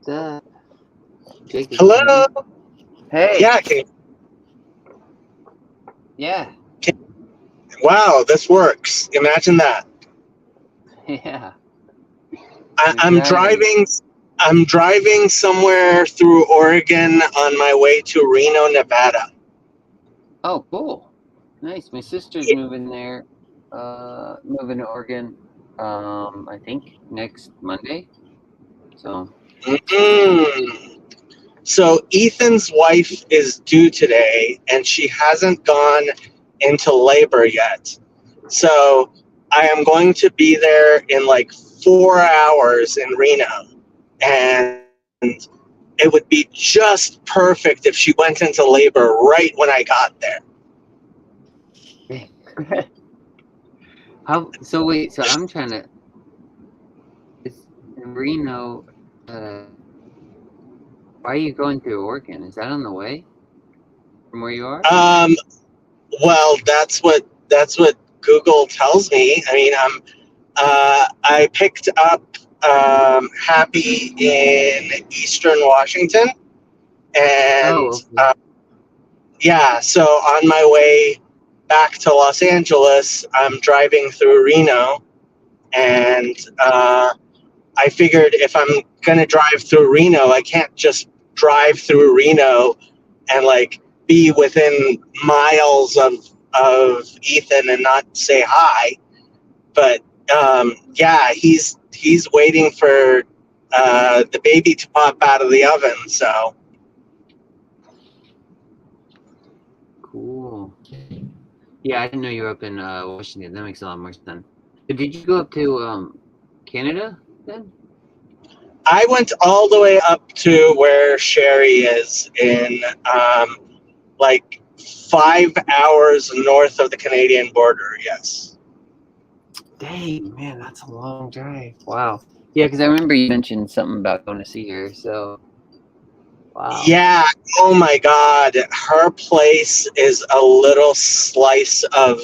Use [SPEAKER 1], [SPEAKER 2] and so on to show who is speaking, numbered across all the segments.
[SPEAKER 1] What's up? Jake is
[SPEAKER 2] Hello.
[SPEAKER 1] Hey.
[SPEAKER 2] Yeah.
[SPEAKER 1] Yeah.
[SPEAKER 2] Wow, this works. Imagine that.
[SPEAKER 1] Yeah.
[SPEAKER 2] I'm driving. I'm driving somewhere through Oregon on my way to Reno, Nevada.
[SPEAKER 1] Oh, cool. Nice. My sister's moving there. Moving to Oregon. I think next Monday. So.
[SPEAKER 2] Mm-mm. So Ethan's wife is due today, and she hasn't gone into labor yet. So I am going to be there in like 4 hours in Reno, and it would be just perfect if she went into labor right when I got there.
[SPEAKER 1] How? So wait. So I'm trying to. It's in Reno. Why are you going through Oregon? Is that on the way from where you are?
[SPEAKER 2] Well, that's what Google tells me. I mean, I picked up Happy in Eastern Washington, and
[SPEAKER 1] Oh, okay.
[SPEAKER 2] yeah, so on my way back to Los Angeles, I'm driving through Reno, and I figured if I'm gonna drive through Reno, I can't just drive through Reno and like be within miles of Ethan and not say hi. But yeah, he's waiting for the baby to pop out of the oven. So
[SPEAKER 1] Cool. Yeah, I didn't know you were up in Washington. That makes a lot more sense. So did you go up to Canada then?
[SPEAKER 2] I went all the way up to where Sherry is in like 5 hours north of the Canadian border. Yes.
[SPEAKER 1] Dang, man, that's a long drive. Wow. Yeah, because I remember you mentioned something about going to see her. So, wow.
[SPEAKER 2] Yeah. Oh my God. Her place is a little slice of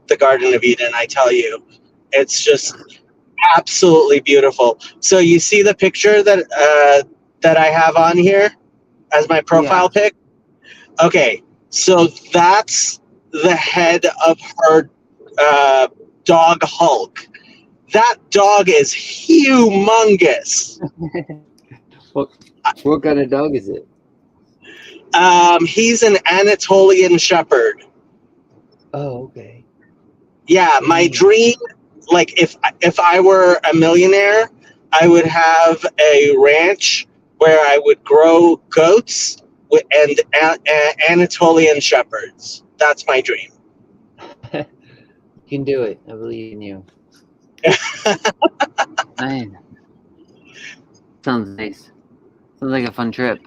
[SPEAKER 2] the Garden of Eden. I tell you, it's just absolutely beautiful. So you see the picture that I have on here as my
[SPEAKER 1] Yeah.
[SPEAKER 2] profile pic. Okay, so that's the head of her dog Hulk. That dog is humongous.
[SPEAKER 1] What kind of dog is it?
[SPEAKER 2] He's an Anatolian Shepherd.
[SPEAKER 1] Oh, okay.
[SPEAKER 2] Yeah, my
[SPEAKER 1] Dang.
[SPEAKER 2] dream, like if I were a millionaire, I would have a ranch where I would grow goats and Anatolian shepherds. That's my dream.
[SPEAKER 1] You can do it. I believe in you. Man, sounds nice. Sounds like a fun trip.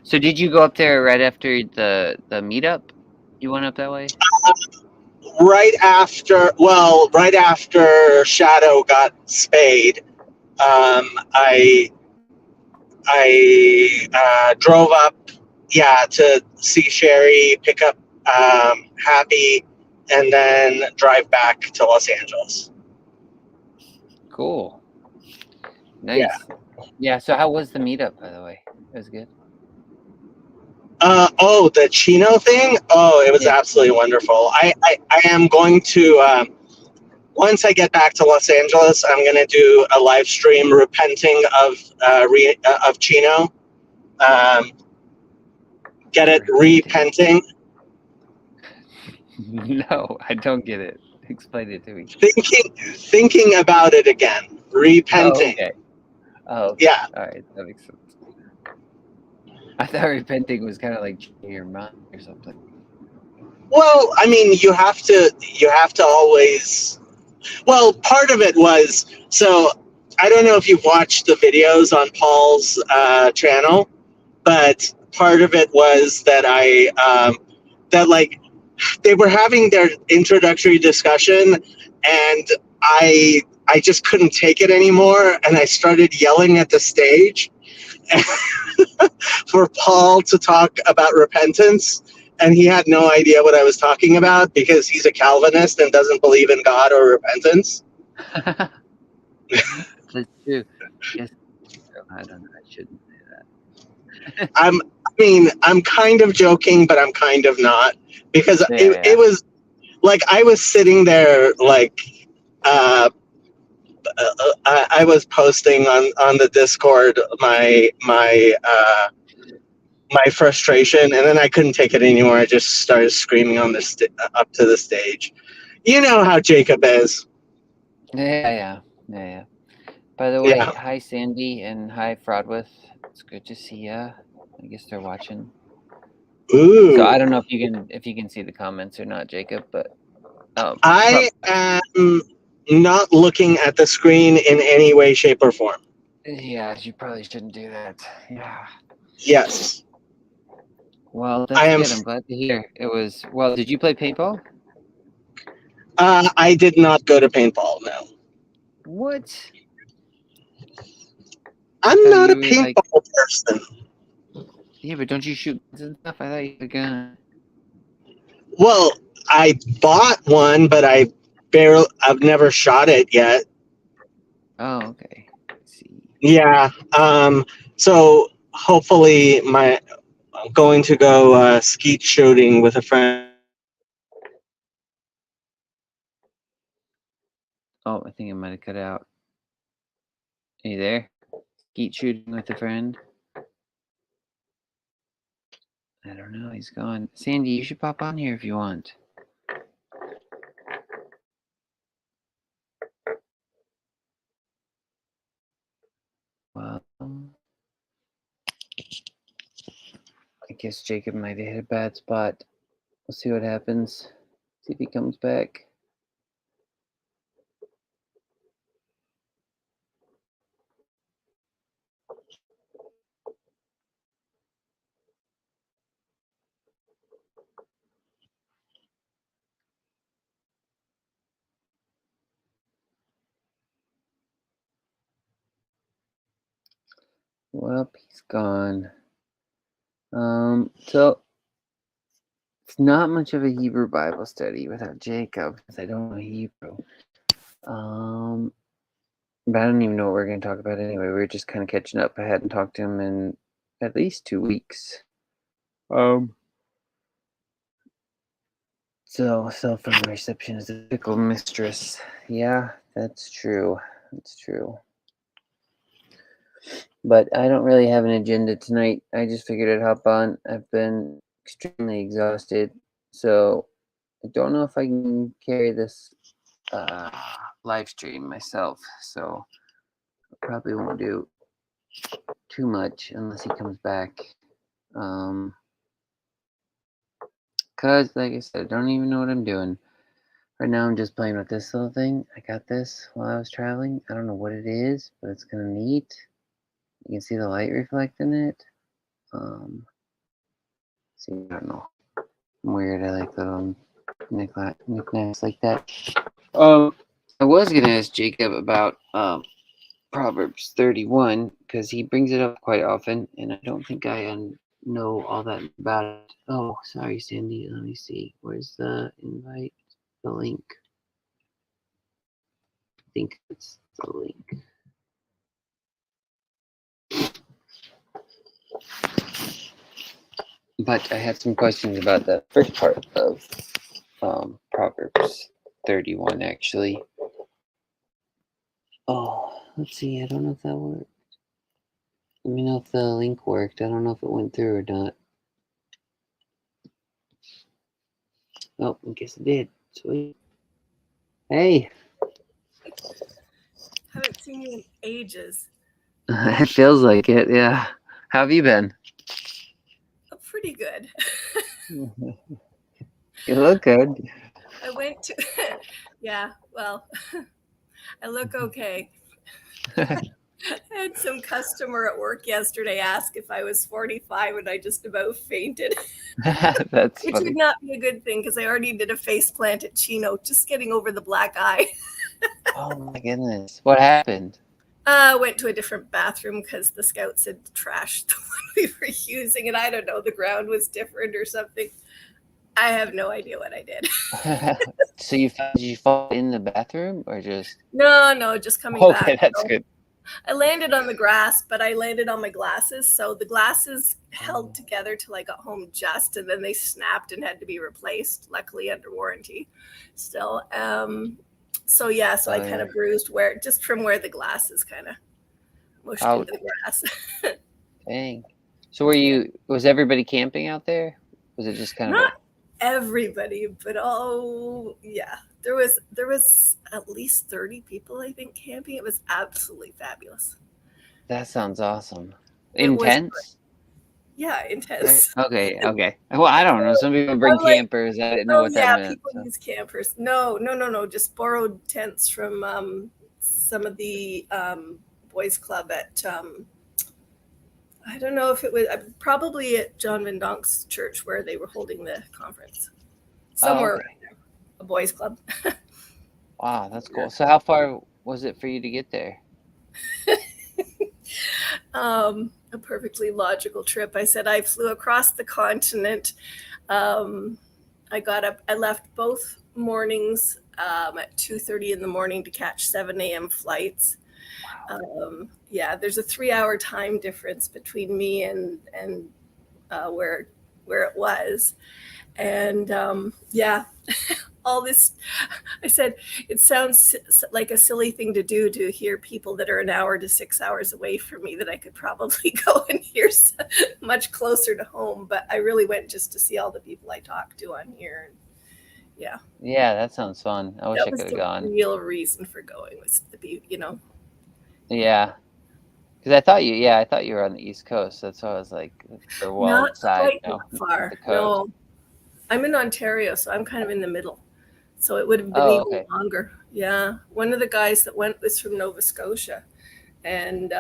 [SPEAKER 1] So, did you go up there right after the meetup? You went up that way?
[SPEAKER 2] Right after Shadow got spayed, I drove up, yeah, to see Sherry, pick up Happy, and then drive back to Los Angeles.
[SPEAKER 1] Cool. Nice.
[SPEAKER 2] Yeah.
[SPEAKER 1] Yeah. So, how was the meetup, by the way? It was good.
[SPEAKER 2] Oh, the Chino thing? Oh, it was absolutely wonderful. I am going to, once I get back to Los Angeles, I'm going to do a live stream repenting of Chino. Get it? Repenting?
[SPEAKER 1] No, I don't get it. Explain it to me.
[SPEAKER 2] Thinking about it again. Repenting.
[SPEAKER 1] Oh, okay. Oh, okay.
[SPEAKER 2] Yeah.
[SPEAKER 1] All right, that makes sense. I thought repenting was kind of like changing your mind or something.
[SPEAKER 2] Well, I mean, you have to always. Well, part of it was, so I don't know if you've watched the videos on Paul's channel, but part of it was that that like they were having their introductory discussion, and I just couldn't take it anymore, and I started yelling at the stage for Paul to talk about repentance. And he had no idea what I was talking about because he's a Calvinist and doesn't believe in God or repentance.
[SPEAKER 1] That's true. Yes. I don't know. I shouldn't say that.
[SPEAKER 2] I'm kind of joking, but I'm kind of not, because
[SPEAKER 1] Yeah.
[SPEAKER 2] it was like I was sitting there like I was posting on the Discord my frustration, and then I couldn't take it anymore. I just started screaming on up to the stage. You know how Jacob is.
[SPEAKER 1] Yeah. By the way,
[SPEAKER 2] Yeah.
[SPEAKER 1] hi Sandy and hi Fraudwith. It's good to see ya. I guess they're watching.
[SPEAKER 2] Ooh.
[SPEAKER 1] So I don't know if you can see the comments or not, Jacob, but
[SPEAKER 2] I am not looking at the screen in any way, shape, or form.
[SPEAKER 1] yeah, you probably shouldn't do that. Yeah.
[SPEAKER 2] Yes.
[SPEAKER 1] Well, that's good. I'm glad to hear. It was well. Did you play paintball?
[SPEAKER 2] I did not go to paintball. No.
[SPEAKER 1] What?
[SPEAKER 2] I'm not a paintball person.
[SPEAKER 1] Yeah, but don't you shoot guns and stuff? I thought you had a gun.
[SPEAKER 2] Well, I bought one, but I've never shot it yet.
[SPEAKER 1] Oh, okay. Let's see.
[SPEAKER 2] Yeah. So hopefully I'm going to go skeet shooting with a friend.
[SPEAKER 1] Oh, I think I might have cut out. Are you there? Skeet shooting with a friend? I don't know. He's gone. Sandy, you should pop on here if you want. Well, I guess Jacob might have hit a bad spot. We'll see what happens. See if he comes back. Well, he's gone. So it's not much of a Hebrew Bible study without Jacob, because I don't know Hebrew. But I don't even know what we're going to talk about anyway. We're just kind of catching up. I hadn't talked to him in at least 2 weeks. So cell phone reception is a fickle mistress. Yeah, that's true. That's true. But I don't really have an agenda tonight. I just figured I'd hop on. I've been extremely exhausted, so I don't know if I can carry this live stream myself. So I probably won't do too much unless he comes back. Cause like I said, I don't even know what I'm doing. Right now I'm just playing with this little thing. I got this while I was traveling. I don't know what it is, but it's kind of neat. You can see the light reflecting it. See, I don't know. I'm weird. I like little knickknacks like that. I was gonna ask Jacob about Proverbs 31 because he brings it up quite often, and I don't think I know all that about it. Oh, sorry, Sandy. Let me see. Where's the invite? The link. I think it's the link. But I had some questions about the first part of Proverbs 31, actually. Oh, let's see. I don't know if that worked. Let me know if the link worked. I don't know if it went through or not. Oh, I guess it did. Sweet. Hey.
[SPEAKER 3] Haven't seen you in ages.
[SPEAKER 1] It feels like it, yeah. How have you been?
[SPEAKER 3] Oh, pretty good.
[SPEAKER 1] You look good.
[SPEAKER 3] I went to, yeah, well, I look okay. I had some customer at work yesterday ask if I was 45 and I just about fainted.
[SPEAKER 1] That's
[SPEAKER 3] Which
[SPEAKER 1] funny.
[SPEAKER 3] would not be a good thing because I already did a face plant at Chino, just getting over the black eye.
[SPEAKER 1] Oh my goodness. What happened?
[SPEAKER 3] Went to a different bathroom because the scouts had trashed the one we were using, and I don't know, the ground was different or something. I have no idea what I did.
[SPEAKER 1] So did you fall in the bathroom or just?
[SPEAKER 3] No, just coming back.
[SPEAKER 1] Okay, that's good.
[SPEAKER 3] I landed on the grass, but I landed on my glasses. So the glasses held together till I got home just, and then they snapped and had to be replaced, luckily under warranty still. So yeah, so I kind of bruised just from where the glasses kind of mushed into the grass.
[SPEAKER 1] Dang. So was everybody camping out there? Was it just kind
[SPEAKER 3] Not everybody, but yeah. There was at least 30 people, I think, camping. It was absolutely fabulous.
[SPEAKER 1] That sounds awesome. Intense?
[SPEAKER 3] Yeah, intense.
[SPEAKER 1] Okay. Well, I don't know. Some people bring campers. I didn't know what that meant.
[SPEAKER 3] People use campers. No. Just borrowed tents from some of the boys' club at I don't know if it was probably at John Van Donk's church where they were holding the conference. Somewhere around there, a boys' club.
[SPEAKER 1] Wow, that's cool. So how far was it for you to get there?
[SPEAKER 3] A perfectly logical trip. I said I flew across the continent. I left both mornings at 2:30 in the morning to catch 7 a.m. flights. Yeah, there's a 3-hour time difference between me and where it was. And yeah, all this, I said, it sounds like a silly thing to do to hear people that are an hour to 6 hours away from me that I could probably go and hear much closer to home. But I really went just to see all the people I talked to on here. And yeah.
[SPEAKER 1] Yeah, that sounds fun. I wish I could have gone.
[SPEAKER 3] The real reason for going was to be,
[SPEAKER 1] Yeah. Because I thought you were on the East Coast. That's why I was like, or
[SPEAKER 3] not
[SPEAKER 1] side,
[SPEAKER 3] quite far. No, I'm in Ontario, so I'm kind of in the middle. So it would have been even longer. Yeah, one of the guys that went was from Nova Scotia, and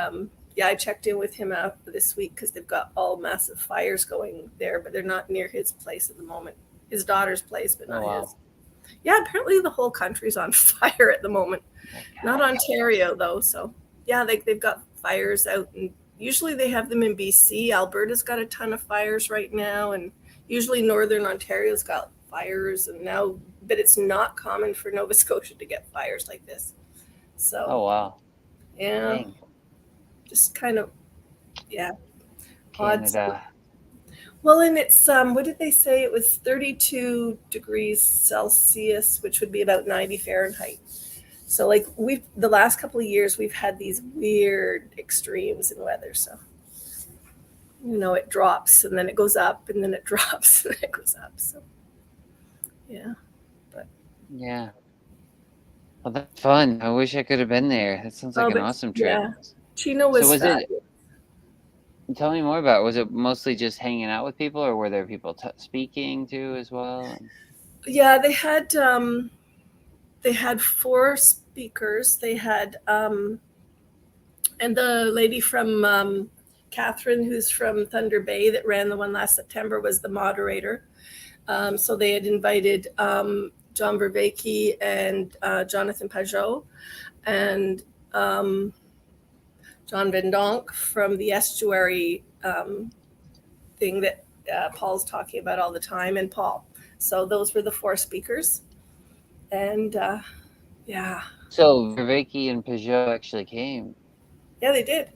[SPEAKER 3] yeah, I checked in with him out this week because they've got all massive fires going there, but they're not near his place at the moment. His daughter's place, but not his. Yeah, apparently the whole country's on fire at the moment. Not Ontario though, so yeah, they've got fires out, and usually they have them in BC. Alberta's got a ton of fires right now, and usually Northern Ontario's got fires, and now, but it's not common for Nova Scotia to get fires like this. So.
[SPEAKER 1] Oh wow.
[SPEAKER 3] Yeah. Dang. Just kind of, yeah.
[SPEAKER 1] Canada.
[SPEAKER 3] Well, and it's what did they say? It was 32 degrees Celsius, which would be about 90 Fahrenheit. So like the last couple of years, we've had these weird extremes in weather. So, it drops and then it goes up and then it drops and then it goes up. So, yeah. But
[SPEAKER 1] yeah. Well, that's fun. I wish I could have been there. That sounds like an awesome trip. Yeah.
[SPEAKER 3] Chino was
[SPEAKER 1] Tell me more about it. Was it mostly just hanging out with people, or were there people speaking too as well?
[SPEAKER 3] Yeah, they had 4 speakers. They had and the lady from Catherine, who's from Thunder Bay, that ran the one last September, was the moderator. So they had invited John Vervaeke and Jonathan Pajot and John Van Donk from the estuary thing that Paul's talking about all the time, and Paul. So those were the 4 speakers. And yeah.
[SPEAKER 1] So Vervaeke and Pajot actually came.
[SPEAKER 3] Yeah, they did.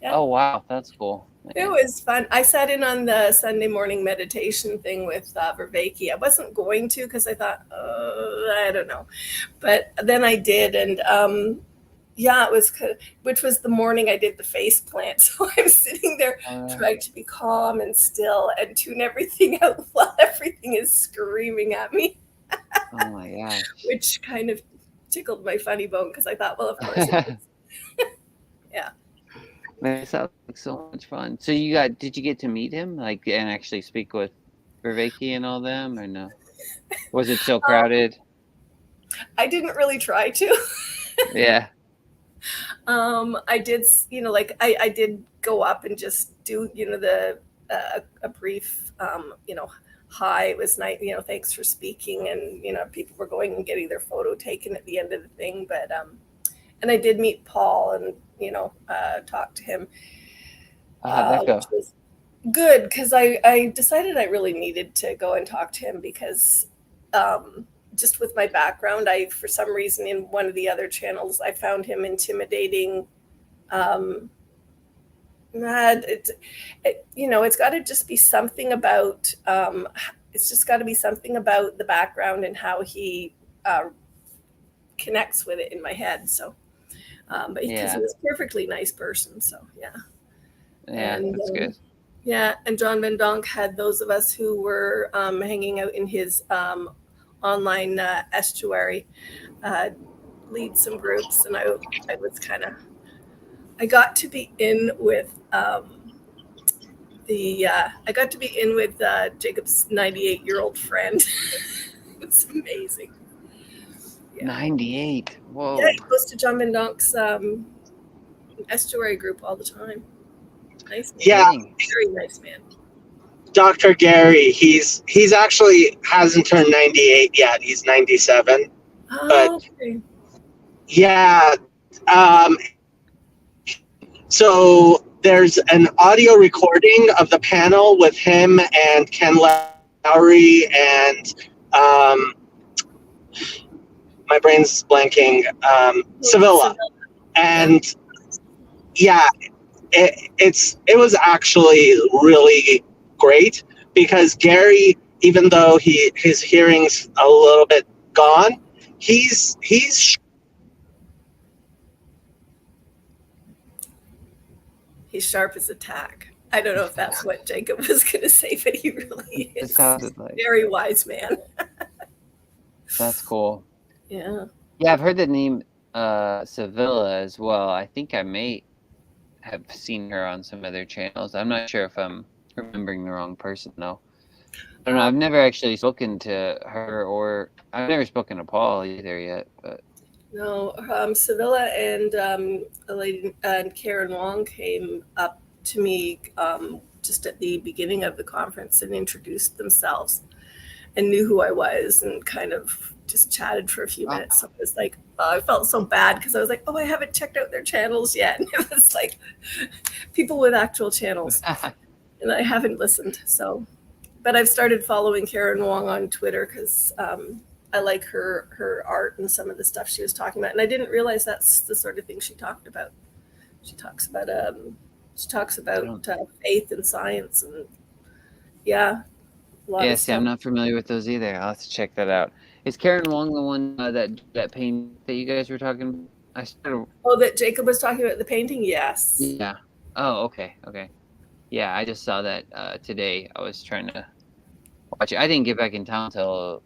[SPEAKER 3] Yeah.
[SPEAKER 1] Oh wow, that's cool.
[SPEAKER 3] It was fun. I sat in on the Sunday morning meditation thing with Vervaeke. I wasn't going to because I thought, I don't know, but then I did, and yeah, it was, which was the morning I did the face plant. So I'm sitting there trying to be calm and still and tune everything out while everything is screaming at me.
[SPEAKER 1] Oh my gosh.
[SPEAKER 3] Which kind of tickled my funny bone because I thought, well, of course it is. Yeah.
[SPEAKER 1] Man, it sounds like so much fun. So did you get to meet him, like, and actually speak with Vervaeke and all them, or no? Was it so crowded?
[SPEAKER 3] I didn't really try to.
[SPEAKER 1] Yeah.
[SPEAKER 3] I did, I did go up and just do, a brief, hi, it was nice, thanks for speaking. And, people were going and getting their photo taken at the end of the thing. But, and I did meet Paul and, talk to him.
[SPEAKER 1] How'd that go?
[SPEAKER 3] Which was good because I decided I really needed to go and talk to him because, just with my background, for some reason in one of the other channels, I found him intimidating It's got to just be something about it's just got to be something about the background and how he connects with it in my head. So, but because he was a perfectly nice person, so yeah.
[SPEAKER 1] Yeah,
[SPEAKER 3] And,
[SPEAKER 1] that's good.
[SPEAKER 3] Yeah, and John Van Donk had those of us who were hanging out in his online estuary lead some groups, and I was I got to be in with Jacob's 98-year-old friend. It's amazing. Yeah.
[SPEAKER 1] 98. Whoa.
[SPEAKER 3] Yeah, he goes to John Van Donk's estuary group all the time. Nice man.
[SPEAKER 2] Yeah.
[SPEAKER 3] Very nice man.
[SPEAKER 2] Dr. Gary, he's actually hasn't turned 98 yet. He's 97.
[SPEAKER 3] Oh,
[SPEAKER 2] But
[SPEAKER 3] okay.
[SPEAKER 2] yeah, so there's an audio recording of the panel with him and Ken Lowry and my brain's blanking, Sevilla. And yeah, it was actually really great because Gary, even though his hearing's a little bit gone, he's
[SPEAKER 3] sharp as a tack. I don't know if that's what Jacob was going to say, but he really is.
[SPEAKER 1] It sounded like
[SPEAKER 3] Very wise man.
[SPEAKER 1] that's cool.
[SPEAKER 3] Yeah.
[SPEAKER 1] Yeah, I've heard the name Sevilla as well. I think I may have seen her on some other channels. I'm not sure if I'm remembering the wrong person though. I don't know. I've never actually spoken to her, or I've never spoken to Paul either yet. But
[SPEAKER 3] No, Sevilla and a lady and Karen Wong came up to me just at the beginning of the conference and introduced themselves and knew who I was and kind of just chatted for a few minutes. So it was like, I felt so bad because I was like, oh, I haven't checked out their channels yet. And it was like people with actual channels and I haven't listened. So, but I've started following Karen Wong on Twitter because I like her art and some of the stuff she was talking about. And I didn't realize that's the sort of thing she talked about. She talks about faith and science and yeah.
[SPEAKER 1] Yeah, see, I'm not familiar with those either. I'll have to check that out. Is Karen Wong the one that paint that you guys were talking about? I started.
[SPEAKER 3] Oh, that Jacob was talking about the painting? Yes.
[SPEAKER 1] Yeah. Oh, okay. Yeah, I just saw that today. I was trying to watch it. I didn't get back in town till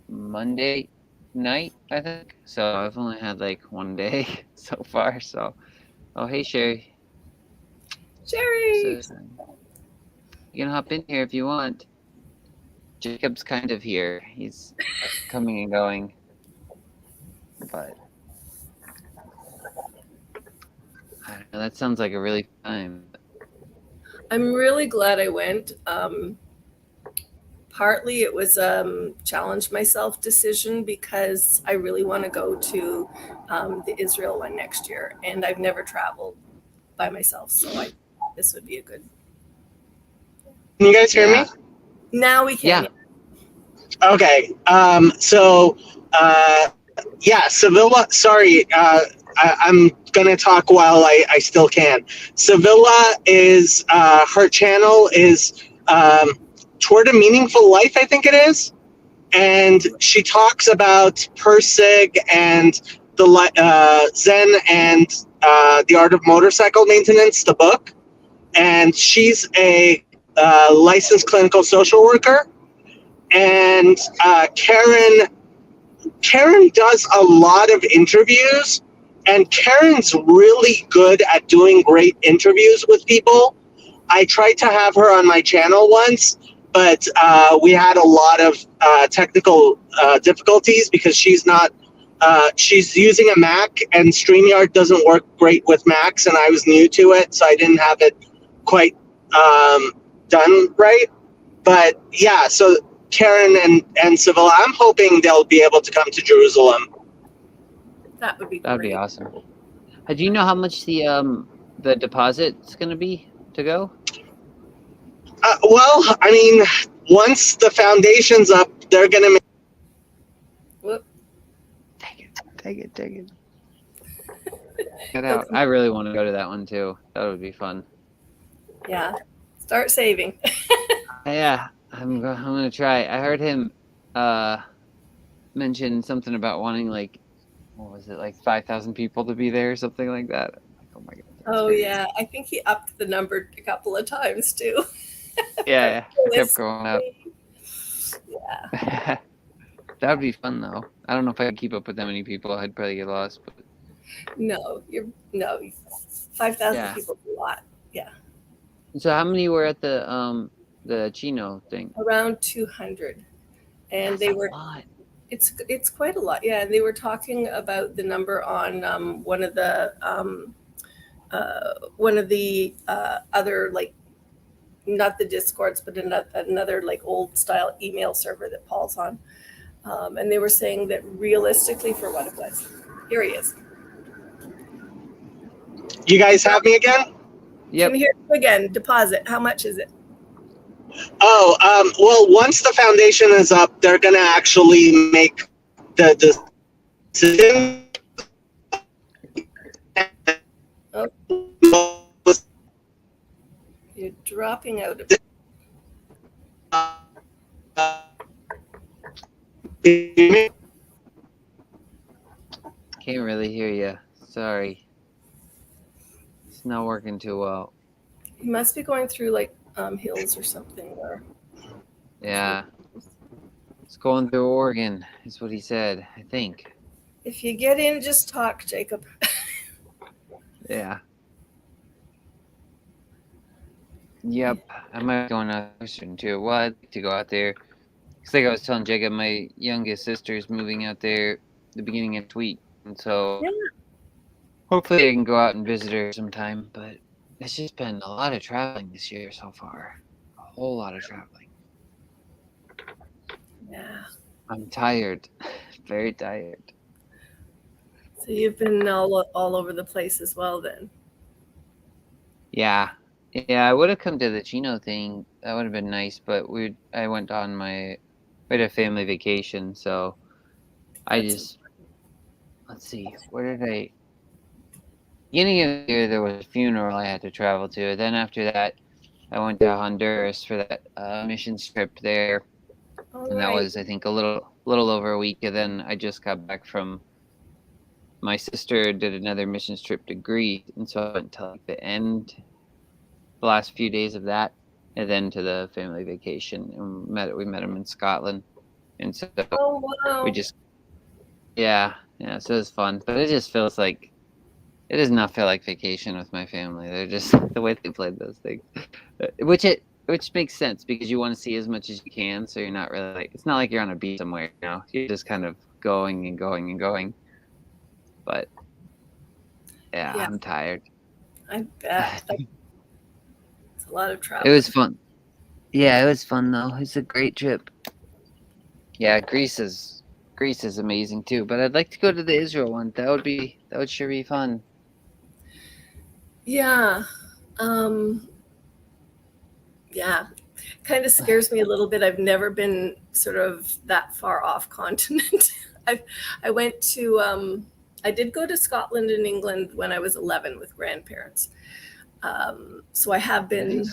[SPEAKER 1] Monday night, I think. So I've only had like one day so far. So, oh, hey, Sherry.
[SPEAKER 3] Sherry!
[SPEAKER 1] So, you can hop in here if you want. Jacob's kind of here. He's coming and going. But I don't know, that sounds like a really fun time.
[SPEAKER 3] I'm really glad I went. Partly it was challenge myself decision because I really want to go to the Israel one next year, and I've never traveled by myself, so this would be a good.
[SPEAKER 2] Can you guys hear me?
[SPEAKER 3] Now we can.
[SPEAKER 1] Yeah.
[SPEAKER 2] Okay. Yeah, Sevilla. Sorry, I'm gonna talk while I still can. Sevilla is her channel is Toward a Meaningful Life, I think it is, and she talks about Persig and the Zen and the Art of Motorcycle Maintenance, the book, and she's a licensed clinical social worker, and Karen does a lot of interviews, and Karen's really good at doing great interviews with people. I tried to have her on my channel once, but we had a lot of technical difficulties because she's using a Mac, and StreamYard doesn't work great with Macs, and I was new to it, so I didn't have it quite done right. But yeah, so Karen and Sevilla, I'm hoping they'll be able to come to Jerusalem.
[SPEAKER 3] That would be great.
[SPEAKER 1] That'd be awesome. Do you know how much the deposit's going to be to go?
[SPEAKER 2] Well, I mean, once the foundation's up, they're going to make...
[SPEAKER 3] Whoop.
[SPEAKER 1] Take it. Get out. I really want to go to that one too. That would be fun.
[SPEAKER 3] Yeah. Start saving.
[SPEAKER 1] Yeah, I'm gonna try. I heard him mention something about wanting like, what was it, like 5,000 people to be there or something like that. Like, oh my god. that's
[SPEAKER 3] Oh,
[SPEAKER 1] crazy.
[SPEAKER 3] yeah. I think he upped the number a couple of times too.
[SPEAKER 1] Yeah, it kept
[SPEAKER 3] Realistically,
[SPEAKER 1] going up.
[SPEAKER 3] Yeah.
[SPEAKER 1] That would be fun though. I don't know if I could keep up with that many people. I'd probably get lost. But
[SPEAKER 3] No, 5,000
[SPEAKER 1] Yeah.
[SPEAKER 3] people is a lot.
[SPEAKER 1] so how many were at the Chino thing?
[SPEAKER 3] Around 200. And
[SPEAKER 1] That's
[SPEAKER 3] they
[SPEAKER 1] a
[SPEAKER 3] were
[SPEAKER 1] lot.
[SPEAKER 3] it's quite a lot. Yeah, and they were talking about the number on one of the other, like, not the Discords, but another like old style email server that Paul's on. And they were saying that realistically, for what it was, here he is.
[SPEAKER 2] You guys have me again?
[SPEAKER 1] Yep.
[SPEAKER 3] Can you hear him again? Deposit. How much is it?
[SPEAKER 2] Oh, well, once the foundation is up, they're going to actually make the decision.
[SPEAKER 3] You're dropping out of it.
[SPEAKER 1] Can't really hear you. Sorry. It's not working too well.
[SPEAKER 3] You must be going through like hills or something. Or
[SPEAKER 1] Yeah. It's going through Oregon, is what he said, I think.
[SPEAKER 3] if you get in, just talk, Jacob.
[SPEAKER 1] Yeah. Yep. I might go on a question too. Well, I'd like to go out there. It's like I was telling Jacob, my youngest sister is moving out there the beginning of the week. And so
[SPEAKER 3] Yeah.
[SPEAKER 1] hopefully I can go out and visit her sometime. But it's just been a lot of traveling this year so far. A whole lot of traveling.
[SPEAKER 3] Yeah.
[SPEAKER 1] I'm tired. Very tired.
[SPEAKER 3] So you've been all over the place as well then.
[SPEAKER 1] Yeah. Yeah, I would have come to the Chino thing. That would have been nice, but I went on we had a family vacation, so let's see, where did beginning of the year there was a funeral I had to travel to. Then after that, I went to Honduras for that missions trip there,
[SPEAKER 3] All
[SPEAKER 1] and that
[SPEAKER 3] right.
[SPEAKER 1] was, I think, a little over a week. And then I just got back from, my sister did another missions trip to Greece, and so I went to like the last few days of that, and then to the family vacation, and we met him in Scotland, and so
[SPEAKER 3] Oh, wow.
[SPEAKER 1] we just yeah, so it was fun, but it just feels like it does not feel like vacation with my family. They're just the way they played those things, which makes sense because you want to see as much as you can, so you're not really like, it's not like you're on a beach somewhere, you're just kind of going and going and going. But yeah. I'm tired.
[SPEAKER 3] I bet. It's a lot of travel.
[SPEAKER 1] It was fun. Yeah, it was fun though. It's a great trip. Yeah, Greece is amazing too. But I'd like to go to the Israel one. That would sure be fun.
[SPEAKER 3] Yeah. Yeah. Kind of scares me a little bit. I've never been sort of that far off continent. I went to I did go to Scotland and England when I was 11 with grandparents. So I have been,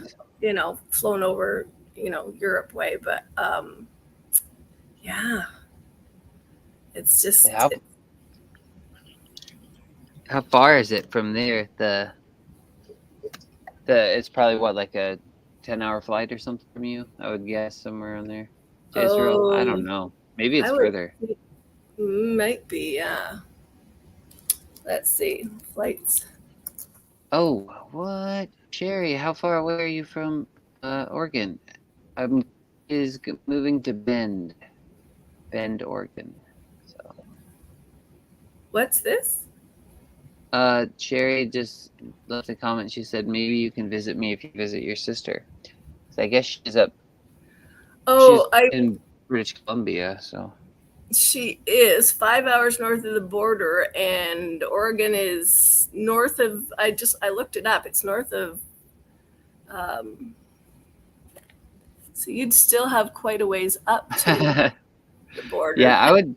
[SPEAKER 3] flown over, Europe way, but yeah, it's just.
[SPEAKER 1] How far is it from there? It's probably what, like a 10-hour flight or something from you? I would guess somewhere on there to Israel. I don't know. Maybe it's further.
[SPEAKER 3] Might be, yeah. Let's see, flights.
[SPEAKER 1] Oh, what? Sherry, how far away are you from Oregon? I'm moving to Bend, Oregon. So.
[SPEAKER 3] What's this?
[SPEAKER 1] Sherry just left a comment. She said maybe you can visit me if you visit your sister. So I guess she's up.
[SPEAKER 3] Oh,
[SPEAKER 1] she's in British Columbia, so.
[SPEAKER 3] She is 5 hours north of the border, and Oregon is north of. I looked it up. It's north of. So you'd still have quite a ways up to the border.
[SPEAKER 1] Yeah, I would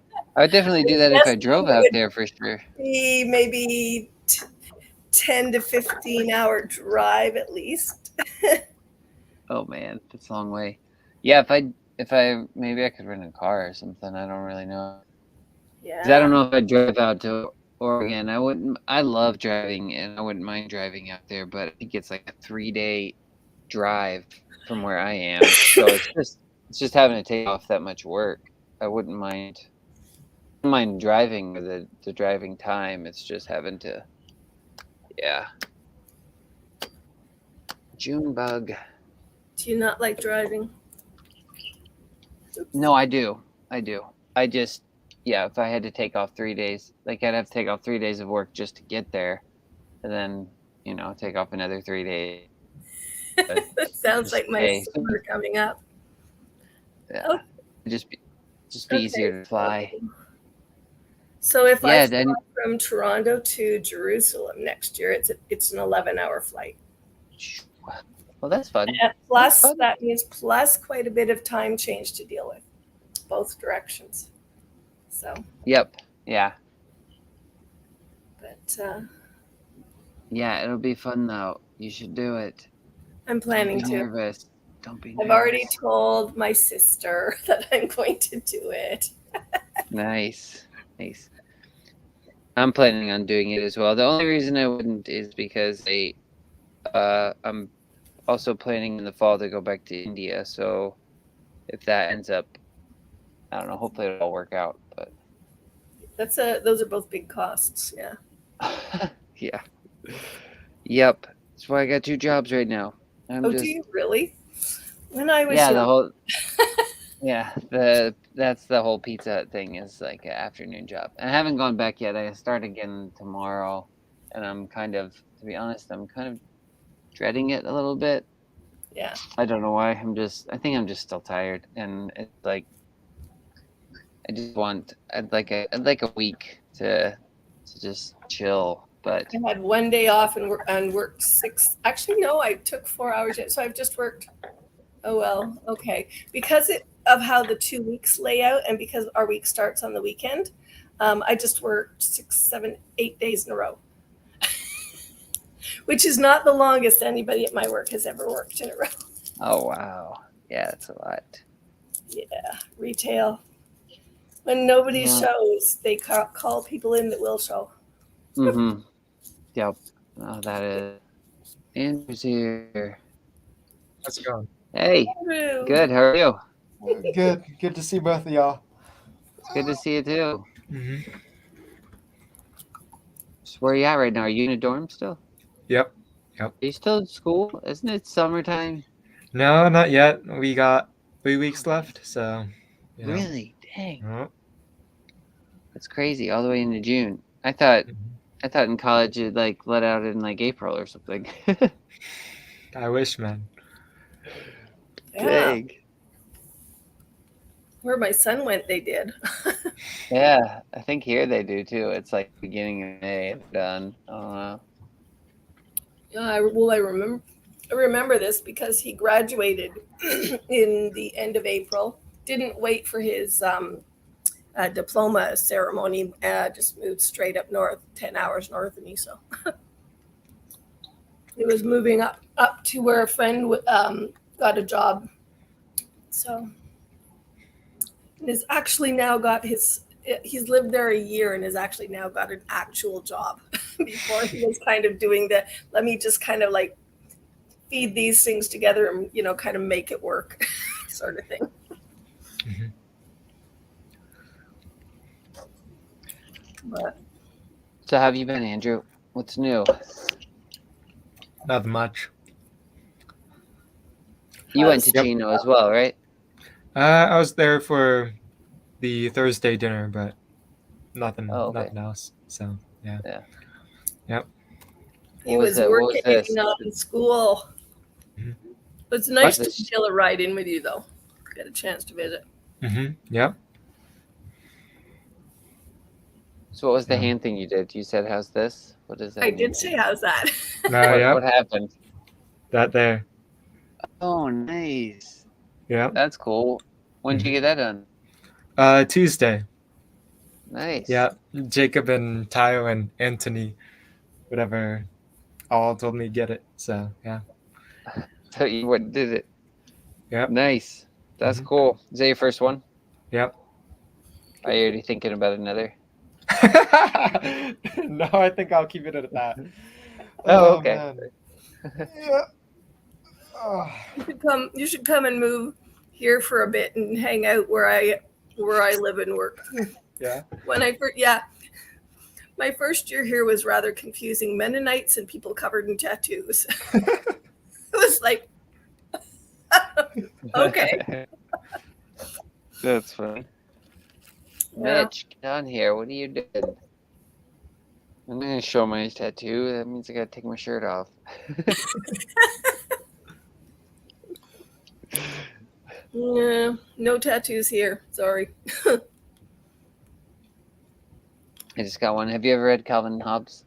[SPEAKER 1] definitely do that if I drove out there for sure.
[SPEAKER 3] Maybe 10 to 15 hour drive at least.
[SPEAKER 1] Oh man, that's a long way. Yeah, if I maybe I could rent a car or something. I don't really know. 'Cause I don't know if I'd drive out to Oregon. I wouldn't. I love driving, and I wouldn't mind driving out there. But I think it's like a 3-day drive from where I am, so it's just having to take off that much work. I wouldn't mind driving or the driving time. It's just having to, yeah. June bug.
[SPEAKER 3] Do you not like driving?
[SPEAKER 1] No, I do. I just, yeah, if I had to take off 3 days, like I'd have to take off 3 days of work just to get there, and then take off another 3 days. But
[SPEAKER 3] That sounds
[SPEAKER 1] just
[SPEAKER 3] like my
[SPEAKER 1] hey,
[SPEAKER 3] summer coming up.
[SPEAKER 1] yeah,
[SPEAKER 3] Oh,
[SPEAKER 1] just be
[SPEAKER 3] okay.
[SPEAKER 1] easier to fly.
[SPEAKER 3] So if
[SPEAKER 1] Yeah,
[SPEAKER 3] I
[SPEAKER 1] then
[SPEAKER 3] fly from Toronto to Jerusalem next year, it's an 11-hour flight.
[SPEAKER 1] well, that's fun.
[SPEAKER 3] Plus,
[SPEAKER 1] fun.
[SPEAKER 3] that means plus quite a bit of time change to deal with, both directions. So,
[SPEAKER 1] Yep. Yeah.
[SPEAKER 3] but
[SPEAKER 1] Yeah, it'll be fun though. You should do it.
[SPEAKER 3] I'm planning
[SPEAKER 1] Don't be
[SPEAKER 3] to.
[SPEAKER 1] nervous. Don't be
[SPEAKER 3] I've
[SPEAKER 1] nervous.
[SPEAKER 3] already told my sister that I'm going to do it.
[SPEAKER 1] Nice. I'm planning on doing it as well. The only reason I wouldn't is because I'm also planning in the fall to go back to India. So if that ends up, I don't know. Hopefully it'll all work out. But
[SPEAKER 3] Those are both big costs. Yeah.
[SPEAKER 1] yeah. Yep. That's why I got 2 jobs right now.
[SPEAKER 3] Do you really? When I was
[SPEAKER 1] the
[SPEAKER 3] young,
[SPEAKER 1] whole that's the whole Pizza Hut thing is like an afternoon job. I haven't gone back yet. I start again tomorrow, and I'm kind of, to be honest, I'm kind of dreading it a little bit.
[SPEAKER 3] yeah.
[SPEAKER 1] I don't know why. I think I'm just still tired, and it's like I'd like a week to just chill. But
[SPEAKER 3] I had one day off and worked 6. Actually, no, I took 4 hours. So I've just worked. Oh well, okay. Because of how the 2 weeks lay out, and because our week starts on the weekend, I just worked 6, 7, 8 days in a row, which is not the longest anybody at my work has ever worked in a row.
[SPEAKER 1] oh wow, yeah, that's a lot.
[SPEAKER 3] Yeah, retail. When nobody
[SPEAKER 1] Yeah.
[SPEAKER 3] shows, they call people in that will show.
[SPEAKER 1] Mm-hmm. Yep. Oh, that is. Andrew's here.
[SPEAKER 4] How's it going?
[SPEAKER 1] Hey,
[SPEAKER 3] Andrew.
[SPEAKER 1] good. How are you?
[SPEAKER 4] Good to see both of y'all.
[SPEAKER 1] It's good to see you too.
[SPEAKER 4] Mm-hmm.
[SPEAKER 1] So where are you at right now? Are you in a dorm still?
[SPEAKER 4] Yep.
[SPEAKER 1] Are you still in school? Isn't it summertime?
[SPEAKER 4] No, not yet. We got 3 weeks left, so.
[SPEAKER 1] Really? Dang.
[SPEAKER 4] Oh.
[SPEAKER 1] That's crazy. All the way into June. I thought in college it like let out in like April or something.
[SPEAKER 4] I wish, man.
[SPEAKER 3] Yeah.
[SPEAKER 1] Dang.
[SPEAKER 3] Where my son went, they did.
[SPEAKER 1] Yeah, I think here they do too. It's like beginning of May. Done. Oh,
[SPEAKER 3] Yeah, I remember this because he graduated in the end of April. Didn't wait for his diploma ceremony. Just moved straight up north, 10 hours north of me. So he was moving up to where a friend got a job. So and has actually now got he's lived there a year and has actually now got an actual job. Before he was kind of doing the, let me just kind of like feed these things together and, kind of make it work sort of thing.
[SPEAKER 4] Mm-hmm.
[SPEAKER 3] But
[SPEAKER 1] so how have you been, Andrew? What's new?
[SPEAKER 4] Not much.
[SPEAKER 1] You went to
[SPEAKER 4] Yep.
[SPEAKER 1] Chino as well, right?
[SPEAKER 4] I was there for the Thursday dinner, but nothing else. So yeah. Yep.
[SPEAKER 3] he
[SPEAKER 1] What
[SPEAKER 3] was
[SPEAKER 1] it? What was
[SPEAKER 3] working
[SPEAKER 1] this?
[SPEAKER 3] not in school.
[SPEAKER 4] Mhm.
[SPEAKER 3] It's nice to
[SPEAKER 1] What's this?
[SPEAKER 3] still a ride in with you though. Get a chance to visit.
[SPEAKER 4] Mm-hmm. Yep.
[SPEAKER 1] So what was the
[SPEAKER 4] Yeah.
[SPEAKER 1] hand thing you did? You said, "How's this?" What is that?
[SPEAKER 3] I
[SPEAKER 1] mean?
[SPEAKER 3] did say, how's that?
[SPEAKER 4] Yep.
[SPEAKER 1] What happened?
[SPEAKER 4] That there.
[SPEAKER 1] Oh, nice.
[SPEAKER 4] Yep.
[SPEAKER 1] That's cool. When did you get that done?
[SPEAKER 4] Tuesday.
[SPEAKER 1] Nice.
[SPEAKER 4] Yeah. Jacob and Tayo and Anthony, whatever all told me to get it. So yeah.
[SPEAKER 1] So you what did it?
[SPEAKER 4] Yep.
[SPEAKER 1] Nice. That's
[SPEAKER 4] Mhm.
[SPEAKER 1] cool. Is that your first one?
[SPEAKER 4] Yep.
[SPEAKER 1] Are you already thinking about another?
[SPEAKER 4] No, I think I'll keep it at that.
[SPEAKER 1] Oh, okay.
[SPEAKER 4] Man. Yeah. Oh.
[SPEAKER 3] You should come and move here for a bit and hang out where I live and work.
[SPEAKER 4] Yeah.
[SPEAKER 3] My first year here was rather confusing. Mennonites and people covered in tattoos. It was like, okay.
[SPEAKER 1] That's funny.
[SPEAKER 3] Yeah.
[SPEAKER 1] Mitch, get on here. What are you doing? I'm gonna show my tattoo. That means I gotta take my shirt off.
[SPEAKER 3] Yeah, no tattoos here. Sorry.
[SPEAKER 1] I just got one. Have you ever read Calvin and Hobbes?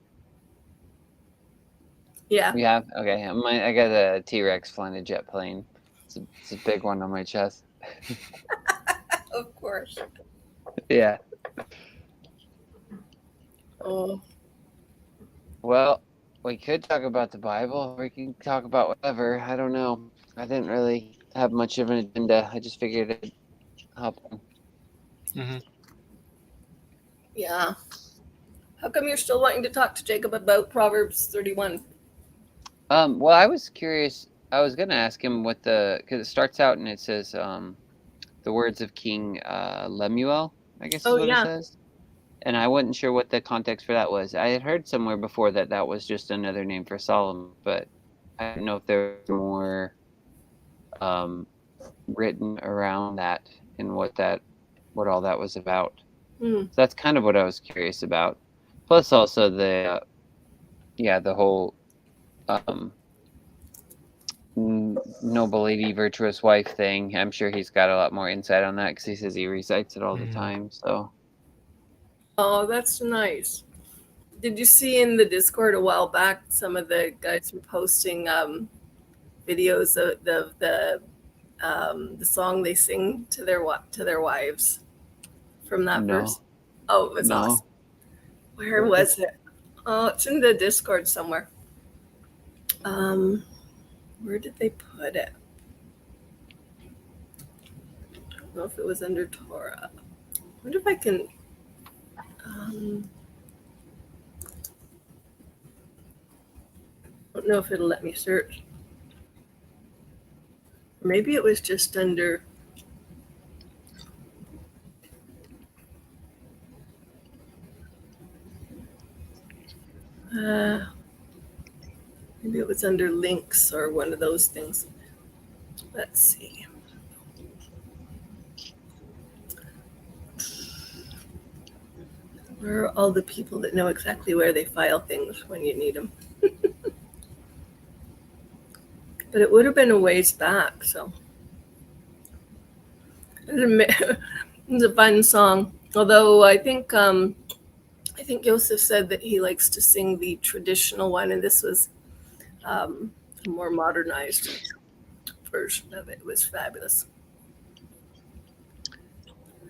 [SPEAKER 3] Yeah.
[SPEAKER 1] You have? Okay. I got a T-Rex flying a jet plane. It's a big one on my chest.
[SPEAKER 3] Of course.
[SPEAKER 1] Yeah.
[SPEAKER 3] Oh.
[SPEAKER 1] Well, we could talk about the Bible. Or we can talk about whatever. I don't know. I didn't really have much of an agenda. I just figured I'd hop on.
[SPEAKER 4] Mm-hmm.
[SPEAKER 3] Yeah. How come you're still wanting to talk to Jacob about Proverbs 31?
[SPEAKER 1] Well, I was curious. I was gonna ask him because it starts out and it says the words of King Lemuel, I guess is what it says. And I wasn't sure what the context for that was. I had heard somewhere before that was just another name for Solomon, but I don't know if there was more written around that and what all that was about. So that's kind of what I was curious about. Plus also the whole noble lady, virtuous wife thing. I'm sure he's got a lot more insight on that because he says he recites it all the time. So.
[SPEAKER 3] Oh, that's nice. Did you see in the Discord a while back some of the guys were posting videos of the song they sing to their wives from that verse? Oh, it was awesome. Where was it? Oh, it's in the Discord somewhere. Where did they put it? I don't know if it was under Torah. I wonder if I can. I don't know if it'll let me search. Maybe it was just under. Maybe it was under links or one of those things. Let's see. Where are all the people that know exactly where they file things when you need them? But it would have been a ways back, so. It's a fun song. Although I think Joseph said that he likes to sing the traditional one, and this was a more modernized version of it. It was fabulous.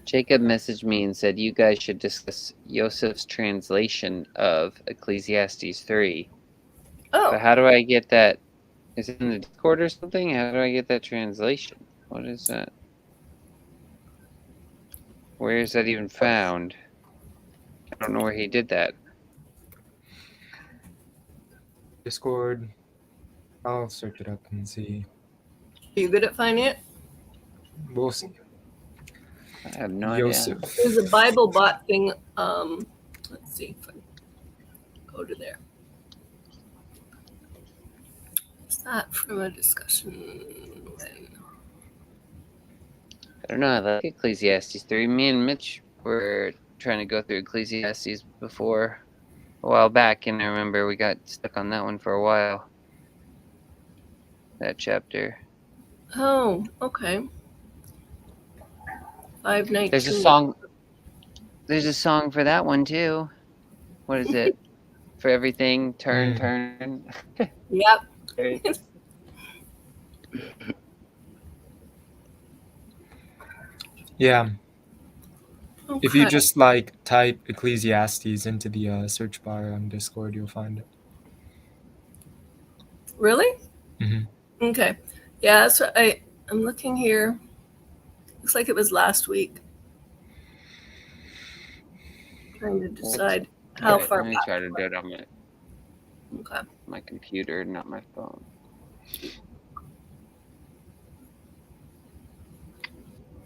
[SPEAKER 1] Jacob messaged me and said you guys should discuss Joseph's translation of Ecclesiastes 3.
[SPEAKER 3] Oh.
[SPEAKER 1] But how do I get that? Is it in the Discord or something? How do I get that translation? What is that? Where is that even found? I don't know where he did that.
[SPEAKER 4] Discord. I'll search it up and see.
[SPEAKER 3] Are you good at finding it?
[SPEAKER 4] We'll see.
[SPEAKER 1] I have no idea.
[SPEAKER 3] There's a Bible bot thing. Let's see if I can go to there. Is that from a discussion?
[SPEAKER 1] I don't know. I like Ecclesiastes 3. Me and Mitch were trying to go through Ecclesiastes before a while back, and I remember we got stuck on that one for a while. That chapter.
[SPEAKER 3] Oh, okay. 5:19.
[SPEAKER 1] There's a song for that one too. What is it? For everything, turn.
[SPEAKER 3] Yep.
[SPEAKER 4] Yeah.
[SPEAKER 3] Okay.
[SPEAKER 4] If you just type Ecclesiastes into the search bar on Discord, you'll find it.
[SPEAKER 3] Really?
[SPEAKER 4] Mhm.
[SPEAKER 3] Okay. Yeah, so I'm looking here. Looks like it was last week. Trying to decide how
[SPEAKER 1] Alright,
[SPEAKER 3] far
[SPEAKER 1] let me
[SPEAKER 3] back.
[SPEAKER 1] try to do it on
[SPEAKER 3] Okay.
[SPEAKER 1] my computer, not my phone.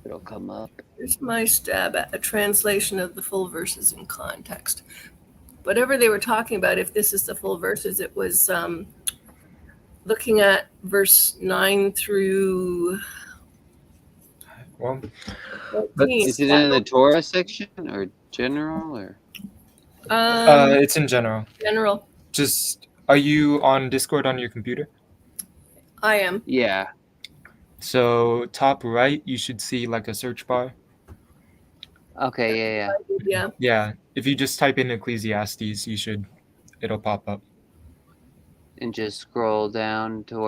[SPEAKER 1] It'll come up.
[SPEAKER 3] Here's my stab at a translation of the full verses in context. Whatever they were talking about, if this is the full verses, it was looking at verse 9 through
[SPEAKER 4] Well,
[SPEAKER 3] 14.
[SPEAKER 1] Is it in the Torah section or general or?
[SPEAKER 4] it's in general.
[SPEAKER 3] General.
[SPEAKER 4] Just, are you on Discord on your computer?
[SPEAKER 3] I am.
[SPEAKER 1] Yeah.
[SPEAKER 4] So top right, you should see like a search bar.
[SPEAKER 1] Okay. Yeah.
[SPEAKER 3] Yeah.
[SPEAKER 4] Yeah. If you just type in Ecclesiastes, it'll pop up.
[SPEAKER 1] And just scroll down to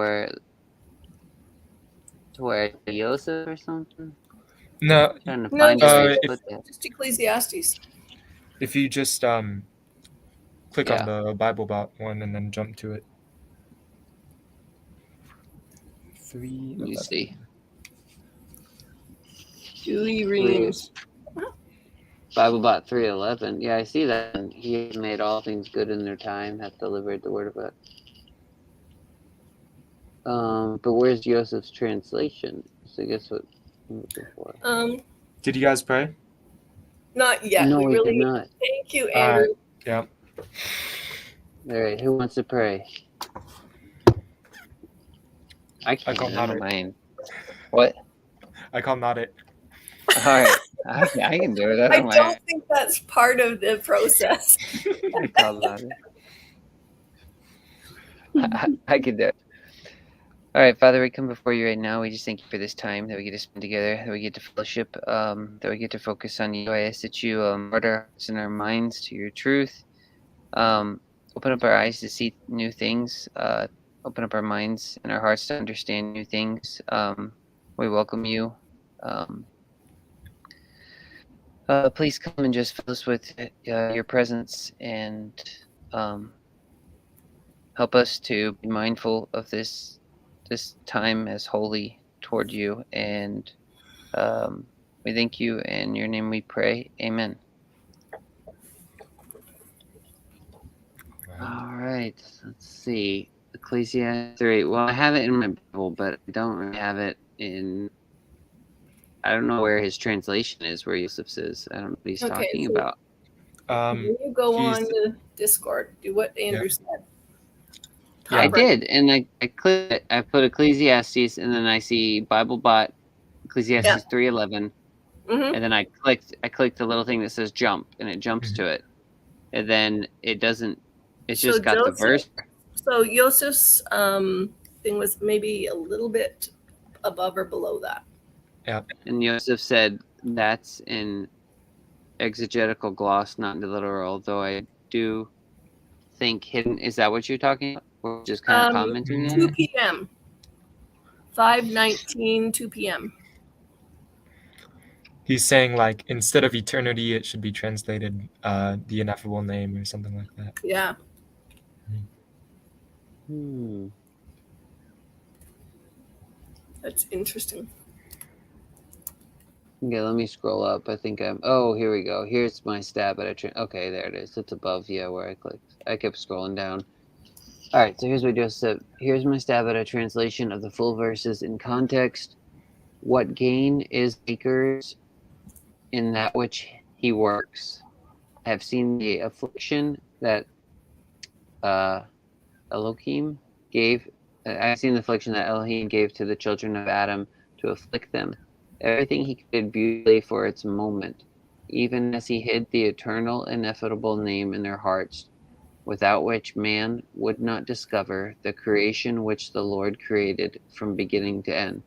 [SPEAKER 1] where Joseph or something.
[SPEAKER 4] No,
[SPEAKER 1] Trying to
[SPEAKER 3] No,
[SPEAKER 1] find
[SPEAKER 3] just,
[SPEAKER 1] where you
[SPEAKER 4] if-
[SPEAKER 1] put that.
[SPEAKER 3] just Ecclesiastes.
[SPEAKER 4] if you just click
[SPEAKER 1] Yeah.
[SPEAKER 4] on the BibleBot one and then jump to it.
[SPEAKER 1] Let me
[SPEAKER 4] 3:11.
[SPEAKER 1] see.
[SPEAKER 3] Dewey Reams.
[SPEAKER 1] BibleBot 3:11. Yeah, I see that. And he has made all things good in their time, hath delivered the word of God. But where's Joseph's translation? So guess what I'm looking for?
[SPEAKER 4] Did you guys pray?
[SPEAKER 3] Not yet.
[SPEAKER 1] No,
[SPEAKER 3] we
[SPEAKER 1] we
[SPEAKER 3] really
[SPEAKER 1] did not.
[SPEAKER 3] Thank you, Andrew.
[SPEAKER 4] Yeah.
[SPEAKER 1] All right, who wants to pray? I
[SPEAKER 4] call
[SPEAKER 1] can't.
[SPEAKER 4] not
[SPEAKER 1] I
[SPEAKER 4] it.
[SPEAKER 1] don't mind. What?
[SPEAKER 4] I call not it.
[SPEAKER 1] All right, I can do it. I
[SPEAKER 3] I
[SPEAKER 1] don't mind.
[SPEAKER 3] don't think that's part of the process.
[SPEAKER 1] I call that it. I can do it. All right, Father, we come before you right now. We just thank you for this time that we get to spend together, that we get to fellowship, that we get to focus on you. I ask that you guard our hearts and our minds to your truth. Open up our eyes to see new things. Open up our minds and our hearts to understand new things. We welcome you. Please come and just fill us with your presence and help us to be mindful of this time as holy toward you. And we thank you. In your name we pray. Amen. All right. Let's see. Ecclesiastes 3. Well, I have it in my Bible, but I don't really have it in. I don't know where his translation is, where Yusuf's is. I don't know what he's
[SPEAKER 3] Okay,
[SPEAKER 1] talking
[SPEAKER 3] so-
[SPEAKER 1] about.
[SPEAKER 3] When you go
[SPEAKER 4] he's-
[SPEAKER 3] on the Discord, do what Andrew said.
[SPEAKER 4] Yeah.
[SPEAKER 1] I
[SPEAKER 3] Top right.
[SPEAKER 1] did, and I clicked it. I put Ecclesiastes, and then I see BibleBot Ecclesiastes
[SPEAKER 3] Yeah.
[SPEAKER 1] 3:11,
[SPEAKER 3] Mhm.
[SPEAKER 1] and then I clicked the little thing that says jump, and it jumps to it, and then it doesn't. It's
[SPEAKER 3] So
[SPEAKER 1] just got the
[SPEAKER 3] Joseph-
[SPEAKER 1] verse.
[SPEAKER 3] So Joseph's thing was maybe a little bit above or below that.
[SPEAKER 1] And Joseph said that's in exegetical gloss, not in the literal. Though I do think hidden. Is that what you're talking about? We're just kind of commenting on
[SPEAKER 3] 2
[SPEAKER 1] it.
[SPEAKER 3] p.m. 5:19, 2 p.m.
[SPEAKER 4] He's saying like instead of eternity, it should be translated the ineffable name or something like that.
[SPEAKER 3] Yeah. That's interesting.
[SPEAKER 1] Okay, let me scroll up. I think I'm. Oh, here we go. Here's my stab at a. Okay, there it is. It's above. Yeah, where I clicked. I kept scrolling down. All right, so here's what Joseph. Here's my stab at a translation of the full verses in context. What gain is acres in that which he works? I have seen the affliction that Elohim gave. I've seen the affliction that Elohim gave to the children of Adam to afflict them. Everything he did beautifully for its moment, even as he hid the eternal, ineffable name in their hearts, without which man would not discover the creation which the Lord created from beginning to end.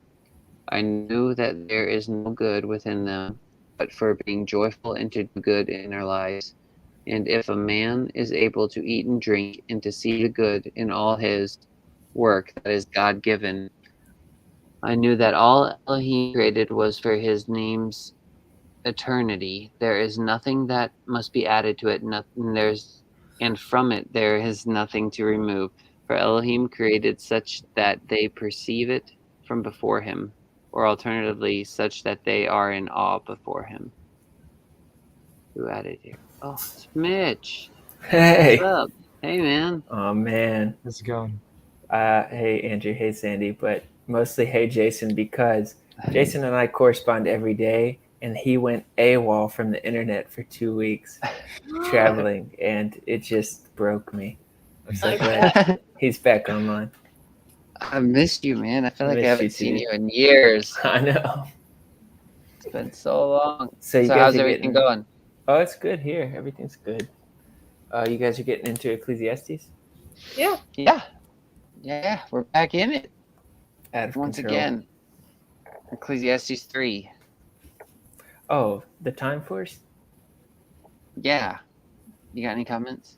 [SPEAKER 1] I knew that there is no good within them, but for being joyful and to do good in their lives. And if a man is able to eat and drink and to see the good in all his work that is God given, I knew that all Elohim created was for his name's eternity. There is nothing that must be added to it, and from it there is nothing to remove. For Elohim created such that they perceive it from before him, or alternatively, such that they are in awe before him. Who added here? Oh, it's Mitch.
[SPEAKER 5] Hey.
[SPEAKER 1] What's up? Hey, man.
[SPEAKER 5] Oh man.
[SPEAKER 4] How's it going?
[SPEAKER 5] Hey Andrew. Hey Sandy. But mostly hey Jason, because Jason and I correspond every day, and he went AWOL from the internet for 2 weeks traveling, and it just broke me. I'm so
[SPEAKER 3] I
[SPEAKER 5] glad he's back online.
[SPEAKER 1] I missed you, man. I feel like I
[SPEAKER 5] Missed
[SPEAKER 1] haven't
[SPEAKER 5] you
[SPEAKER 1] seen
[SPEAKER 5] too.
[SPEAKER 1] you in years.
[SPEAKER 5] I know.
[SPEAKER 1] It's been so long.
[SPEAKER 5] So you
[SPEAKER 1] So
[SPEAKER 5] guys
[SPEAKER 1] how's
[SPEAKER 5] are
[SPEAKER 1] everything
[SPEAKER 5] getting-
[SPEAKER 1] going?
[SPEAKER 5] Oh, it's good here. Everything's good. You guys are getting into Ecclesiastes?
[SPEAKER 3] Yeah.
[SPEAKER 1] Yeah, we're back in it
[SPEAKER 5] Out of
[SPEAKER 1] once
[SPEAKER 5] control.
[SPEAKER 1] again. Ecclesiastes 3.
[SPEAKER 5] Oh, the Time Force?
[SPEAKER 1] Yeah. You got any comments?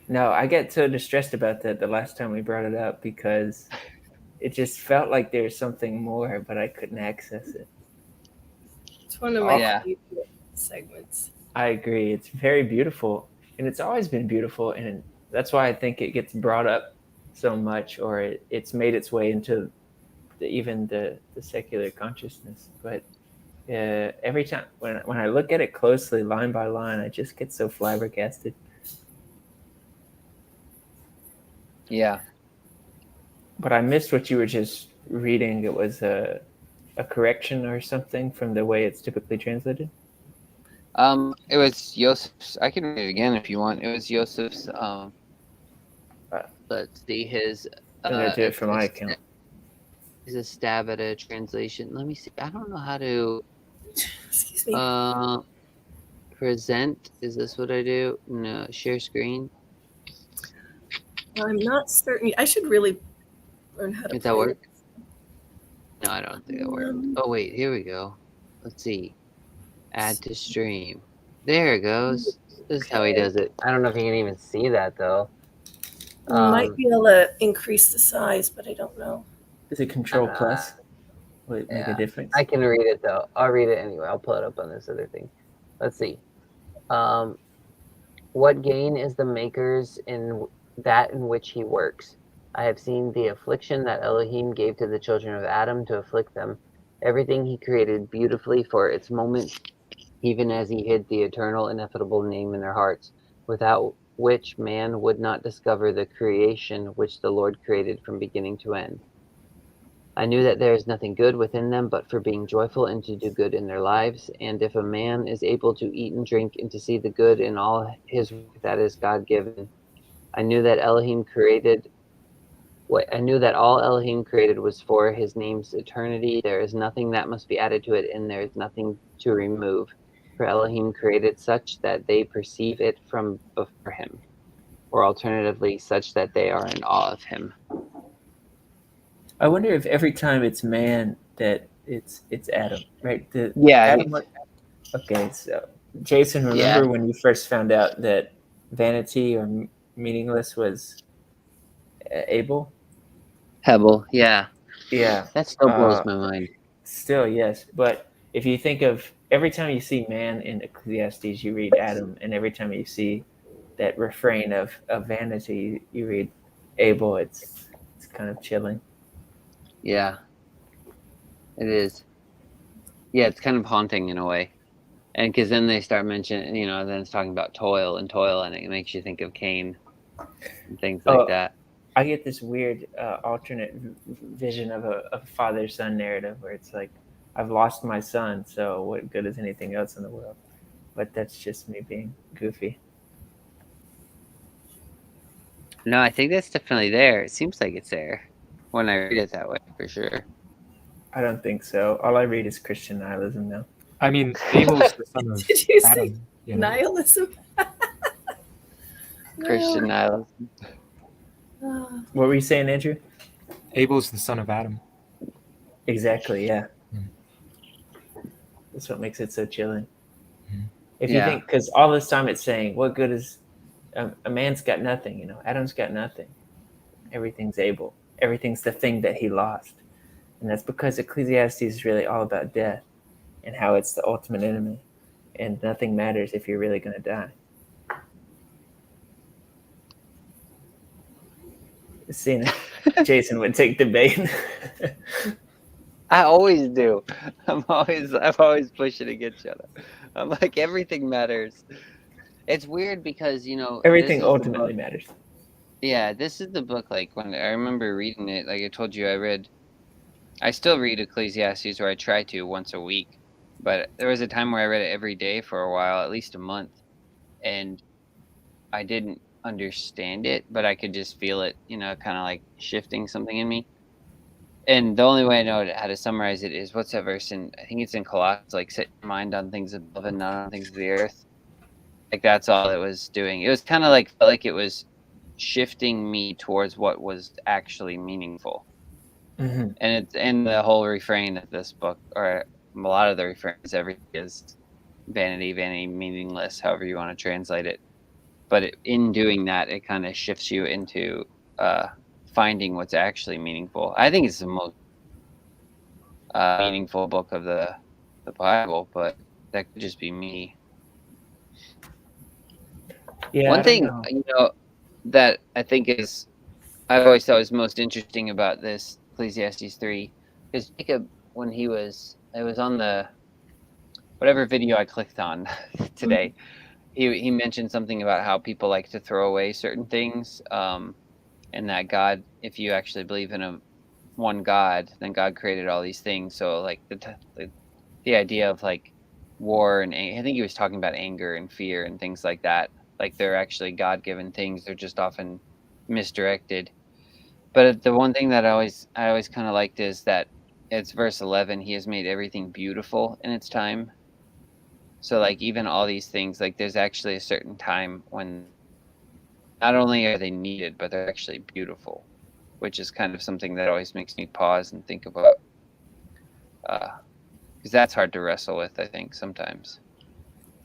[SPEAKER 5] No, I get so distressed about that the last time we brought it up because it just felt like there was something more, but I couldn't access it.
[SPEAKER 3] It's one of my
[SPEAKER 1] Yeah.
[SPEAKER 3] favorite segments.
[SPEAKER 5] I agree. It's very beautiful, and it's always been beautiful, and that's why I think it gets brought up so much, or it's made its way into even the secular consciousness. But every time when I look at it closely, line by line, I just get so flabbergasted.
[SPEAKER 1] Yeah.
[SPEAKER 5] But I missed what you were just reading. It was a correction or something from the way it's typically translated.
[SPEAKER 1] It was Joseph's. I can read it again if you want. It was Joseph's. Let's see his.
[SPEAKER 5] I'm gonna do it for my account.
[SPEAKER 1] Is a stab at a translation. Let me see. I don't know how to.
[SPEAKER 3] Excuse me.
[SPEAKER 1] Present. Is this what I do? No. Share screen.
[SPEAKER 3] I'm not certain. I should really learn how to
[SPEAKER 1] Does that
[SPEAKER 3] play
[SPEAKER 1] work?
[SPEAKER 3] it.
[SPEAKER 1] No, I don't think that worked. Oh wait, here we go. Let's see. Add to stream. There it goes. This is how he does it. I don't know if you can even see that though.
[SPEAKER 3] I might be able to increase the size, but I don't know.
[SPEAKER 5] Is it Control Plus? Will it make a
[SPEAKER 1] yeah.
[SPEAKER 5] difference?
[SPEAKER 1] I can read it though. I'll read it anyway. I'll pull it up on this other thing. Let's see. What gain is the maker's in that in which he works? I have seen the affliction that Elohim gave to the children of Adam to afflict them. Everything he created beautifully for its moment, even as he hid the eternal, ineffable name in their hearts, without which man would not discover the creation which the Lord created from beginning to end. I knew that there is nothing good within them but for being joyful and to do good in their lives. And if a man is able to eat and drink and to see the good in all his work that is God given, I knew that I knew that all Elohim created was for his name's eternity. There is nothing that must be added to it, and there is nothing to remove. For Elohim created such that they perceive it from before him, or alternatively, such that they are in awe of him.
[SPEAKER 5] I wonder if every time it's man that it's Adam, right?
[SPEAKER 1] Yeah.
[SPEAKER 5] Adam. Okay, so Jason, remember when you first found out that vanity or meaningless was Abel?
[SPEAKER 1] Hebel, yeah.
[SPEAKER 5] Yeah.
[SPEAKER 1] That still blows my mind.
[SPEAKER 5] Still, yes. But if you think of every time you see man in Ecclesiastes, you read Adam, and every time you see that refrain of vanity, you read Abel. It's kind of chilling.
[SPEAKER 1] Yeah, it is. Yeah, it's kind of haunting in a way. And because then they start mentioning, then it's talking about toil, and it makes you think of Cain and things like that.
[SPEAKER 5] I get this weird alternate vision of a father-son narrative where it's like, I've lost my son, so what good is anything else in the world? But that's just me being goofy.
[SPEAKER 1] No, I think that's definitely there. It seems like it's there when I read it that way, for sure.
[SPEAKER 5] I don't think so. All I read is Christian nihilism now.
[SPEAKER 4] I mean, Abel's the son of
[SPEAKER 3] Did you
[SPEAKER 4] Adam.
[SPEAKER 3] say nihilism?
[SPEAKER 1] Christian nihilism.
[SPEAKER 5] What were you saying, Andrew?
[SPEAKER 4] Abel's the son of Adam.
[SPEAKER 5] Exactly, yeah. That's what makes it so chilling. If you
[SPEAKER 1] Yeah.
[SPEAKER 5] think, because all this time it's saying, what good is a man's got nothing, Adam's got nothing. Everything's Abel. Everything's the thing that he lost. And that's because Ecclesiastes is really all about death and how it's the ultimate enemy. And nothing matters if you're really going to die. Seeing Jason would take the bait.
[SPEAKER 1] I always do. I'm always pushing against you. I'm like, everything matters. It's weird because, you know,
[SPEAKER 5] Everything ultimately matters.
[SPEAKER 1] Yeah, this is the book, like, when I remember reading it, like I told you, I still read Ecclesiastes, or I try to once a week, but there was a time where I read it every day for a while, at least a month, and I didn't understand it, but I could just feel it, you know, kind of like shifting something in me. And the only way I know how to summarize it is, what's that verse in, I think it's in Colossians, like, set your mind on things above and not on things of the earth. Like, that's all it was doing. It was kind of like, felt like it was shifting me towards what was actually meaningful.
[SPEAKER 5] Mm-hmm.
[SPEAKER 1] And the whole refrain of this book, or a lot of the refrains, everything is vanity, vanity, meaningless, however you want to translate it. But in doing that, it kind of shifts you into finding what's actually meaningful. I think it's the most meaningful book of the Bible, but that could just be me.
[SPEAKER 5] Yeah.
[SPEAKER 1] One thing, you know, that I think is, I've always thought was most interesting about this Ecclesiastes 3 is Jacob, when it was on the whatever video I clicked on today, he mentioned something about how people like to throw away certain things, and that God, if you actually believe in one God, then God created all these things. So like the idea of like war and I think he was talking about anger and fear and things like that. Like they're actually God-given things. They're just often misdirected. But the one thing that I always kind of liked is that it's verse 11. He has made everything beautiful in its time. So like even all these things, like there's actually a certain time when not only are they needed, but they're actually beautiful, which is kind of something that always makes me pause and think about. Because that's hard to wrestle with, I think, sometimes.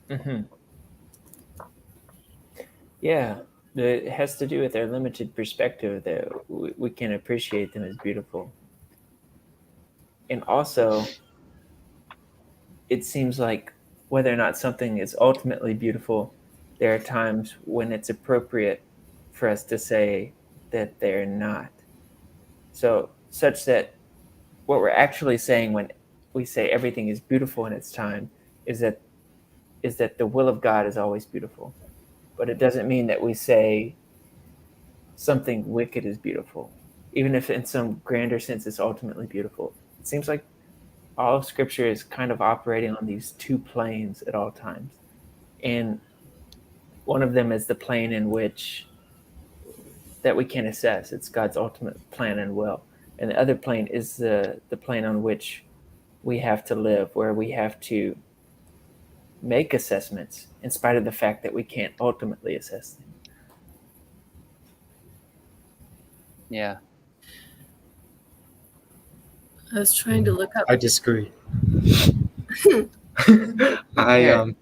[SPEAKER 5] Mm-hmm. Yeah, it has to do with our limited perspective that we can appreciate them as beautiful. And also, it seems like whether or not something is ultimately beautiful, there are times when it's appropriate for us to say that they're not. So, such that what we're actually saying when we say everything is beautiful in its time is that the will of God is always beautiful. But it doesn't mean that we say something wicked is beautiful, even if in some grander sense it's ultimately beautiful. It seems like all of Scripture is kind of operating on these two planes at all times. And one of them is the plane in which that we can assess. It's God's ultimate plan and will. And the other plane is the plane on which we have to live, where we have to make assessments in spite of the fact that we can't ultimately assess them.
[SPEAKER 1] Yeah.
[SPEAKER 3] I was trying to look up.
[SPEAKER 4] I disagree. I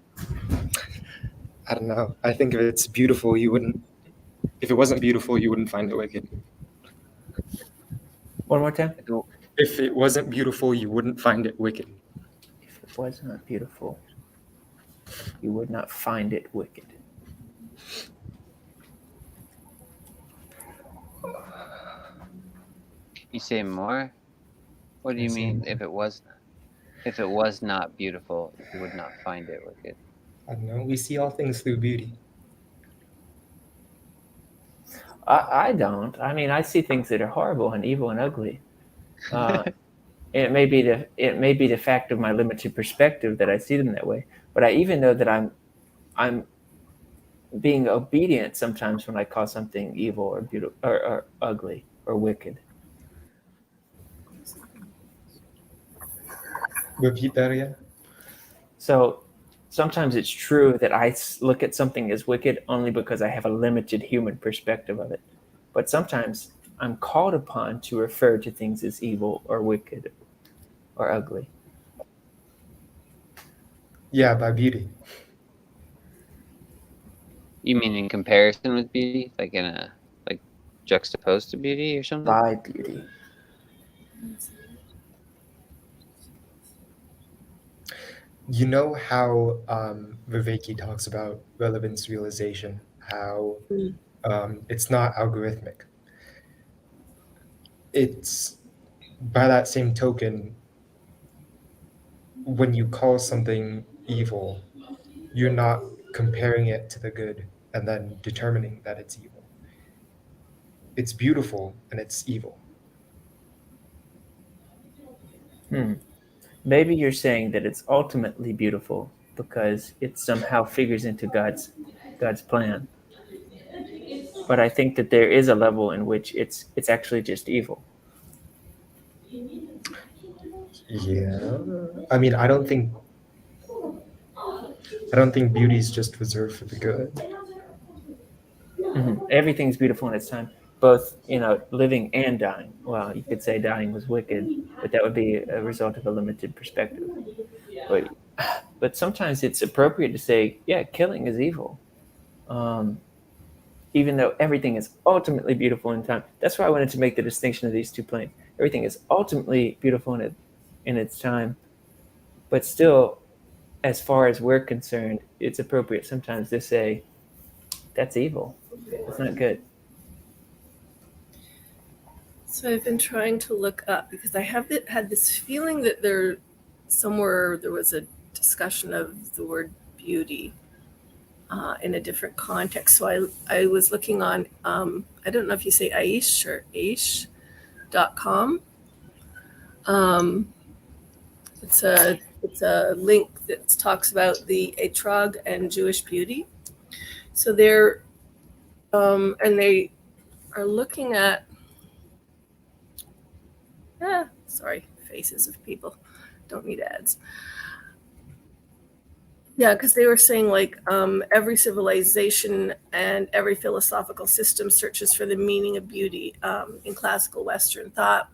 [SPEAKER 4] don't know. I think if it's beautiful, if it wasn't beautiful, you wouldn't find it wicked.
[SPEAKER 5] One more time.
[SPEAKER 4] If it wasn't beautiful, you wouldn't find it wicked.
[SPEAKER 5] If it was not beautiful, you would not find it wicked.
[SPEAKER 1] You say more? What do you mean? If it was not beautiful, you would not find it wicked.
[SPEAKER 4] I don't know. We see all things through beauty.
[SPEAKER 5] I don't. I mean, I see things that are horrible and evil and ugly. It may be the fact of my limited perspective that I see them that way. But I even know that I'm being obedient sometimes when I call something evil or beautiful or ugly or wicked.
[SPEAKER 4] Repeat that again.
[SPEAKER 5] So sometimes it's true that I look at something as wicked only because I have a limited human perspective of it. But sometimes I'm called upon to refer to things as evil or wicked or ugly.
[SPEAKER 4] Yeah, by beauty.
[SPEAKER 1] You mean in comparison with beauty? Like juxtaposed to beauty or something?
[SPEAKER 5] By beauty.
[SPEAKER 4] You know how Viveki talks about relevance realization, how it's not algorithmic. it's by that same token, when you call something evil, you're not comparing it to the good and then determining that it's evil. It's beautiful and it's evil.
[SPEAKER 5] Maybe you're saying that it's ultimately beautiful because it somehow figures into God's plan. But I think that there is a level in which it's actually just evil.
[SPEAKER 4] Yeah. I mean, I don't think beauty is just reserved for the good.
[SPEAKER 5] Mm-hmm. Everything's beautiful in its time, both living and dying. Well, you could say dying was wicked, but that would be a result of a limited perspective. But sometimes it's appropriate to say, yeah, killing is evil, even though everything is ultimately beautiful in time. That's why I wanted to make the distinction of these two planes. Everything is ultimately beautiful in its time, but still, as far as we're concerned, it's appropriate sometimes to say that's evil. It's not good.
[SPEAKER 3] So I've been trying to look up because I have had this feeling that there was a discussion of the word beauty in a different context. So I was looking on, I don't know if you say Aish or Aish.com. It's a link that talks about the etrog and Jewish beauty. So they're and they are looking at faces of people. Don't need ads. Yeah, because they were saying like every civilization and every philosophical system searches for the meaning of beauty. In classical Western thought,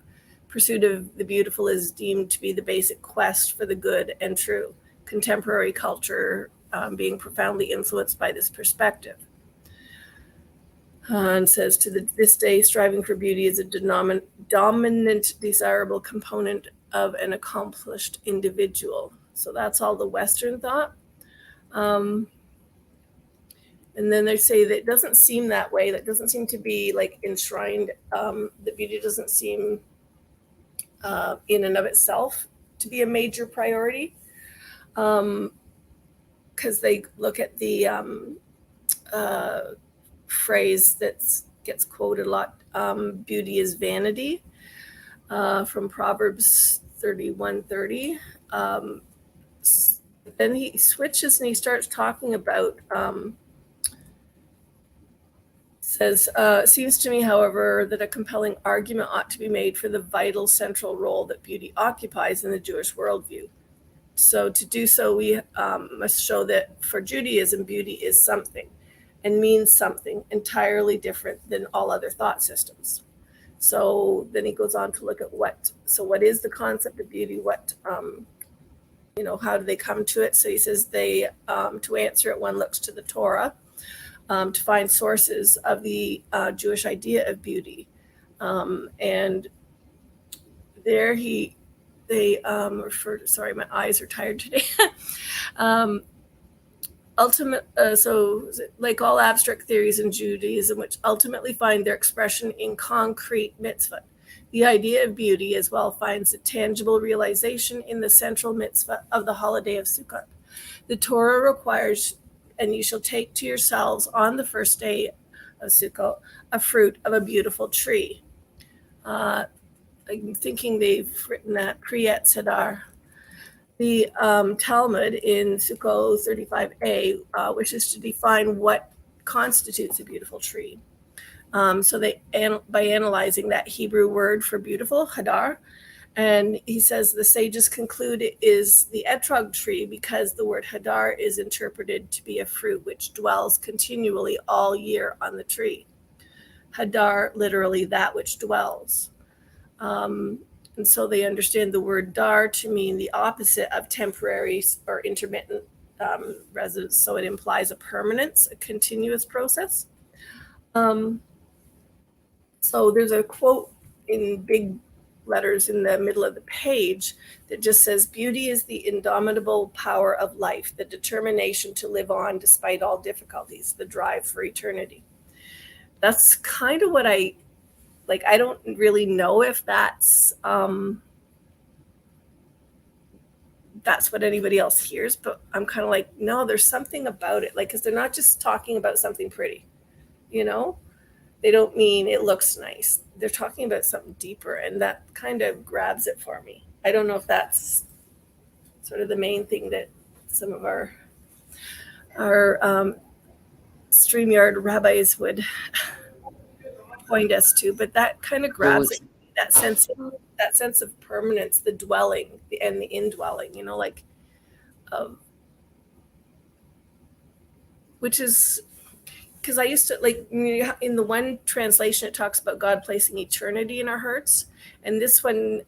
[SPEAKER 3] pursuit of the beautiful is deemed to be the basic quest for the good and true. Contemporary culture being profoundly influenced by this perspective. And says this day, striving for beauty is a dominant desirable component of an accomplished individual. So that's all the Western thought. And then they say that it doesn't seem that way. That doesn't seem to be like enshrined. The beauty doesn't seem in and of itself to be a major priority. Because they look at the phrase that gets quoted a lot, beauty is vanity, from Proverbs 31:30. Then he switches and he starts talking about, says, seems to me, however, that a compelling argument ought to be made for the vital central role that beauty occupies in the Jewish worldview. So to do so, we must show that for Judaism, beauty is something and means something entirely different than all other thought systems. So then he goes on to look at what is the concept of beauty? How do they come to it? So he says to answer it, one looks to the Torah to find sources of the Jewish idea of beauty. And there they refer to, sorry, my eyes are tired today. So like all abstract theories in Judaism, which ultimately find their expression in concrete mitzvah, the idea of beauty as well finds a tangible realization in the central mitzvah of the holiday of Sukkot. The Torah requires, and you shall take to yourselves on the first day of Sukkot a fruit of a beautiful tree. I'm thinking they've written that Kriyat Sedar. The Talmud in Sukkot 35a wishes to define what constitutes a beautiful tree. So by analyzing that Hebrew word for beautiful, hadar, and he says the sages conclude it is the etrog tree because the word hadar is interpreted to be a fruit which dwells continually all year on the tree. Hadar, literally that which dwells. And so they understand the word dar to mean the opposite of temporary or intermittent residence. So it implies a permanence, a continuous process. So there's a quote in big letters in the middle of the page that just says, beauty is the indomitable power of life, the determination to live on despite all difficulties, the drive for eternity. That's kind of what I like, I don't really know if that's what anybody else hears, but I'm kind of like, no, there's something about it. Like, because they're not just talking about something pretty, you know? They don't mean it looks nice. They're talking about something deeper, and that kind of grabs it for me. I don't know if that's sort of the main thing that some of our StreamYard rabbis would point us to, but that kind of grabs it. That sense of permanence, the dwelling and the indwelling, you know, like, which is because I used to, like, in the one translation, it talks about God placing eternity in our hearts. And this one,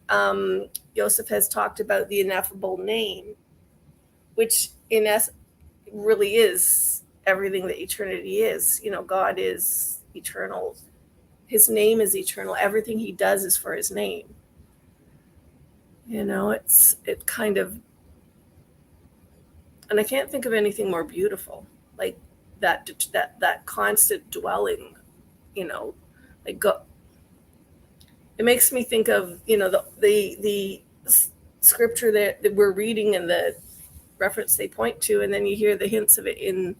[SPEAKER 3] Joseph has talked about the ineffable name, which in essence really is everything that eternity is. You know, God is eternal. His name is eternal. Everything he does is for his name. You know, it kind of, and I can't think of anything more beautiful, like that constant dwelling, you know, like go. It makes me think of, you know, the scripture that we're reading and the reference they point to, and then you hear the hints of it in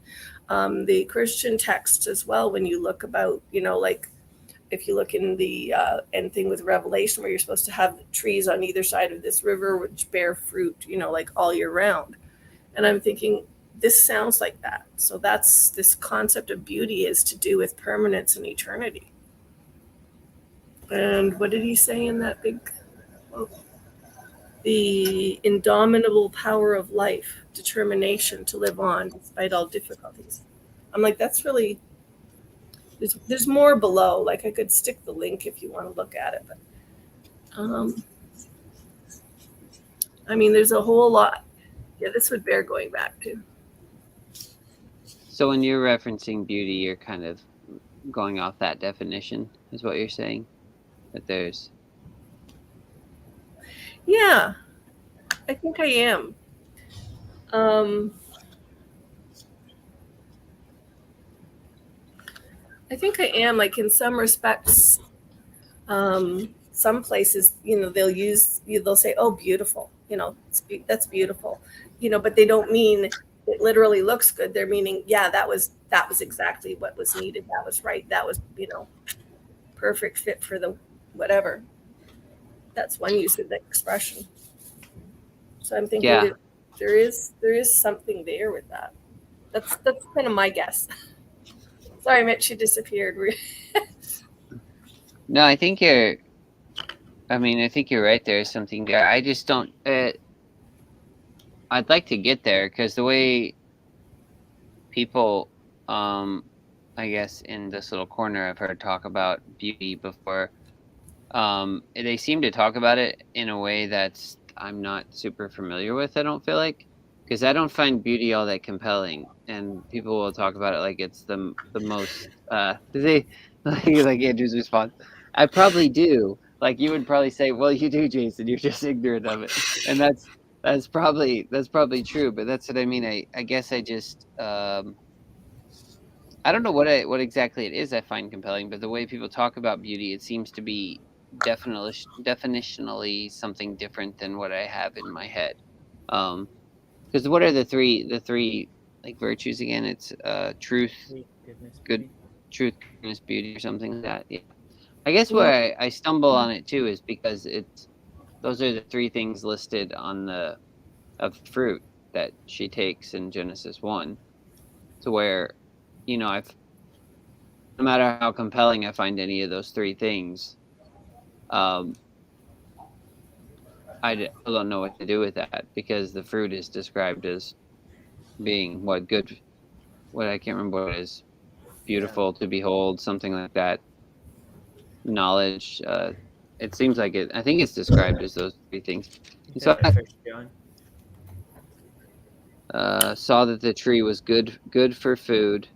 [SPEAKER 3] the Christian text as well. When you look about, you know, like, if you look in the end thing with Revelation, where you're supposed to have trees on either side of this river which bear fruit, you know, like all year round. And I'm thinking, this sounds like that. So that's this concept of beauty is to do with permanence and eternity. And what did he say in that big quote? The indomitable power of life, determination to live on despite all difficulties. I'm like, that's really, there's more below. Like, I could stick the link if you want to look at it, but I mean, there's a whole lot. Yeah, this would bear going back to.
[SPEAKER 1] So when you're referencing beauty, you're kind of going off that definition, is what you're saying? That there's...
[SPEAKER 3] Yeah, I think I am. I think I am, like, in some respects. Some places, you know, they'll say, "Oh, beautiful," you know, that's beautiful, you know, but they don't mean it literally looks good. They're meaning, yeah, that was exactly what was needed. That was right. That was, you know, perfect fit for the whatever. That's one use of the expression. So I'm thinking that there is something there with that. That's kind of my guess. Sorry, Mitch, you disappeared.
[SPEAKER 1] No, I think you're right. There's something there. I just don't. I'd like to get there, because the way people, I guess in this little corner, I've heard talk about beauty before. They seem to talk about it in a way that's I'm not super familiar with. I don't feel like, because I don't find beauty all that compelling, and people will talk about it like it's the most. They like Andrew's response. I probably do. Like, you would probably say, well, you do, Jason. You're just ignorant of it, and that's probably true. But that's what I mean. I guess I just I don't know what exactly it is I find compelling, but the way people talk about beauty, it seems to be definitionally something different than what I have in my head. Because what are the three like virtues again? It's truth, truth, goodness, beauty, or something like that. Yeah. I guess where I stumble on it too is because those are the three things listed on the fruit that she takes in Genesis 1. To where, you know, no matter how compelling I find any of those three things, I don't know what to do with that, because the fruit is described as being I can't remember what it is, beautiful to behold, something like that. Knowledge. It seems like it. I think it's described as those three things. So saw that the tree was good for food.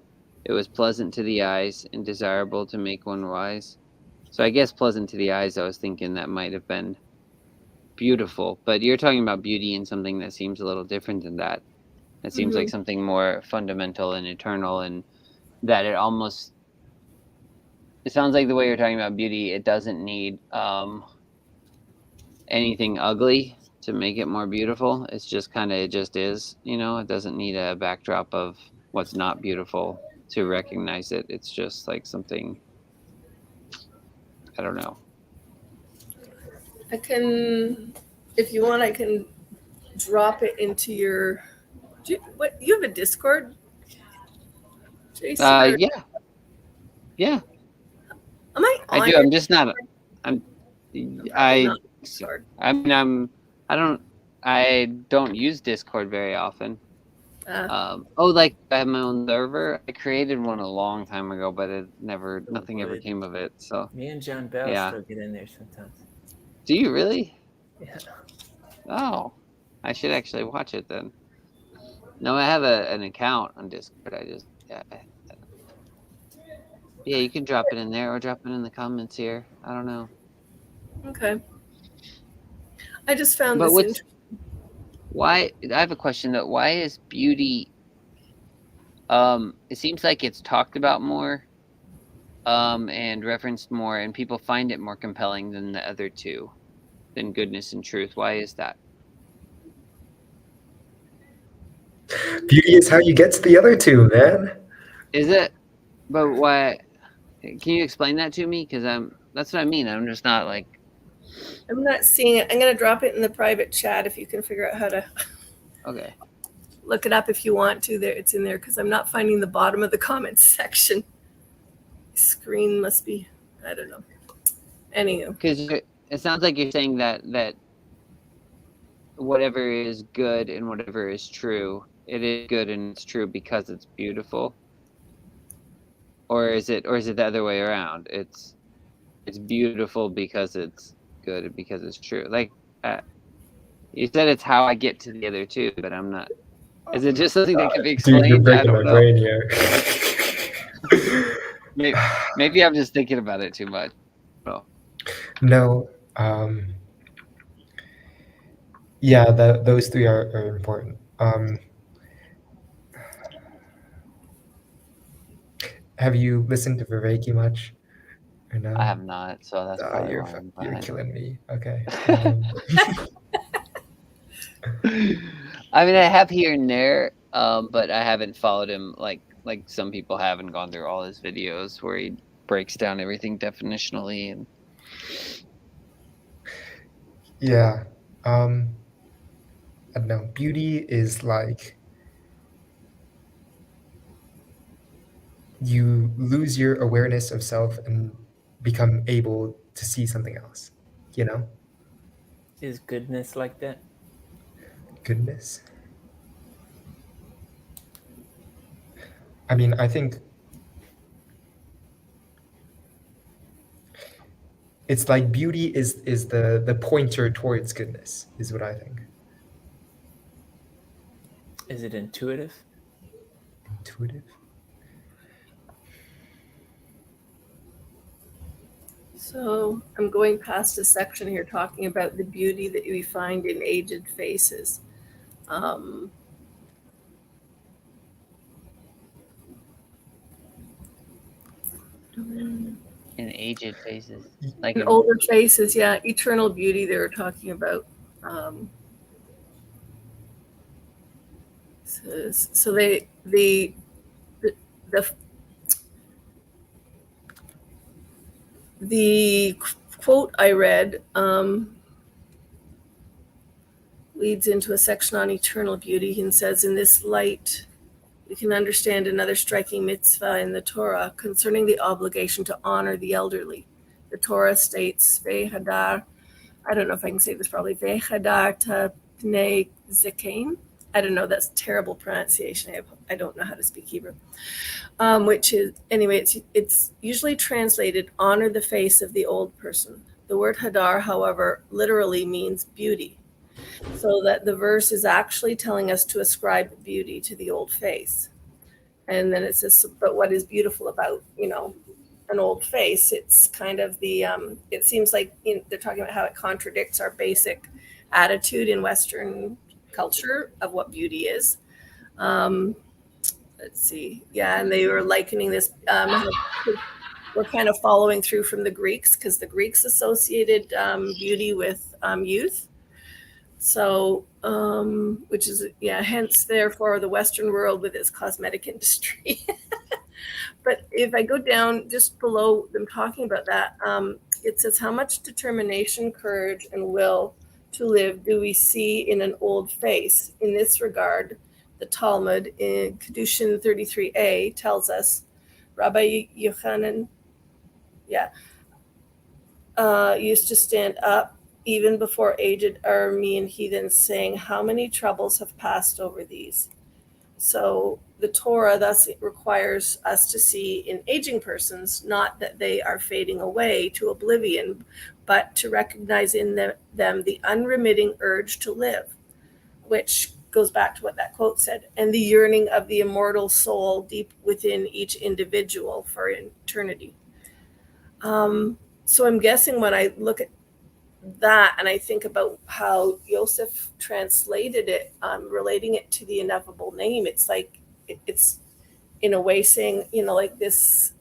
[SPEAKER 1] It was pleasant to the eyes and desirable to make one wise. So I guess pleasant to the eyes, I was thinking that might have been beautiful. But you're talking about beauty in something that seems a little different than that. It seems like something more fundamental and eternal, and that it almost, it sounds like the way you're talking about beauty, it doesn't need anything ugly to make it more beautiful. It's just kind of, it just is, you know, it doesn't need a backdrop of what's not beautiful to recognize it. It's just like something, I don't know.
[SPEAKER 3] I can, if you want, I can drop it into your. You have a Discord, Jason?
[SPEAKER 1] Yeah. Yeah,
[SPEAKER 3] Am I on
[SPEAKER 1] I do.
[SPEAKER 3] it?
[SPEAKER 1] I'm just not, I'm, I,
[SPEAKER 3] Not Discord.
[SPEAKER 1] I mean, I don't use Discord very often. Like I have my own server. I created one a long time ago, but nothing ever came of it. So
[SPEAKER 5] Me and John Bell
[SPEAKER 1] Yeah.
[SPEAKER 5] still get in there sometimes.
[SPEAKER 1] do you really?
[SPEAKER 5] Yeah.
[SPEAKER 1] Oh, I should actually watch it then. No, I have an account on Discord. Yeah, you can drop it in there or drop it in the comments here. I don't know.
[SPEAKER 3] Okay. I just found
[SPEAKER 1] But
[SPEAKER 3] this
[SPEAKER 1] what's
[SPEAKER 3] interesting.
[SPEAKER 1] why? I have a question though. Why is beauty? It seems like it's talked about more, and referenced more, and people find it more compelling than the other two, than goodness and truth. Why is that?
[SPEAKER 4] Beauty is how you get to the other two, man.
[SPEAKER 1] Is it? But why? Can you explain that to me? Because that's what I mean. I'm just not like.
[SPEAKER 3] I'm not seeing it. I'm going to drop it in the private chat if you can figure out how to
[SPEAKER 1] Okay.
[SPEAKER 3] look it up if you want to. There, it's in there because I'm not finding the bottom of the comments section. Screen must be, I don't know. Anywho,
[SPEAKER 1] Because it sounds like you're saying that whatever is good and whatever is true, it is good and it's true because it's beautiful. Or is it the other way around? It's beautiful because it's good and because it's true. Like you said, it's how I get to the other two, but I'm not. Is it just something that can be explained?
[SPEAKER 4] Dude, you're
[SPEAKER 1] I
[SPEAKER 4] breaking
[SPEAKER 1] don't
[SPEAKER 4] my
[SPEAKER 1] know.
[SPEAKER 4] brain here.
[SPEAKER 1] Maybe I'm just thinking about it too much.
[SPEAKER 4] No. Yeah, those three are important. Have you listened to Viveki much? Or no?
[SPEAKER 1] I have not, so that's probably
[SPEAKER 4] You're
[SPEAKER 1] why I'm
[SPEAKER 4] you're
[SPEAKER 1] behind.
[SPEAKER 4] killing me. Okay.
[SPEAKER 1] I mean, I have here and there, but I haven't followed him like some people have and gone through all his videos where he breaks down everything definitionally and.
[SPEAKER 4] Yeah. I don't know. Beauty is like you lose your awareness of self and become able to see something else. You know?
[SPEAKER 5] Is goodness like that?
[SPEAKER 4] Goodness. I mean, I think it's like beauty is the pointer towards goodness, is what I think.
[SPEAKER 5] Is it intuitive?
[SPEAKER 4] Intuitive?
[SPEAKER 3] so I'm going past a section here talking about the beauty that we find in aged faces.
[SPEAKER 1] In aged faces, like
[SPEAKER 3] In older faces, yeah, eternal beauty they were talking about. So the quote I read leads into a section on eternal beauty and says, in this light, we can understand another striking mitzvah in the Torah concerning the obligation to honor the elderly. The Torah states, Vehadar, I don't know if I can say this probably, Vehadar ta pnei zekain. I don't know, that's terrible pronunciation. I don't know how to speak Hebrew. Which is, anyway, it's usually translated, honor the face of the old person. The word hadar, however, literally means beauty. So that the verse is actually telling us to ascribe beauty to the old face. And then it says, but what is beautiful about, an old face? It's kind of it seems like they're talking about how it contradicts our basic attitude in Western culture of what beauty is. Let's see. Yeah, and they were likening this. we're kind of following through from the Greeks, because the Greeks associated beauty with youth. So, which is, yeah, hence, therefore, the Western world with its cosmetic industry. But if I go down just below them talking about that, it says, how much determination, courage, and will to live do we see in an old face? In this regard, the Talmud in Kedushin 33a tells us, Rabbi Yochanan, used to stand up even before aged Aramean heathens, saying, how many troubles have passed over these? So the Torah thus requires us to see in aging persons, not that they are fading away to oblivion, but to recognize in them the unremitting urge to live, which goes back to what that quote said, and the yearning of the immortal soul deep within each individual for eternity. So I'm guessing when I look at that and I think about how Yosef translated it, relating it to the ineffable name, it's like it's in a way saying, like this,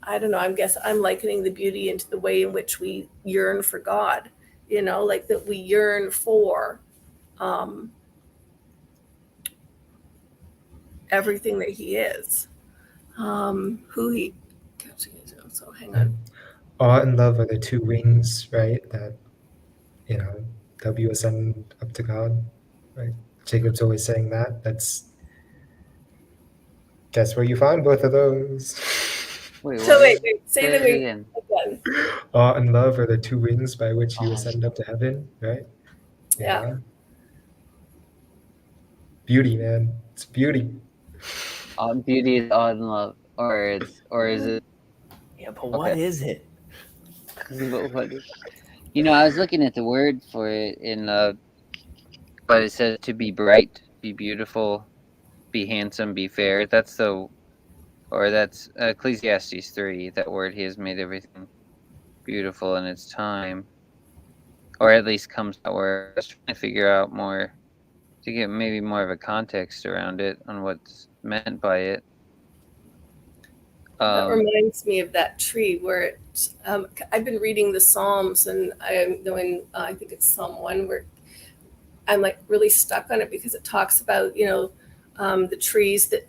[SPEAKER 3] I don't know, I'm likening the beauty into the way in which we yearn for God, like that we yearn for everything that he is, who he, so hang on.
[SPEAKER 4] Awe and love are the two wings, right? That we ascend up to God, right? Jacob's always saying that. That's where you find both of those.
[SPEAKER 1] Wait,
[SPEAKER 3] So
[SPEAKER 1] what?
[SPEAKER 3] say
[SPEAKER 1] Say
[SPEAKER 3] the
[SPEAKER 1] it
[SPEAKER 3] word
[SPEAKER 1] again.
[SPEAKER 3] again.
[SPEAKER 4] Awe and love are the two wings by which you
[SPEAKER 1] Oh.
[SPEAKER 4] ascend up to heaven, right?
[SPEAKER 3] Yeah.
[SPEAKER 4] Beauty, man. It's beauty.
[SPEAKER 1] Beauty is awe and love, or is it?
[SPEAKER 5] Yeah, but what is it?
[SPEAKER 1] But what is? I was looking at the word for it but it says to be bright, be beautiful, be handsome, be fair. That's Ecclesiastes 3. That word, he has made everything beautiful in its time, or at least comes that word. I was trying to figure out more to get maybe more of a context around it on what's meant by it.
[SPEAKER 3] That reminds me of that tree where I've been reading the Psalms, and I'm doing, I think it's Psalm 1, where I'm like really stuck on it because it talks about, the trees that,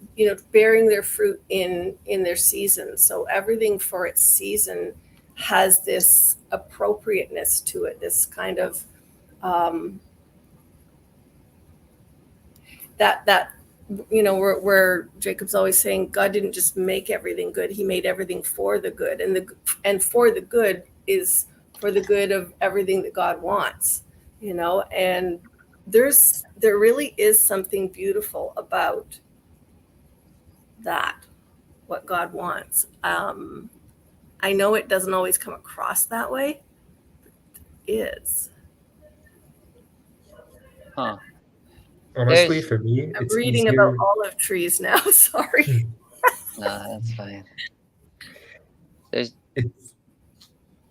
[SPEAKER 3] bearing their fruit in their season. So everything for its season has this appropriateness to it, this kind of that where Jacob's always saying God didn't just make everything good, he made everything for the good, and for the good is for the good of everything that God wants, and there really is something beautiful about that, what God wants. I know it doesn't always come across that way, but it is.
[SPEAKER 1] Huh.
[SPEAKER 4] Honestly, for me,
[SPEAKER 3] I'm
[SPEAKER 4] it's
[SPEAKER 3] reading
[SPEAKER 4] easier.
[SPEAKER 3] about olive trees now. Sorry.
[SPEAKER 1] No, that's fine. There's
[SPEAKER 4] It's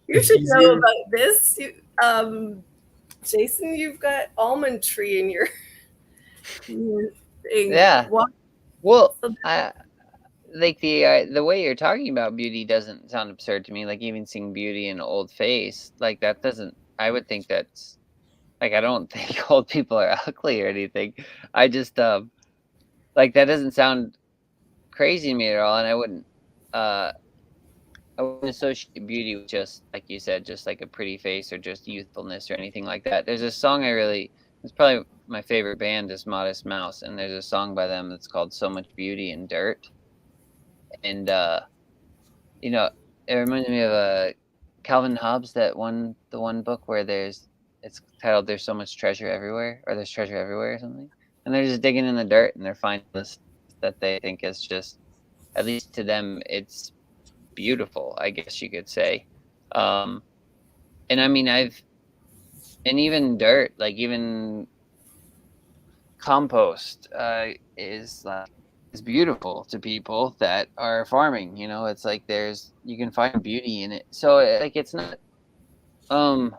[SPEAKER 3] You
[SPEAKER 4] it's
[SPEAKER 3] should know
[SPEAKER 4] easier.
[SPEAKER 3] about this. Jason, you've got almond tree in your thing.
[SPEAKER 1] Yeah.
[SPEAKER 3] What?
[SPEAKER 1] Well, I like the way you're talking about beauty doesn't sound absurd to me. Like even seeing beauty in an old face, like that doesn't. I would think that's like I don't think old people are ugly or anything. I just like that doesn't sound crazy to me at all, and I wouldn't associate beauty with just like you said, just like a pretty face or just youthfulness or anything like that. There's a song it's probably my favorite band is Modest Mouse, and there's a song by them that's called So Much Beauty in Dirt. And it reminds me of Calvin Hobbes, the one book where it's titled There's So Much Treasure Everywhere, or There's Treasure Everywhere or something. And they're just digging in the dirt and they're finding this that they think is just, at least to them, it's beautiful, I guess you could say. And I mean, and even dirt, like even compost, is beautiful to people that are farming. It's like you can find beauty in it. So like it's not, I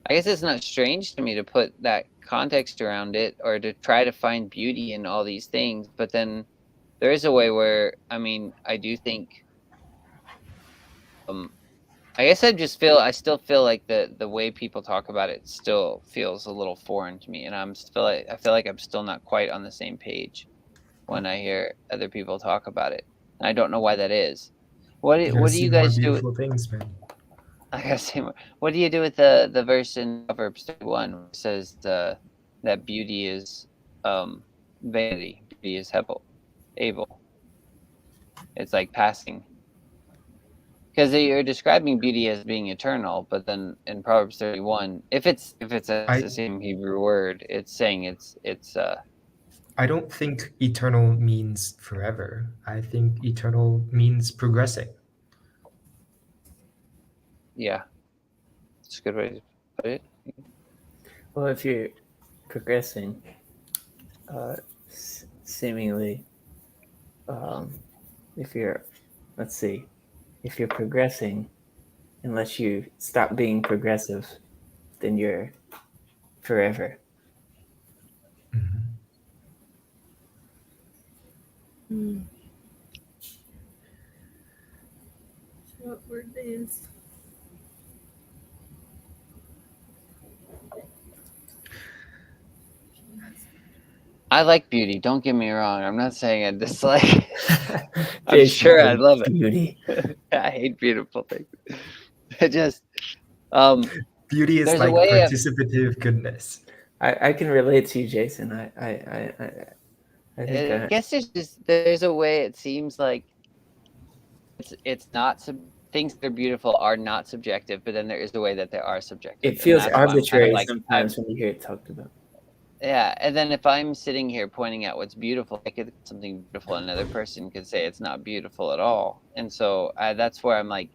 [SPEAKER 1] guess it's not strange to me to put that context around it or to try to find beauty in all these things. But then there is a way where, I mean, I do think, I guess I still feel like the way people talk about it still feels a little foreign to me, and I feel like I'm still not quite on the same page when I hear other people talk about it. And I don't know why that is.
[SPEAKER 4] You gotta
[SPEAKER 1] What do
[SPEAKER 4] see
[SPEAKER 1] you
[SPEAKER 4] more
[SPEAKER 1] guys do?
[SPEAKER 4] beautiful things, man.
[SPEAKER 1] I gotta say more. What do you do with the verse in Proverbs 31 where it says that beauty is vanity, beauty is able. It's like passing. Because you're describing beauty as being eternal, but then in Proverbs 31, if it's
[SPEAKER 4] I-
[SPEAKER 1] the same Hebrew word, it's saying it's
[SPEAKER 4] I don't think eternal means forever. I think eternal means progressing.
[SPEAKER 1] yeah, it's a good way to put it.
[SPEAKER 5] Well, if you're progressing, seemingly, if you're, let's see, if you're progressing, unless you stop being progressive, then you're forever.
[SPEAKER 4] Mhm.
[SPEAKER 3] Hmm. What word is?
[SPEAKER 1] I like beauty. Don't get me wrong. I'm not saying I dislike. I'm
[SPEAKER 5] Jason
[SPEAKER 1] sure I
[SPEAKER 5] hates
[SPEAKER 1] love it.
[SPEAKER 5] beauty.
[SPEAKER 1] I hate beautiful things. It just
[SPEAKER 4] Beauty is
[SPEAKER 1] there's a
[SPEAKER 4] like
[SPEAKER 1] way of
[SPEAKER 4] participative goodness.
[SPEAKER 5] I can relate to you, Jason. I think
[SPEAKER 1] I guess there's a way it seems like it's not things that are beautiful are not subjective, but then there is a way that they are subjective.
[SPEAKER 5] it
[SPEAKER 1] And
[SPEAKER 5] feels
[SPEAKER 1] that's why I'm kind of
[SPEAKER 5] arbitrary
[SPEAKER 1] like
[SPEAKER 5] sometimes when you hear it talked about.
[SPEAKER 1] yeah, and then if I'm sitting here pointing out what's beautiful, I could something beautiful, another person could say it's not beautiful at all, and so that's where I'm like,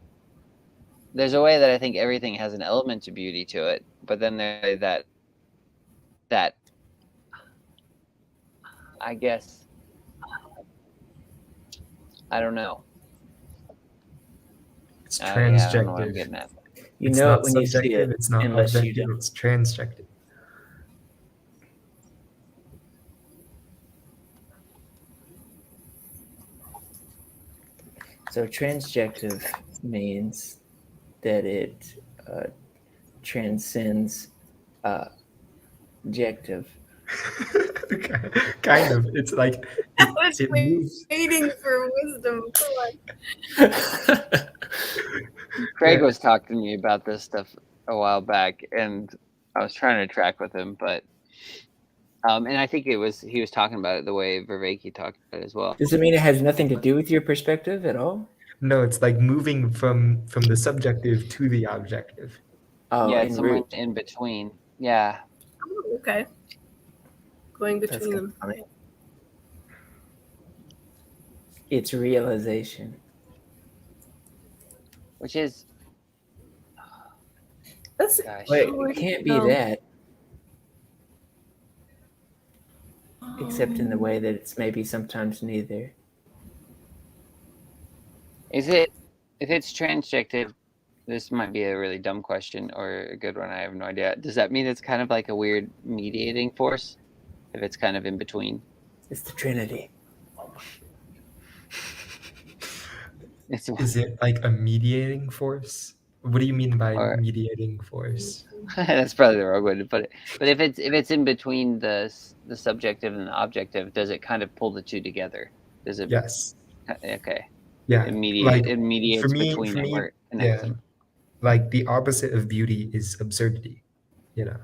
[SPEAKER 1] there's a way that I think everything has an element to beauty to it, but then there that I guess I don't know.
[SPEAKER 4] It's
[SPEAKER 1] Yeah, I don't know what I'm
[SPEAKER 4] transjective.
[SPEAKER 1] getting at.
[SPEAKER 5] You
[SPEAKER 4] It's
[SPEAKER 5] know
[SPEAKER 4] not
[SPEAKER 5] it when you see
[SPEAKER 4] subjective,
[SPEAKER 5] it,
[SPEAKER 4] it's not
[SPEAKER 5] unless you
[SPEAKER 4] objective,
[SPEAKER 5] don't.
[SPEAKER 4] it's transjective.
[SPEAKER 5] So transjective means that it transcends objective.
[SPEAKER 4] Kind of. It's like
[SPEAKER 3] I was
[SPEAKER 4] it moves.
[SPEAKER 3] waiting for wisdom. Come on.
[SPEAKER 1] Craig
[SPEAKER 4] Yeah.
[SPEAKER 1] was talking to me about this stuff a while back, and I was trying to track with him, but and I think he was talking about it the way Vervaeke talked about it as well.
[SPEAKER 5] Does it mean it has nothing to do with your perspective at all?
[SPEAKER 4] No, it's like moving from the subjective to the objective.
[SPEAKER 5] Oh,
[SPEAKER 1] Yeah,
[SPEAKER 5] en
[SPEAKER 1] it's somewhere
[SPEAKER 5] route.
[SPEAKER 1] in between. Yeah,
[SPEAKER 3] Oh, okay. Going
[SPEAKER 5] That's
[SPEAKER 3] between
[SPEAKER 5] kind
[SPEAKER 3] them.
[SPEAKER 5] of funny. It's realization.
[SPEAKER 1] which is
[SPEAKER 3] That's
[SPEAKER 1] gosh.
[SPEAKER 5] Wait,
[SPEAKER 3] where
[SPEAKER 5] it
[SPEAKER 3] do
[SPEAKER 5] can't
[SPEAKER 3] you
[SPEAKER 5] be
[SPEAKER 3] go?
[SPEAKER 5] that, except in the way that it's maybe sometimes neither.
[SPEAKER 1] Is it if it's transjective? This might be a really dumb question or a good one. I have no idea. Does that mean it's kind of like a weird mediating force? If it's kind of in between,
[SPEAKER 5] It's the Trinity.
[SPEAKER 1] it's
[SPEAKER 4] Is it like a mediating force? What do you mean by
[SPEAKER 1] or
[SPEAKER 4] mediating force?
[SPEAKER 1] that's probably the wrong way to put it. But if it's in between the subjective and the objective, does it kind of pull the two together? Does it?
[SPEAKER 4] Yes.
[SPEAKER 1] Okay.
[SPEAKER 4] Yeah.
[SPEAKER 1] It
[SPEAKER 4] Like
[SPEAKER 1] mediates
[SPEAKER 4] for
[SPEAKER 1] between them
[SPEAKER 4] me,
[SPEAKER 1] or connects
[SPEAKER 4] yeah.
[SPEAKER 1] them.
[SPEAKER 4] Like the opposite of beauty is absurdity, you know,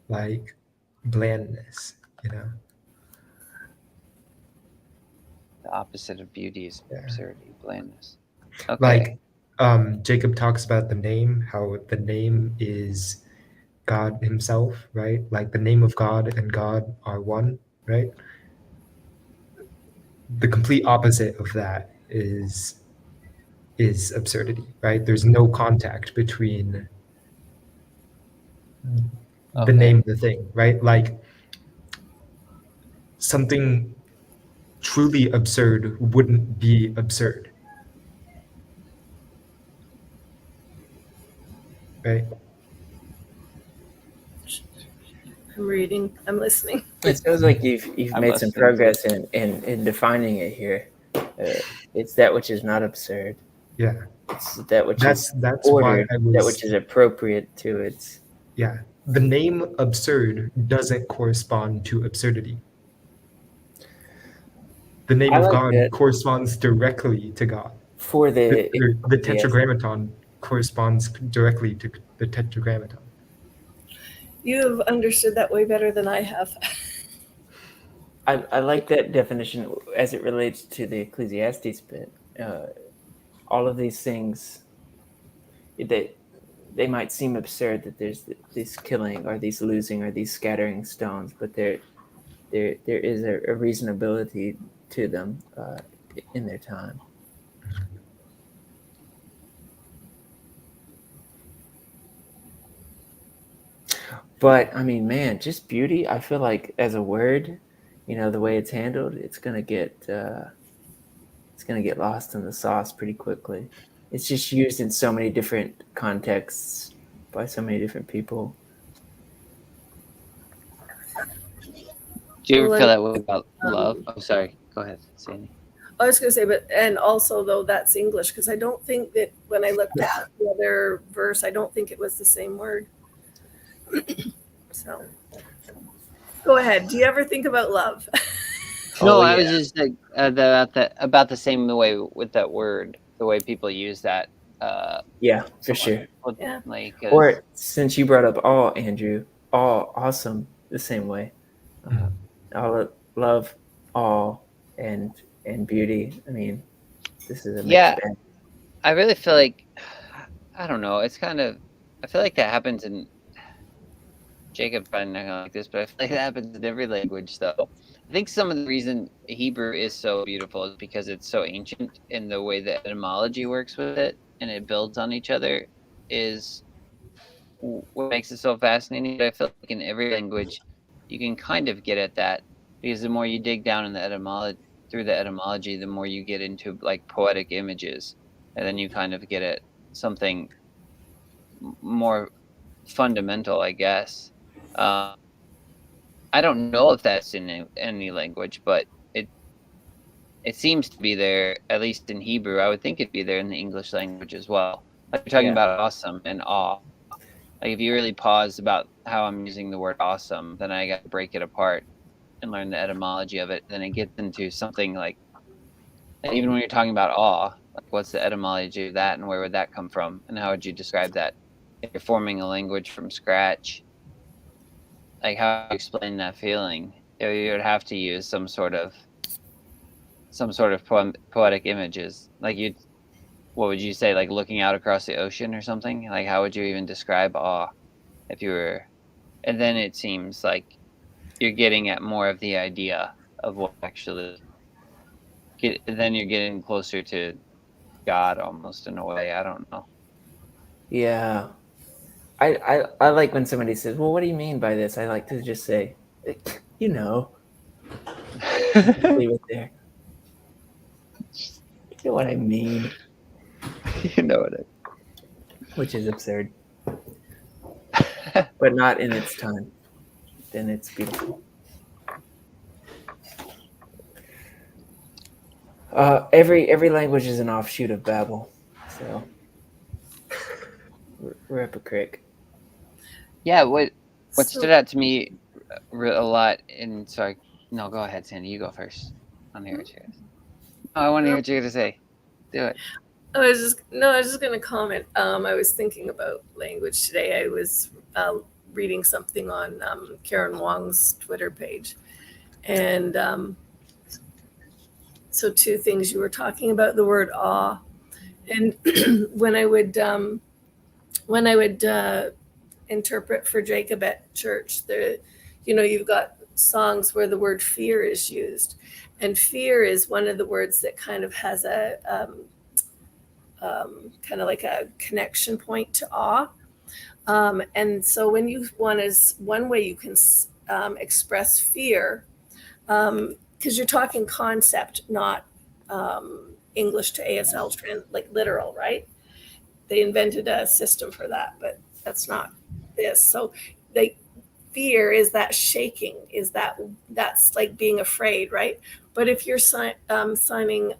[SPEAKER 4] like blandness, you know.
[SPEAKER 1] The opposite of beauty is
[SPEAKER 4] Yeah.
[SPEAKER 1] absurdity, blandness. Okay.
[SPEAKER 4] Like Jacob talks about the name, how the name is God himself, right? Like the name of God and God are one, right? The complete opposite of that is absurdity, right? There's no contact between the
[SPEAKER 1] Okay.
[SPEAKER 4] name of the thing, right? Like something truly absurd wouldn't be absurd, right?
[SPEAKER 3] I'm reading. I'm listening.
[SPEAKER 5] It sounds like you've
[SPEAKER 1] I'm
[SPEAKER 5] made some
[SPEAKER 1] listening.
[SPEAKER 5] progress in defining it here. It's that which is not absurd.
[SPEAKER 4] Yeah,
[SPEAKER 5] It's that which
[SPEAKER 4] that's
[SPEAKER 5] is
[SPEAKER 4] why
[SPEAKER 5] ordered,
[SPEAKER 4] I
[SPEAKER 5] that
[SPEAKER 4] was
[SPEAKER 5] which is appropriate to its.
[SPEAKER 4] yeah. The name absurd doesn't correspond to absurdity. The name
[SPEAKER 5] I
[SPEAKER 4] of
[SPEAKER 5] like
[SPEAKER 4] God
[SPEAKER 5] that.
[SPEAKER 4] corresponds directly to God.
[SPEAKER 5] For
[SPEAKER 4] The
[SPEAKER 5] yes.
[SPEAKER 4] tetragrammaton corresponds directly to the tetragrammaton.
[SPEAKER 3] You have understood that way better than I have.
[SPEAKER 5] I like that definition as it relates to the Ecclesiastes bit. All of these things, they might seem absurd that there's this killing or these losing or these scattering stones, but there is a reasonability to them in their time. But I mean, man, just beauty. I feel like as a word, the way it's handled, it's gonna get lost in the sauce pretty quickly. It's just used in so many different contexts by so many different people.
[SPEAKER 1] Do you ever
[SPEAKER 3] Well,
[SPEAKER 1] feel that way about love? Oh, sorry. Go ahead, Sandy.
[SPEAKER 3] I was going to say, and also though that's English, because I don't think that when I looked at the other verse, I don't think it was the same word. So, go ahead. Do you ever think about love?
[SPEAKER 1] No,
[SPEAKER 5] Oh,
[SPEAKER 1] I was
[SPEAKER 5] yeah.
[SPEAKER 1] just like about the same way with that word, the way people use that.
[SPEAKER 5] Yeah, for sure.
[SPEAKER 3] Yeah.
[SPEAKER 1] Like,
[SPEAKER 5] Or since you brought up all, Andrew, all awesome the same way. All love, all, and beauty. I mean, this is a mixed
[SPEAKER 1] Yeah.
[SPEAKER 5] bag.
[SPEAKER 1] I really feel like, I don't know. It's kind of, I feel like that happens in, Jacob probably not gonna like this, but I feel like that happens in every language though. I think some of the reason Hebrew is so beautiful is because it's so ancient, and the way the etymology works with it and it builds on each other is what makes it so fascinating. But I feel like in every language, you can kind of get at that, because the more you dig down in the etymology, the more you get into like poetic images, and then you kind of get at something more fundamental, I guess. I don't know if that's in any language, but it seems to be there, at least in Hebrew. I would think it'd be there in the English language as well. Like you're talking
[SPEAKER 5] Yeah.
[SPEAKER 1] about awesome and awe. Like if you really pause about how I'm using the word awesome, then I got to break it apart and learn the etymology of it. Then it gets into something like, even when you're talking about awe, like what's the etymology of that, and where would that come from, and how would you describe that? If you're forming a language from scratch, like how do you explain that feeling? You would have to use some sort of poetic images. Like what would you say? Like looking out across the ocean or something? Like how would you even describe awe if you were? And then it seems like you're getting at more of the idea of what actually. Then you're getting closer to God almost in a way. I don't know.
[SPEAKER 5] Yeah. I like when somebody says, well, what do you mean by this? I like to just say, you know, leave it there. You know what I mean?
[SPEAKER 1] You know what
[SPEAKER 5] Which is absurd. But not in its time. Then it's beautiful. Every language is an offshoot of Babel. So we're up a creek.
[SPEAKER 1] Yeah, what
[SPEAKER 3] So-
[SPEAKER 1] stood out to me a lot, and sorry, no, go ahead, Sandy. You go first. I want to hear what you guys. No, I want to hear what you're gonna say. Do it.
[SPEAKER 3] I was just going to comment. I was thinking about language today. I was reading something on Karen Wong's Twitter page, and so two things. You were talking about the word awe, and when I would interpret for Jacob at church, you've got songs where the word fear is used, and fear is one of the words that kind of has a kind of like a connection point to awe. And so when you one way you can express fear, because you're talking concept, not English to ASL like literal, right? They invented a system for that, but that's not this. So fear is that shaking, that's like being afraid, right? But if you're signing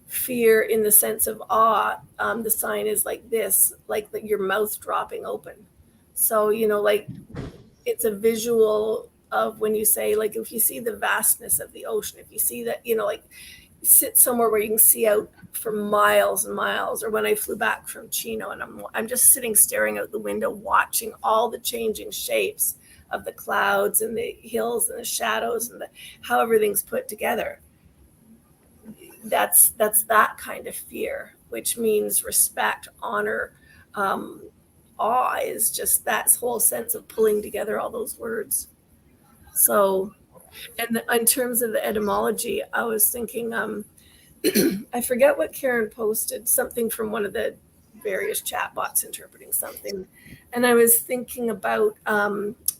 [SPEAKER 3] fear in the sense of awe, the sign is like this, like your mouth dropping open. So, like it's a visual of when you say, like, if you see the vastness of the ocean, if you see that, like sit somewhere where you can see out for miles and miles, or when I flew back from Chino and I'm just sitting staring out the window watching all the changing shapes of the clouds and the hills and the shadows and how everything's put together. That's that kind of fear, which means respect, honor, awe is just that whole sense of pulling together all those words. So, and in terms of the etymology, I was thinking, I forget what Karen posted, something from one of the various chatbots interpreting something. And I was thinking about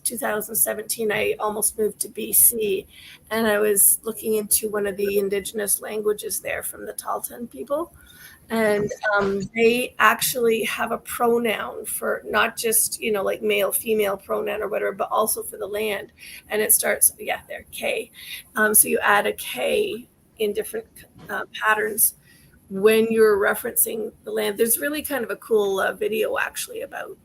[SPEAKER 3] 2017, I almost moved to BC, and I was looking into one of the indigenous languages there from the Tahltan people. And they actually have a pronoun for not just, like male, female pronoun or whatever, but also for the land. And it starts, there, K. So you add a K in different patterns when you're referencing the land. There's really kind of a cool video actually about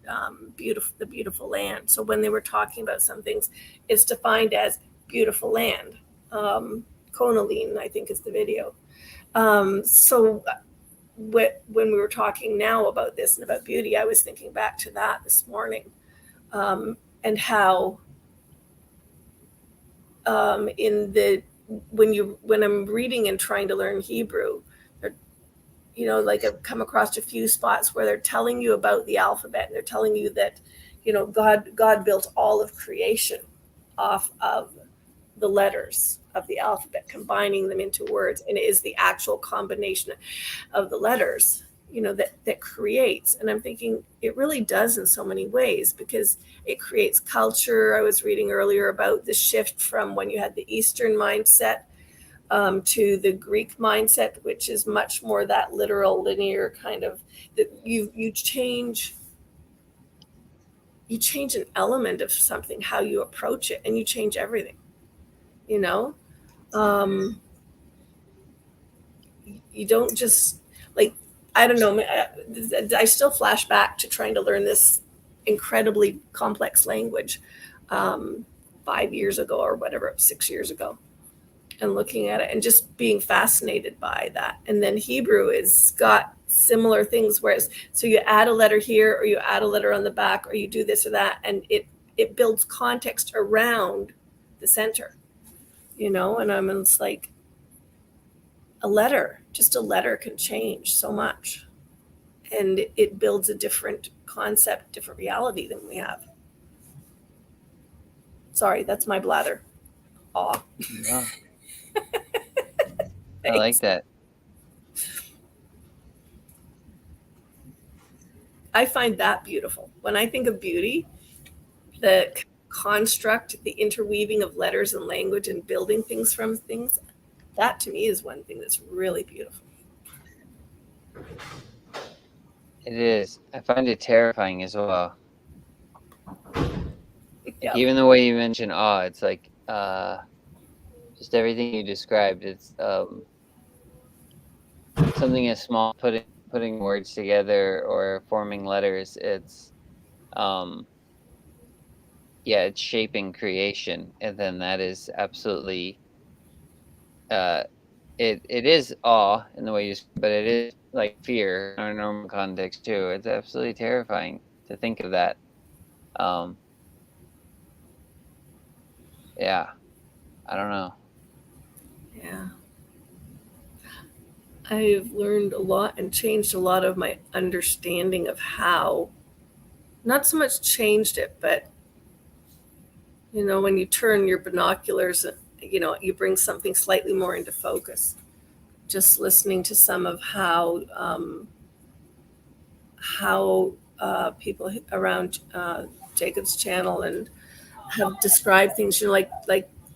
[SPEAKER 3] the beautiful land. So when they were talking about some things, it's defined as beautiful land. Konaline, I think is the video. So when we were talking now about this and about beauty, I was thinking back to that this morning, and how when I'm reading and trying to learn Hebrew, like I've come across a few spots where they're telling you about the alphabet, and they're telling you that, God built all of creation off of the letters of the alphabet, combining them into words, and it is the actual combination of the letters, that creates. And I'm thinking it really does in so many ways, because it creates culture. I was reading earlier about the shift from when you had the Eastern mindset to the Greek mindset, which is much more that literal, linear kind of, that you change an element of something, how you approach it, and you change everything. You don't just, like, I don't know, I still flash back to trying to learn this incredibly complex language 5 years ago or whatever, 6 years ago, and looking at it and just being fascinated by that. And then Hebrew has got similar things, whereas, so you add a letter here, or you add a letter on the back, or you do this or that, and it builds context around the center, and I'm just like, just a letter can change so much, and it builds a different concept, different reality than we have. Sorry, that's my blather. Aw.
[SPEAKER 1] No. I like that.
[SPEAKER 3] I find that beautiful. When I think of beauty, the construct, the interweaving of letters and language and building things from things, that to me is one thing that's really beautiful.
[SPEAKER 1] It is. I find it terrifying as well.
[SPEAKER 3] Yeah.
[SPEAKER 1] Even the way you mention awe, it's like just everything you described. It's something as small, putting words together or forming letters. It's it's shaping creation, and then that is absolutely it is awe in the way you, but it is like fear in our normal context too. It's absolutely terrifying to think of that. Yeah, I don't know.
[SPEAKER 3] Yeah. I've learned a lot and changed a lot of my understanding of how, not so much changed it, but when you turn your binoculars, you bring something slightly more into focus. Just listening to some of how people around Jacob's channel and have described things, like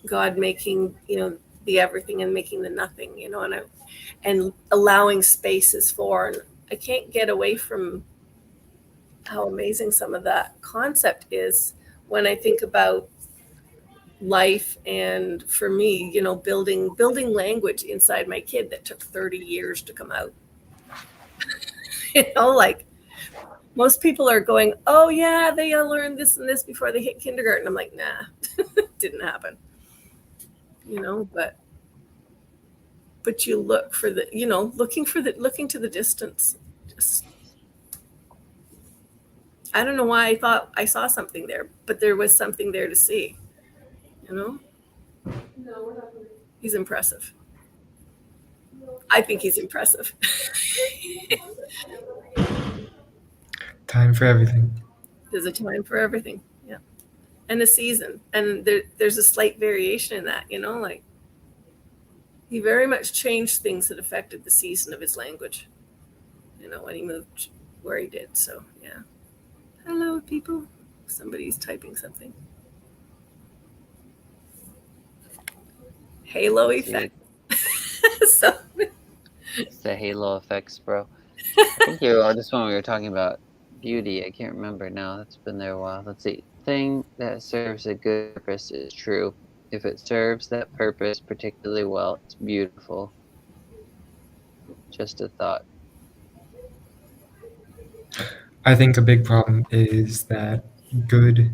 [SPEAKER 3] God making, the everything and making the nothing, and allowing spaces for. And I can't get away from how amazing some of that concept is when I think about life. And for me, building language inside my kid that took 30 years to come out. Like most people are going, oh yeah, they learn this and this before they hit kindergarten. I'm like, nah, didn't happen. But you look for the, looking to the distance. Just, I don't know why I thought I saw something there, but there was something there to see. He's impressive. I think he's impressive.
[SPEAKER 4] Time for everything.
[SPEAKER 3] There's a time for everything. Yeah. And a season. And there's a slight variation in that, like he very much changed things that affected the season of his language, when he moved where he did. So, yeah. Hello, people. Somebody's typing something. Halo effect. So,
[SPEAKER 1] It's the halo effects, bro. I think this one we were talking about beauty. I can't remember now. That's been there a while. Let's see. Thing that serves a good purpose is true. If it serves that purpose particularly well, it's beautiful. Just a thought.
[SPEAKER 4] I think a big problem is that good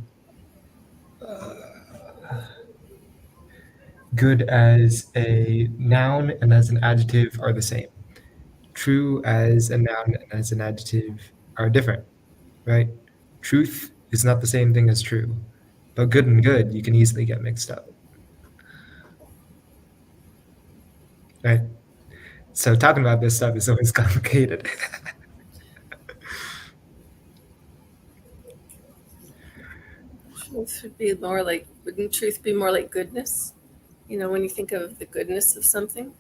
[SPEAKER 4] as a noun and as an adjective are the same. True as a noun and as an adjective are different, right? Truth is not the same thing as true, but good and good you can easily get mixed up. Right? So talking about this stuff is always complicated.
[SPEAKER 3] Wouldn't truth be more like goodness? When you think of the goodness of something.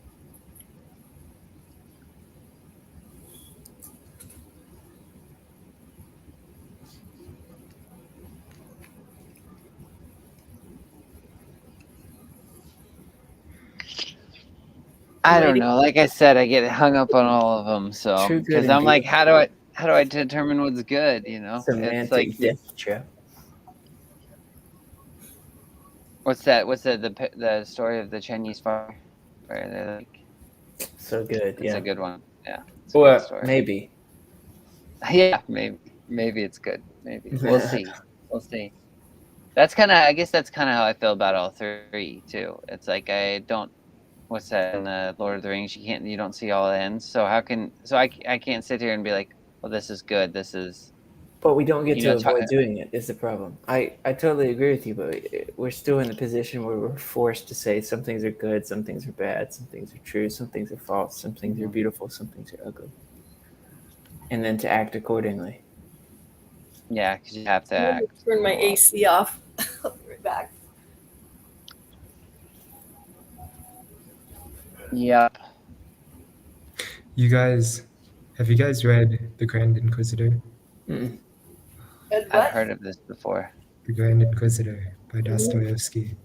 [SPEAKER 1] I don't know. Like I said, I get hung up on all of them. So
[SPEAKER 5] True, good,
[SPEAKER 1] because
[SPEAKER 5] and
[SPEAKER 1] I'm like, how do I determine what's good? It's
[SPEAKER 5] Semantic
[SPEAKER 1] like
[SPEAKER 5] death trap.
[SPEAKER 1] what's that? What's the story of the Chinese farmer? Where they're like,
[SPEAKER 5] So good,
[SPEAKER 1] it's
[SPEAKER 5] yeah.
[SPEAKER 1] a good one. Yeah. It's a good
[SPEAKER 5] Well,
[SPEAKER 1] story.
[SPEAKER 5] maybe.
[SPEAKER 1] Yeah, maybe it's good. Maybe we'll see. We'll see. I guess that's kind of how I feel about all three too. It's like I don't. What's that in the Lord of the Rings? You don't see all the ends. So I can't sit here and be like, well, this is good. This is.
[SPEAKER 5] But we don't get to avoid doing it, is the problem. I totally agree with you, but we're still in a position where we're forced to say some things are good, some things are bad, some things are true, some things are false, some things are beautiful, some things are ugly. And then to act accordingly.
[SPEAKER 1] Yeah, because you have to act.
[SPEAKER 3] Turn my AC off. I'll be right back.
[SPEAKER 1] Yep.
[SPEAKER 4] Have you guys read The Grand Inquisitor?
[SPEAKER 5] Mm-mm.
[SPEAKER 1] I've heard of this before.
[SPEAKER 4] The Grand Inquisitor by Dostoevsky.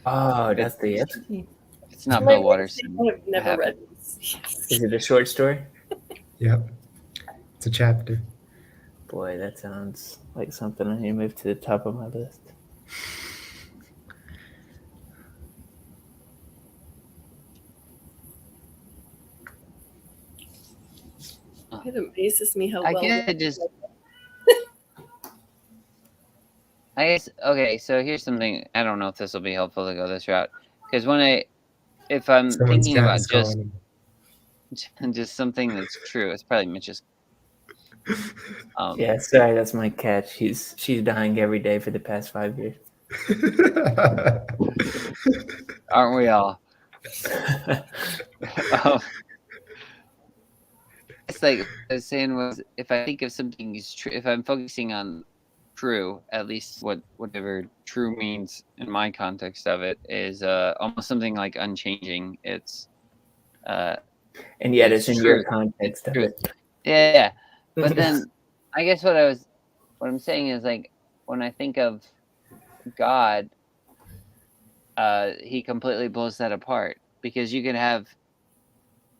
[SPEAKER 5] Oh, Dostoevsky?
[SPEAKER 1] It's not Bill Watterson.
[SPEAKER 3] I've never read this.
[SPEAKER 5] Is it a short story?
[SPEAKER 4] Yep. It's a chapter.
[SPEAKER 5] Boy, that sounds like something I need to move to the top of my list.
[SPEAKER 3] It amazes me how
[SPEAKER 1] I
[SPEAKER 3] well.
[SPEAKER 1] guess okay. So here's something. I don't know if this will be helpful to go this route because if I'm
[SPEAKER 4] Someone's
[SPEAKER 1] thinking
[SPEAKER 4] cat
[SPEAKER 1] about
[SPEAKER 4] is calling
[SPEAKER 1] just something that's true, it's probably Mitch's.
[SPEAKER 5] Yeah, sorry, that's my cat. She's dying every day for the past 5 years.
[SPEAKER 1] Aren't we all? It's like what I was saying was, if I think of something is true, if I'm focusing on true, at least whatever true means in my context of it is almost something like unchanging. It's
[SPEAKER 5] and yet it's in your context of it.
[SPEAKER 1] Yeah. But then I guess what I'm saying is, like, when I think of God, he completely blows that apart, because you can have,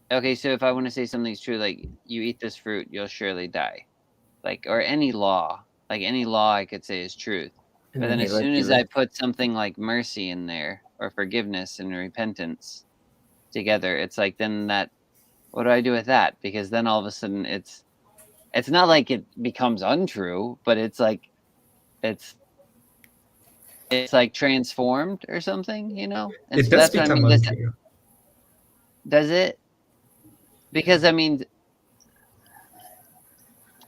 [SPEAKER 1] okay, so if I want to say something's true, like, you eat this fruit, you'll surely die. like, or any law, like any law I could say is truth.
[SPEAKER 5] And
[SPEAKER 1] But then
[SPEAKER 5] he
[SPEAKER 1] as
[SPEAKER 5] let
[SPEAKER 1] soon
[SPEAKER 5] you
[SPEAKER 1] as I
[SPEAKER 5] live.
[SPEAKER 1] put something like mercy in there or forgiveness and repentance together, it's like, then that, what do I do with that? Because then all of a sudden it's not like it becomes untrue, but it's like it's like transformed or something, you know? And
[SPEAKER 4] It
[SPEAKER 1] so
[SPEAKER 4] does
[SPEAKER 1] that's what I
[SPEAKER 4] become
[SPEAKER 1] mean.
[SPEAKER 4] untrue.
[SPEAKER 1] Does it? Because I mean,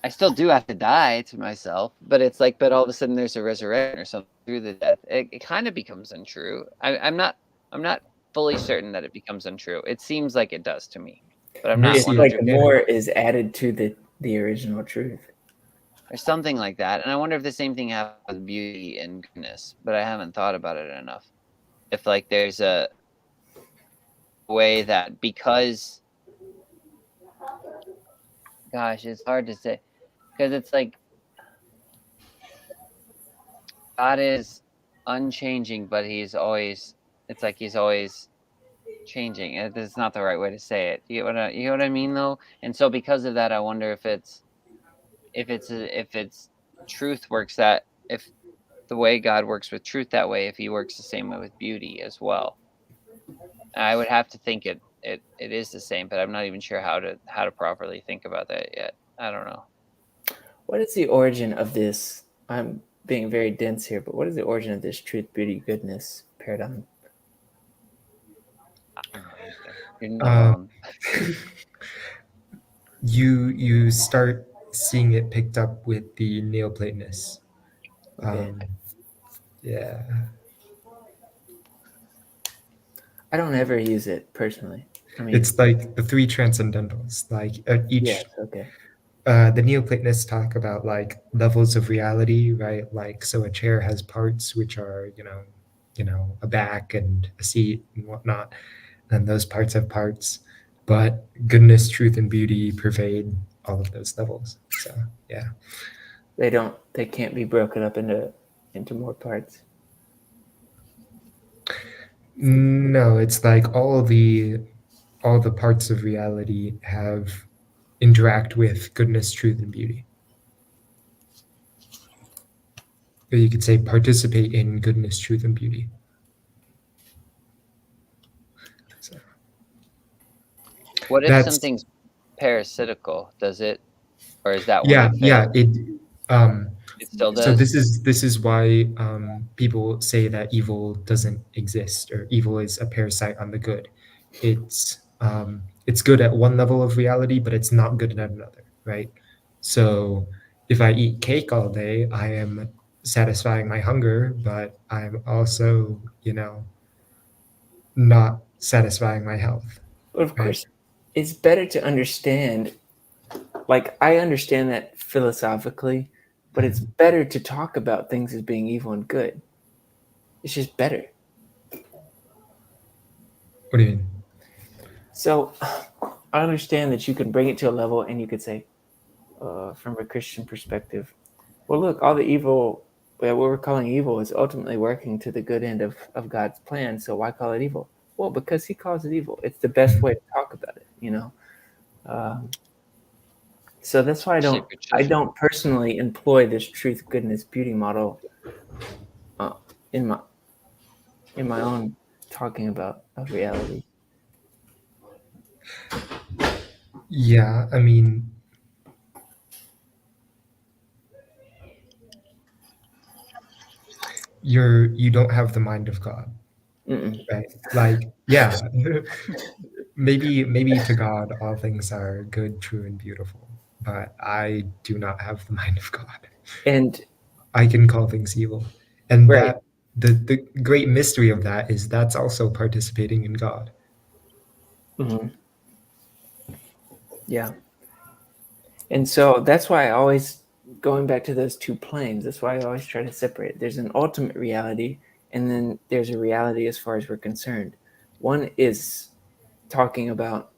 [SPEAKER 1] I still do have to die to myself, but it's like, but all of a sudden there's a resurrection or something through the death. It kind of becomes untrue. I'm not fully certain that it becomes untrue. It seems like it does to me, but I'm not
[SPEAKER 4] Mercy
[SPEAKER 5] It's
[SPEAKER 4] is
[SPEAKER 5] like
[SPEAKER 1] 100%.
[SPEAKER 5] more is added to the original truth.
[SPEAKER 1] Or something like that. And I wonder if the same thing happens with beauty and goodness, but I haven't thought about it enough. If like there's a way that, because, gosh, it's hard to say, because it's like God is unchanging, but he's always, it's like he's always changing. It's not the right way to say it. You get what I mean though? And so because of that, I wonder if it's truth works that, if the way God works with truth that way, if he works the same way with beauty as well. I would have to think it is the same, but I'm not even sure how to properly think about that yet. I don't know.
[SPEAKER 5] What is the origin of this? I'm being very dense here, but what is the origin of this truth, beauty, goodness paradigm?
[SPEAKER 1] I don't know either. You're not alone.
[SPEAKER 4] You start seeing it picked up with the Neoplatonists.
[SPEAKER 5] Okay.
[SPEAKER 4] Yeah.
[SPEAKER 5] I don't ever use it personally. I mean,
[SPEAKER 4] It's like the three transcendentals. Like each,
[SPEAKER 5] yes, okay.
[SPEAKER 4] the Neoplatonists talk about like levels of reality, right? Like, so a chair has parts which are, a back and a seat and whatnot, and those parts have parts. But goodness, truth, and beauty pervade all of those levels. So yeah.
[SPEAKER 5] They can't be broken up into more parts.
[SPEAKER 4] No, it's like all the parts of reality interact with goodness, truth, and beauty. Or you could say participate in goodness, truth, and beauty. So
[SPEAKER 1] What if
[SPEAKER 4] that's
[SPEAKER 1] something's parasitical? Does it, or is that one
[SPEAKER 4] yeah,
[SPEAKER 1] unfair?
[SPEAKER 4] yeah.
[SPEAKER 1] It still does.
[SPEAKER 4] So this is why people say that evil doesn't exist, or evil is a parasite on the good. It's good at one level of reality, but it's not good at another, right? So if I eat cake all day, I am satisfying my hunger, but I'm also, not satisfying my health.
[SPEAKER 5] But of
[SPEAKER 4] Right.
[SPEAKER 5] course, it's better to understand. Like, I understand that philosophically, but it's better to talk about things as being evil and good. It's just better.
[SPEAKER 4] What do you mean?
[SPEAKER 5] So I understand that you can bring it to a level and you could say, from a Christian perspective, well, look, all the evil, what we're calling evil is ultimately working to the good end of God's plan. So why call it evil? Well, because he calls it evil. It's the best way to talk about it, So that's why
[SPEAKER 1] Sacred
[SPEAKER 5] I
[SPEAKER 1] children.
[SPEAKER 5] don't personally employ this truth, goodness, beauty model in my own talking about of reality.
[SPEAKER 4] Yeah, I mean, you don't have the mind of God,
[SPEAKER 5] Mm-mm.
[SPEAKER 4] right? Like, yeah, maybe to God all things are good, true, and beautiful, but I do not have the mind of God.
[SPEAKER 5] And
[SPEAKER 4] I can call things evil, and
[SPEAKER 5] right.
[SPEAKER 4] that the great mystery of that is that's also participating in God.
[SPEAKER 5] Mm-hmm. Yeah. And so that's why I always, going back to those two planes, that's why I always try to separate. There's an ultimate reality, and then there's a reality as far as we're concerned. One is talking about,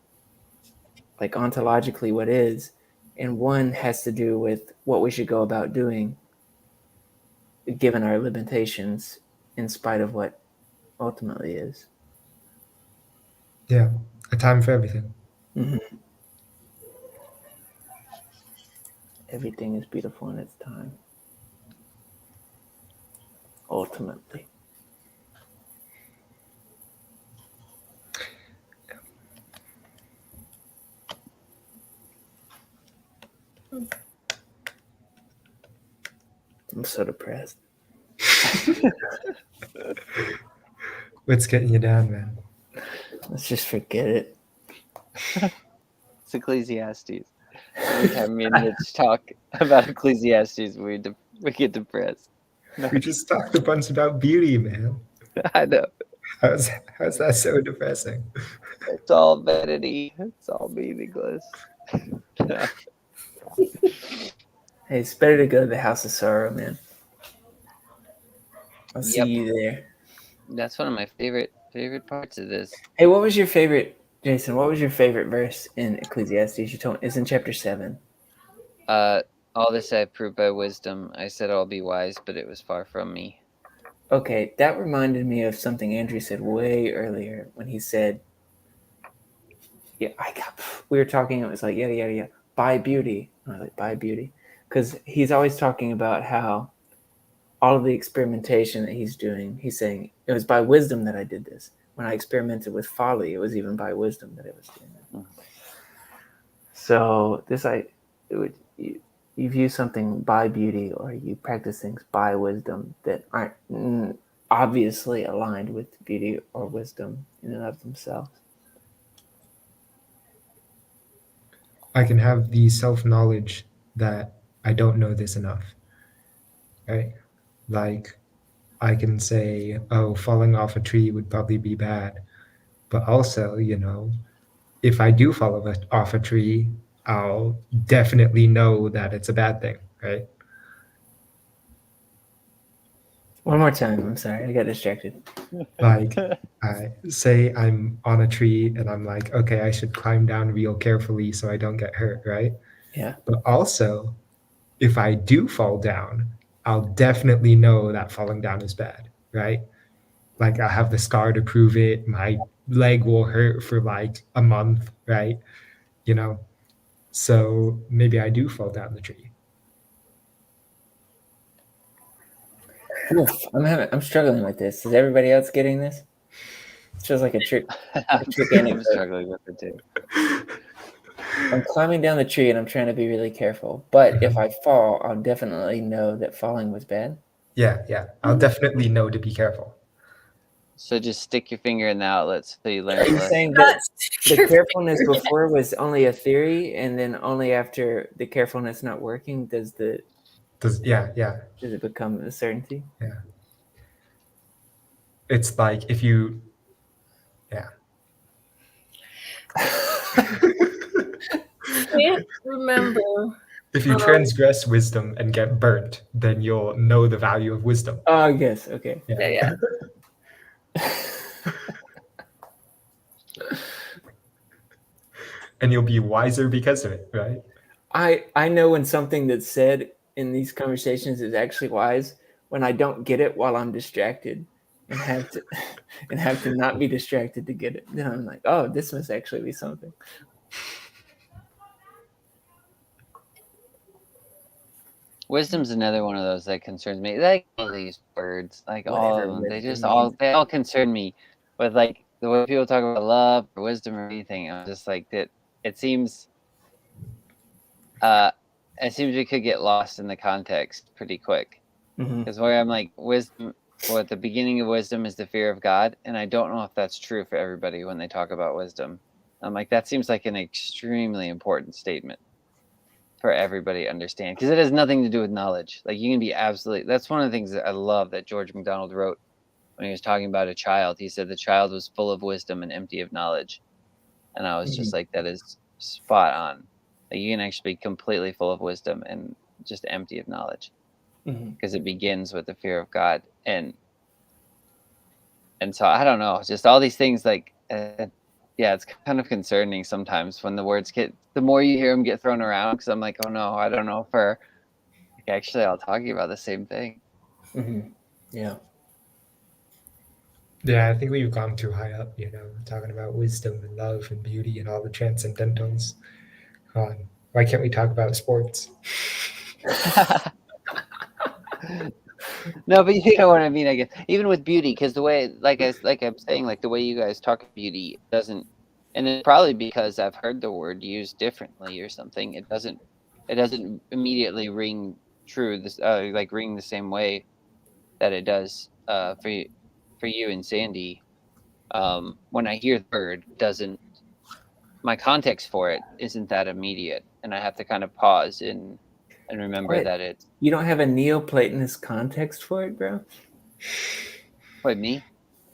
[SPEAKER 5] like, ontologically what is, and one has to do with what we should go about doing given our limitations in spite of what ultimately is.
[SPEAKER 4] Yeah, a time for everything.
[SPEAKER 5] Mm-hmm. everything is beautiful in its time. Ultimately. I'm so depressed.
[SPEAKER 4] What's getting you down, man?
[SPEAKER 5] Let's just forget it.
[SPEAKER 1] It's Ecclesiastes. Every time me and Mitch talk about Ecclesiastes, we get depressed.
[SPEAKER 4] We just talked a bunch about beauty, man.
[SPEAKER 1] I know.
[SPEAKER 4] How's that so depressing?
[SPEAKER 1] It's all vanity. It's all meaningless.
[SPEAKER 5] Hey, it's better to go to the House of Sorrow, man. I'll see
[SPEAKER 1] Yep.
[SPEAKER 5] you there.
[SPEAKER 1] That's one of my favorite parts of this.
[SPEAKER 5] Hey, what was your favorite, Jason? What was your favorite verse in Ecclesiastes? You told me it's in chapter 7.
[SPEAKER 1] All this I proved by wisdom. I said I'll be wise, but it was far from me.
[SPEAKER 5] Okay, that reminded me of something Andrew said way earlier when he said, "Yeah, we were talking. It was like yada yada yada. By beauty." And I was like, "By beauty," because he's always talking about how all of the experimentation that he's doing. He's saying it was by wisdom that I did this. When I experimented with folly, it was even by wisdom that I was doing it.
[SPEAKER 1] Mhm.
[SPEAKER 5] So you view something by beauty, or you practice things by wisdom that aren't obviously aligned with beauty or wisdom in and of themselves.
[SPEAKER 4] I can have the self-knowledge that I don't know this enough, right? Like, I can say, oh, falling off a tree would probably be bad. But also, if I do fall off a tree, I'll definitely know that it's a bad thing, right?
[SPEAKER 5] One more time. I'm sorry, I got distracted.
[SPEAKER 4] Like, I say I'm on a tree and I'm like, okay, I should climb down real carefully so I don't get hurt, right?
[SPEAKER 5] Yeah.
[SPEAKER 4] But also, if I do fall down, I'll definitely know that falling down is bad, right? Like, I have the scar to prove it. My leg will hurt for like a month, right? So maybe I do fall down the tree.
[SPEAKER 5] Oof, I'm struggling with this. Is everybody else getting this? It feels like a trick.
[SPEAKER 1] I'm
[SPEAKER 5] anecdote.
[SPEAKER 1] struggling with it too.
[SPEAKER 5] I'm climbing down the tree and I'm trying to be really careful. But if I fall, I'll definitely know that falling was bad.
[SPEAKER 4] Yeah. I'll definitely know to be careful.
[SPEAKER 1] So just stick your finger in the outlet so you learn
[SPEAKER 5] Are
[SPEAKER 1] the
[SPEAKER 5] you
[SPEAKER 1] lesson.
[SPEAKER 5] saying that the carefulness before was only a theory, and then only after the carefulness not working does it become a certainty?
[SPEAKER 4] Yeah. It's like if you,
[SPEAKER 3] Can't remember.
[SPEAKER 4] if you transgress wisdom and get burnt, then you'll know the value of wisdom.
[SPEAKER 5] Oh, yes. Okay.
[SPEAKER 3] Yeah.
[SPEAKER 4] And you'll be wiser because of it, right?
[SPEAKER 5] I know when something that's said in these conversations is actually wise when I don't get it while I'm distracted and have to not be distracted to get it. Then I'm like, oh, this must actually be something.
[SPEAKER 1] Wisdom's another one of those that concerns me. Like all these words, like all
[SPEAKER 5] Whatever
[SPEAKER 1] of them, they just
[SPEAKER 5] wisdom
[SPEAKER 1] they all concern me. With like the way people talk about love or wisdom or anything, I'm just like that. It seems we could get lost in the context pretty quick.
[SPEAKER 5] Mhm.
[SPEAKER 1] Because where I'm like, wisdom, at the beginning of wisdom is the fear of God, and I don't know if that's true for everybody when they talk about wisdom. I'm like, that seems like an extremely important statement for everybody to understand, because it has nothing to do with knowledge. Like, you can be absolutely, that's one of the things that I love that George MacDonald wrote when he was talking about a child. He said the child was full of wisdom and empty of knowledge. And I was just like, that is spot on. Like, you can actually be completely full of wisdom and just empty of knowledge, because it begins with the fear of God. And so I don't know, just all these things, like, yeah, it's kind of concerning sometimes when the words the more you hear them get thrown around, because I'm like, oh no, I don't know if we're actually all talking about the same thing.
[SPEAKER 5] Yeah.
[SPEAKER 4] Yeah, I think we've gone too high up, talking about wisdom and love and beauty and all the transcendentals. Come on, Why can't we talk about sports?
[SPEAKER 1] No, but you know what I mean. I guess even with beauty, because the way, like I'm saying, like the way you guys talk beauty doesn't, and it's probably because I've heard the word used differently or something. It doesn't immediately ring true. This like ring the same way that it does for you and Sandy. When I hear the word, doesn't my context for it isn't that immediate, and I have to kind of pause and remember
[SPEAKER 5] What?
[SPEAKER 1] that it's
[SPEAKER 5] You don't have a Neoplatonist context for it, bro?
[SPEAKER 1] what me.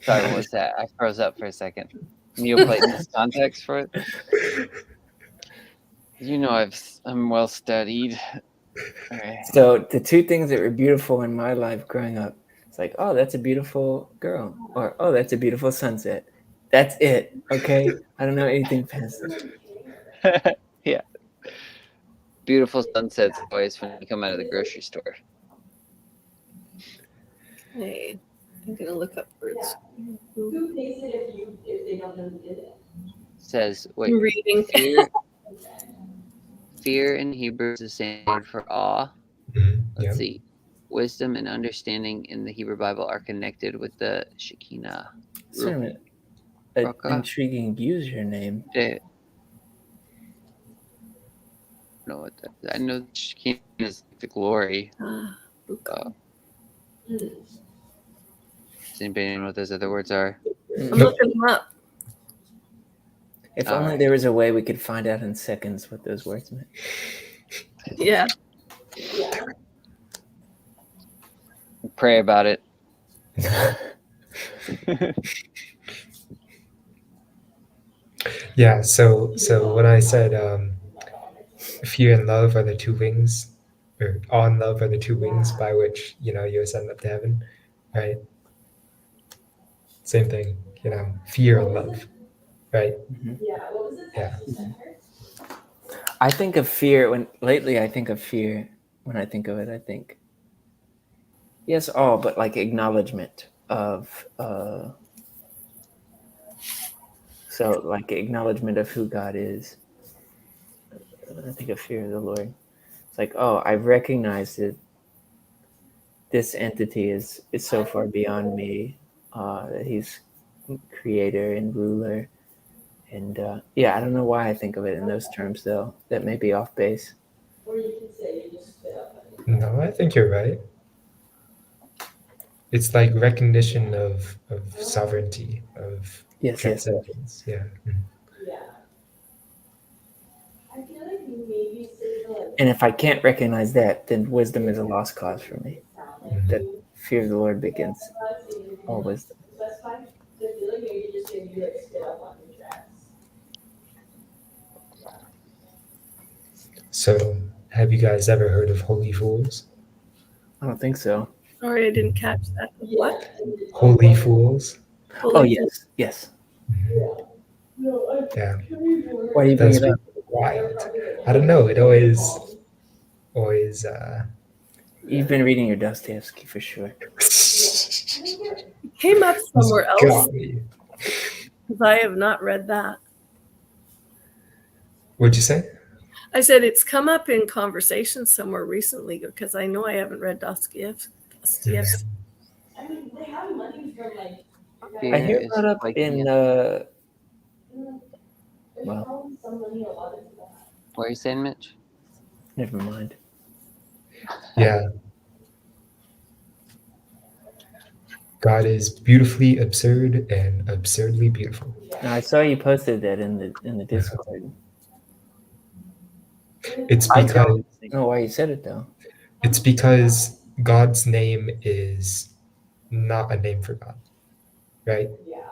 [SPEAKER 1] Sorry, what was that? I froze up for a second. Neoplatonist context for it. You know, I'm well studied. All right.
[SPEAKER 5] So the two things that were beautiful in my life growing up, it's like, oh, that's a beautiful girl, or oh, that's a beautiful sunset. That's it. Okay, I don't know anything past that.
[SPEAKER 1] Yeah. Beautiful sunsets always when you come out of the grocery store.
[SPEAKER 3] Hey, I'm gonna look up words.
[SPEAKER 6] Who pays it if they don't know who did it?
[SPEAKER 1] Says wait,
[SPEAKER 3] I'm reading.
[SPEAKER 1] fear in Hebrew is the same word for awe.
[SPEAKER 4] Mhm,
[SPEAKER 1] Let's
[SPEAKER 4] yeah.
[SPEAKER 1] see. Wisdom and understanding in the Hebrew Bible are connected with the Shekinah.
[SPEAKER 5] Sort of an
[SPEAKER 1] Raka.
[SPEAKER 5] intriguing username.
[SPEAKER 1] I don't know what that. I know Shekinah is the glory.
[SPEAKER 3] Ruka.
[SPEAKER 1] Does anybody know what those other words are?
[SPEAKER 3] I'm looking them up.
[SPEAKER 5] If
[SPEAKER 1] All
[SPEAKER 5] only
[SPEAKER 1] right.
[SPEAKER 5] there was a way we could find out in seconds what those words meant.
[SPEAKER 3] Yeah.
[SPEAKER 1] Pray about it.
[SPEAKER 4] Yeah. So when I said fear and love are the two wings, or awe and love are the two wings by which you ascend up to heaven, right? Same thing. Fear and love, right?
[SPEAKER 6] Yeah, what was it?
[SPEAKER 4] Yeah.
[SPEAKER 5] I think of fear lately I think of fear when I think of it. I think yes, all, but like acknowledgement of so like acknowledgement of who God is. I think of fear of the Lord. It's like, oh, I've recognized that this entity is so far beyond me, that he's creator and ruler. And yeah, I don't know why I think of it in those terms, though. That may be off base.
[SPEAKER 6] Or you could say you just spit up on it.
[SPEAKER 4] No, I think you're right. It's like recognition of sovereignty, of
[SPEAKER 5] Yes, yes.
[SPEAKER 4] transcendence. Yeah. Mhm.
[SPEAKER 6] Yeah. I feel like maybe say like
[SPEAKER 5] And if I can't recognize that, then wisdom is a lost cause for me. That fear of the Lord begins all wisdom.
[SPEAKER 6] specify. So I feel like maybe just say you like spit up on your tracks.
[SPEAKER 4] So, have you guys ever heard of holy fools?
[SPEAKER 5] I don't think so.
[SPEAKER 3] Sorry, I didn't catch that. What?
[SPEAKER 4] Holy fools.
[SPEAKER 5] Oh, yes, yes.
[SPEAKER 4] Yeah.
[SPEAKER 5] Why do you bring
[SPEAKER 4] That's
[SPEAKER 5] it up?
[SPEAKER 4] wild. I don't know. It always.
[SPEAKER 5] You've been reading your Dostoevsky for sure.
[SPEAKER 3] It came up somewhere else
[SPEAKER 4] Got me.
[SPEAKER 3] because I have not read that.
[SPEAKER 4] What'd you say?
[SPEAKER 3] I said it's come up in conversation somewhere recently because I know I haven't read Dostoevsky.
[SPEAKER 6] I mean, they have money from like.
[SPEAKER 5] I hear
[SPEAKER 1] Fear is
[SPEAKER 5] brought up
[SPEAKER 1] like
[SPEAKER 5] in
[SPEAKER 6] There's
[SPEAKER 5] Well.
[SPEAKER 6] probably some money a lot of people have.
[SPEAKER 1] what are you saying, Mitch?
[SPEAKER 5] never mind.
[SPEAKER 4] Yeah. God is beautifully absurd and absurdly beautiful.
[SPEAKER 5] No, I saw you posted that in the Discord.
[SPEAKER 4] It's
[SPEAKER 5] I
[SPEAKER 4] because
[SPEAKER 5] don't know why you said it though.
[SPEAKER 4] God's name is not a name for God, right?
[SPEAKER 6] Yeah.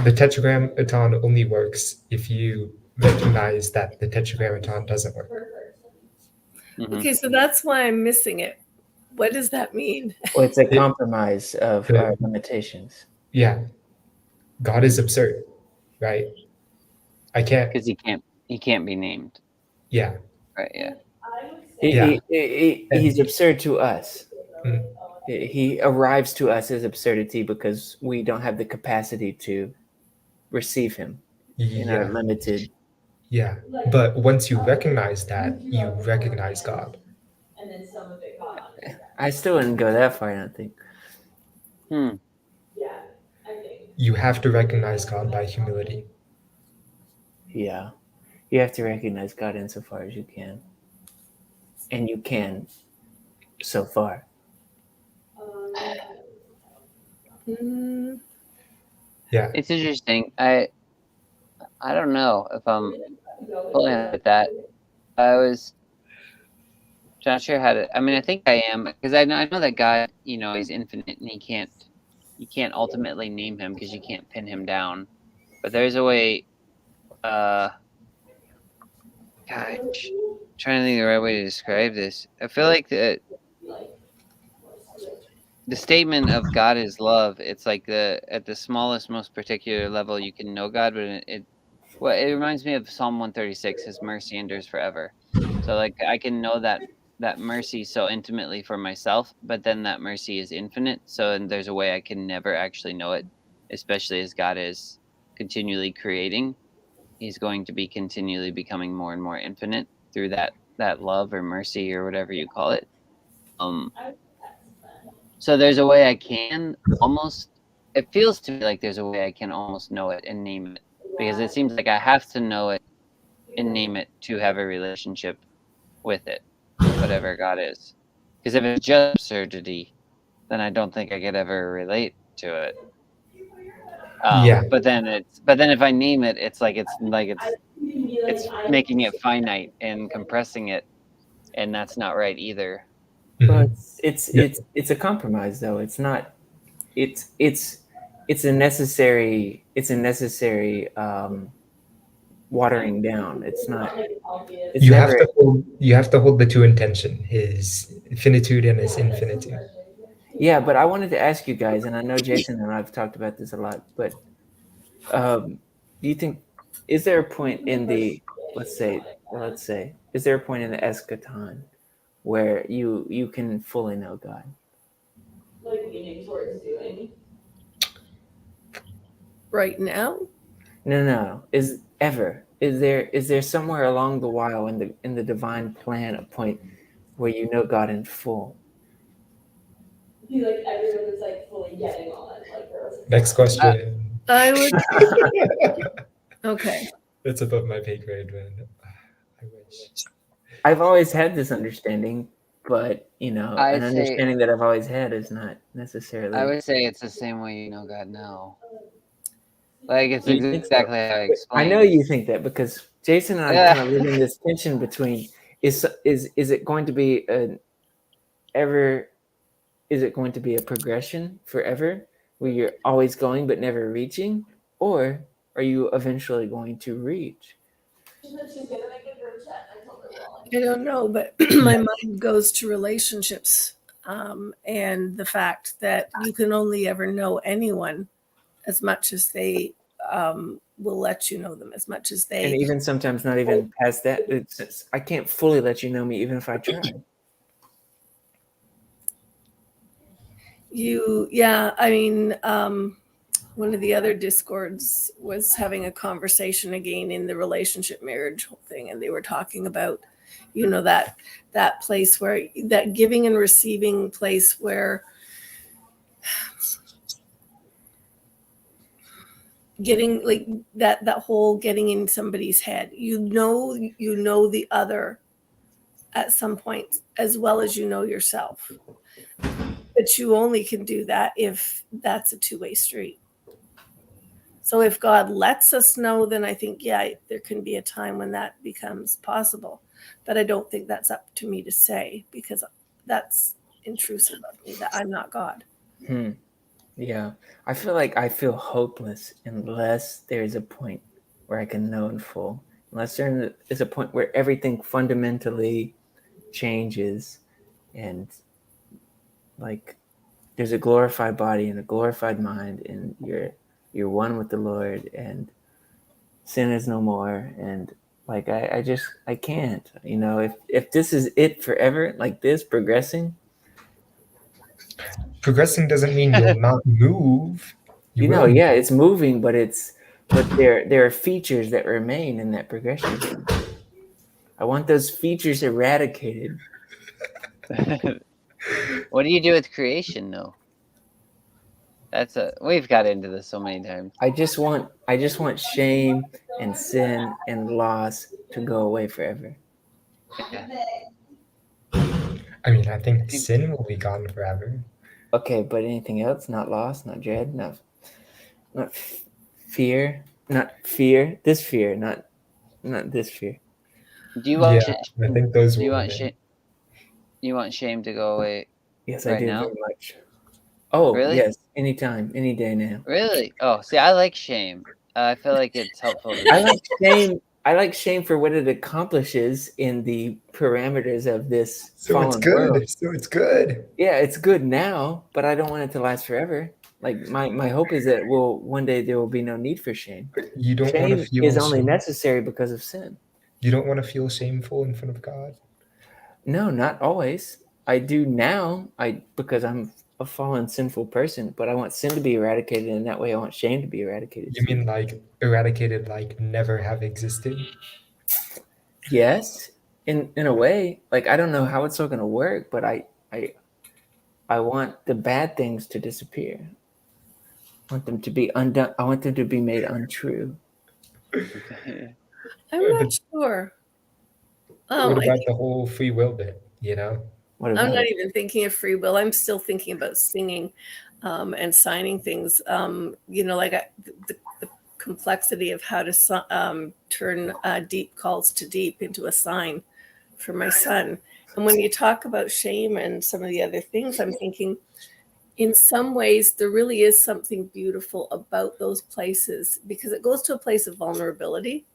[SPEAKER 4] The tetragrammaton only works if you recognize that the tetragrammaton doesn't work.
[SPEAKER 1] Mhm.
[SPEAKER 3] Okay, so that's why I'm missing it. What does that mean?
[SPEAKER 5] Well, it's a compromise of
[SPEAKER 4] Good.
[SPEAKER 5] our limitations.
[SPEAKER 4] Yeah. God is absurd, right? I can't,
[SPEAKER 1] Because he can't be named.
[SPEAKER 4] yeah.
[SPEAKER 1] Right, yeah.
[SPEAKER 6] I would say.
[SPEAKER 4] Yeah.
[SPEAKER 5] He's absurd to us.
[SPEAKER 4] Mm.
[SPEAKER 5] He arrives to us as absurdity because we don't have the capacity to receive him in our
[SPEAKER 4] Yeah.
[SPEAKER 5] limited
[SPEAKER 4] Yeah, but once you recognize that, you recognize God.
[SPEAKER 6] And then some of it got on track.
[SPEAKER 5] I still wouldn't go that far, I don't think.
[SPEAKER 1] Hmm.
[SPEAKER 6] Yeah, I think.
[SPEAKER 4] You have to recognize God by humility.
[SPEAKER 5] Yeah. You have to recognize God insofar as you can. And you can so far.
[SPEAKER 3] Mm,
[SPEAKER 4] Yeah.
[SPEAKER 1] It's interesting. I don't know if I'm fully with that. I was not sure how to. I mean, I think I am because I know that God, he's infinite and you can't ultimately name him because you can't pin him down. But there's a way. Gosh, trying to think of the right way to describe this. I feel like the statement of God is love. It's like at the smallest, most particular level you can know God, but it reminds me of Psalm 136. His mercy endures forever. So like I can know that mercy so intimately for myself, but then that mercy is infinite. So and there's a way I can never actually know it, especially as God is continually creating. He's going to be continually becoming more and more infinite through that love or mercy or whatever you call it. So there's a way I can almost. It feels to me like there's a way I can almost know it and name it because it seems like I have to know it and name it to have a relationship with it, whatever God is. Because if it's just absurdity, then I don't think I could ever relate to it.
[SPEAKER 4] Yeah.
[SPEAKER 1] But then if I name it, it's making it finite and compressing it, and that's not right either.
[SPEAKER 5] Well,
[SPEAKER 4] Mhm.
[SPEAKER 5] it's a compromise though. It's not. It's a necessary watering down. It's not. It's
[SPEAKER 4] You
[SPEAKER 5] never.
[SPEAKER 4] have to hold the two in tension, his finitude and his infinitude.
[SPEAKER 5] Yeah, but I wanted to ask you guys, and I know Jason and I've talked about this a lot, but do you think is there a point in the let's say is there a point in the eschaton where you can fully know God?
[SPEAKER 6] Like leaning towards doing.
[SPEAKER 3] right now,
[SPEAKER 5] No. Is there somewhere along the while in the divine plan a point where you know God in full?
[SPEAKER 6] Be like everyone is like fully getting on. Like
[SPEAKER 4] Next question.
[SPEAKER 3] I would. Okay.
[SPEAKER 4] That's above my pay grade, man. I wish.
[SPEAKER 5] I've always had this understanding, but
[SPEAKER 1] I'd
[SPEAKER 5] an
[SPEAKER 1] say-
[SPEAKER 5] understanding that I've always had is not necessarily.
[SPEAKER 1] I would say it's the same way you know God now. Like it's
[SPEAKER 5] You think so?
[SPEAKER 1] exactly how I
[SPEAKER 5] I
[SPEAKER 1] explained.
[SPEAKER 5] know you think that because Jason and I
[SPEAKER 1] Yeah.
[SPEAKER 5] kind of live in this tension between is it going to be is it going to be a progression forever where you're always going but never reaching, or are you eventually going to reach?
[SPEAKER 6] she's gonna make a group chat. I told her well.
[SPEAKER 3] I don't know, but my mind goes to relationships, and the fact that you can only ever know anyone as much as they will let you know them, as much as
[SPEAKER 5] And
[SPEAKER 3] they.
[SPEAKER 5] even sometimes not even past that. I can't fully let you know me even if I try.
[SPEAKER 3] I mean, one of the other discords was having a conversation again in the relationship marriage whole thing, and they were talking about that place where that giving and receiving place where getting like that whole getting in somebody's head, you know the other at some point as well as you know yourself, but you only can do that if that's a two-way street. So if God lets us know, then I think, there can be a time when that becomes possible. But I don't think that's up to me to say because that's intrusive of me, that I'm not God.
[SPEAKER 5] Yeah. I feel like I feel hopeless unless there's a point where I can know in full. Unless there is a point where everything fundamentally changes and like there's a glorified body and a glorified mind and you're one with the Lord and sin is no more, and like I can't, if this is it forever like this progressing.
[SPEAKER 4] Progressing doesn't mean you'll not move. You will.
[SPEAKER 5] Yeah, it's moving, but it's but there are features that remain in that progression. I want those features eradicated.
[SPEAKER 1] What do you do with creation, though? We've got into this so many times.
[SPEAKER 5] I just want shame and sin and loss to go away forever.
[SPEAKER 1] Yeah.
[SPEAKER 4] I mean, I think sin will be gone forever.
[SPEAKER 5] Okay, but anything else? Not loss, not dread, not fear, not fear. This fear, not this fear.
[SPEAKER 1] Do you want?
[SPEAKER 4] I think those
[SPEAKER 1] Do you
[SPEAKER 4] will
[SPEAKER 1] want
[SPEAKER 4] remain.
[SPEAKER 1] shame? You want shame to go away?
[SPEAKER 5] Yes, I
[SPEAKER 1] Right
[SPEAKER 5] do
[SPEAKER 1] now?
[SPEAKER 5] very much. Oh,
[SPEAKER 1] Really?
[SPEAKER 5] yes, anytime, any day now.
[SPEAKER 1] Really? Oh, see, I like shame. I feel like it's helpful.
[SPEAKER 5] I like shame. I like shame for what it accomplishes in the parameters of this
[SPEAKER 4] So it's
[SPEAKER 5] fallen
[SPEAKER 4] good.
[SPEAKER 5] world.
[SPEAKER 4] So it's good.
[SPEAKER 5] Yeah, it's good now, but I don't want it to last forever. Like my hope is that one day there will be no need for shame.
[SPEAKER 4] You don't want to
[SPEAKER 5] Shame
[SPEAKER 4] feel
[SPEAKER 5] is only
[SPEAKER 4] shame.
[SPEAKER 5] necessary because of sin.
[SPEAKER 4] You don't want to feel shameful in front of God.
[SPEAKER 5] No, not always. I do now. Because I'm a fallen, sinful person, but I want sin to be eradicated, and that way I want shame to be eradicated.
[SPEAKER 4] You mean like eradicated, like never have existed?
[SPEAKER 5] Yes, in a way. Like I don't know how it's all going to work, but I want the bad things to disappear. I want them to be undone. I want them to be made untrue.
[SPEAKER 3] I'm not sure.
[SPEAKER 4] What
[SPEAKER 3] I
[SPEAKER 4] about the whole free will bit? You know?
[SPEAKER 5] What
[SPEAKER 3] I'm
[SPEAKER 5] about
[SPEAKER 3] not
[SPEAKER 5] it?
[SPEAKER 3] even thinking of free will. I'm still thinking about singing and signing things. Like the complexity of how to turn deep calls to deep into a sign for my son. And when you talk about shame and some of the other things, I'm thinking in some ways there really is something beautiful about those places because it goes to a place of vulnerability.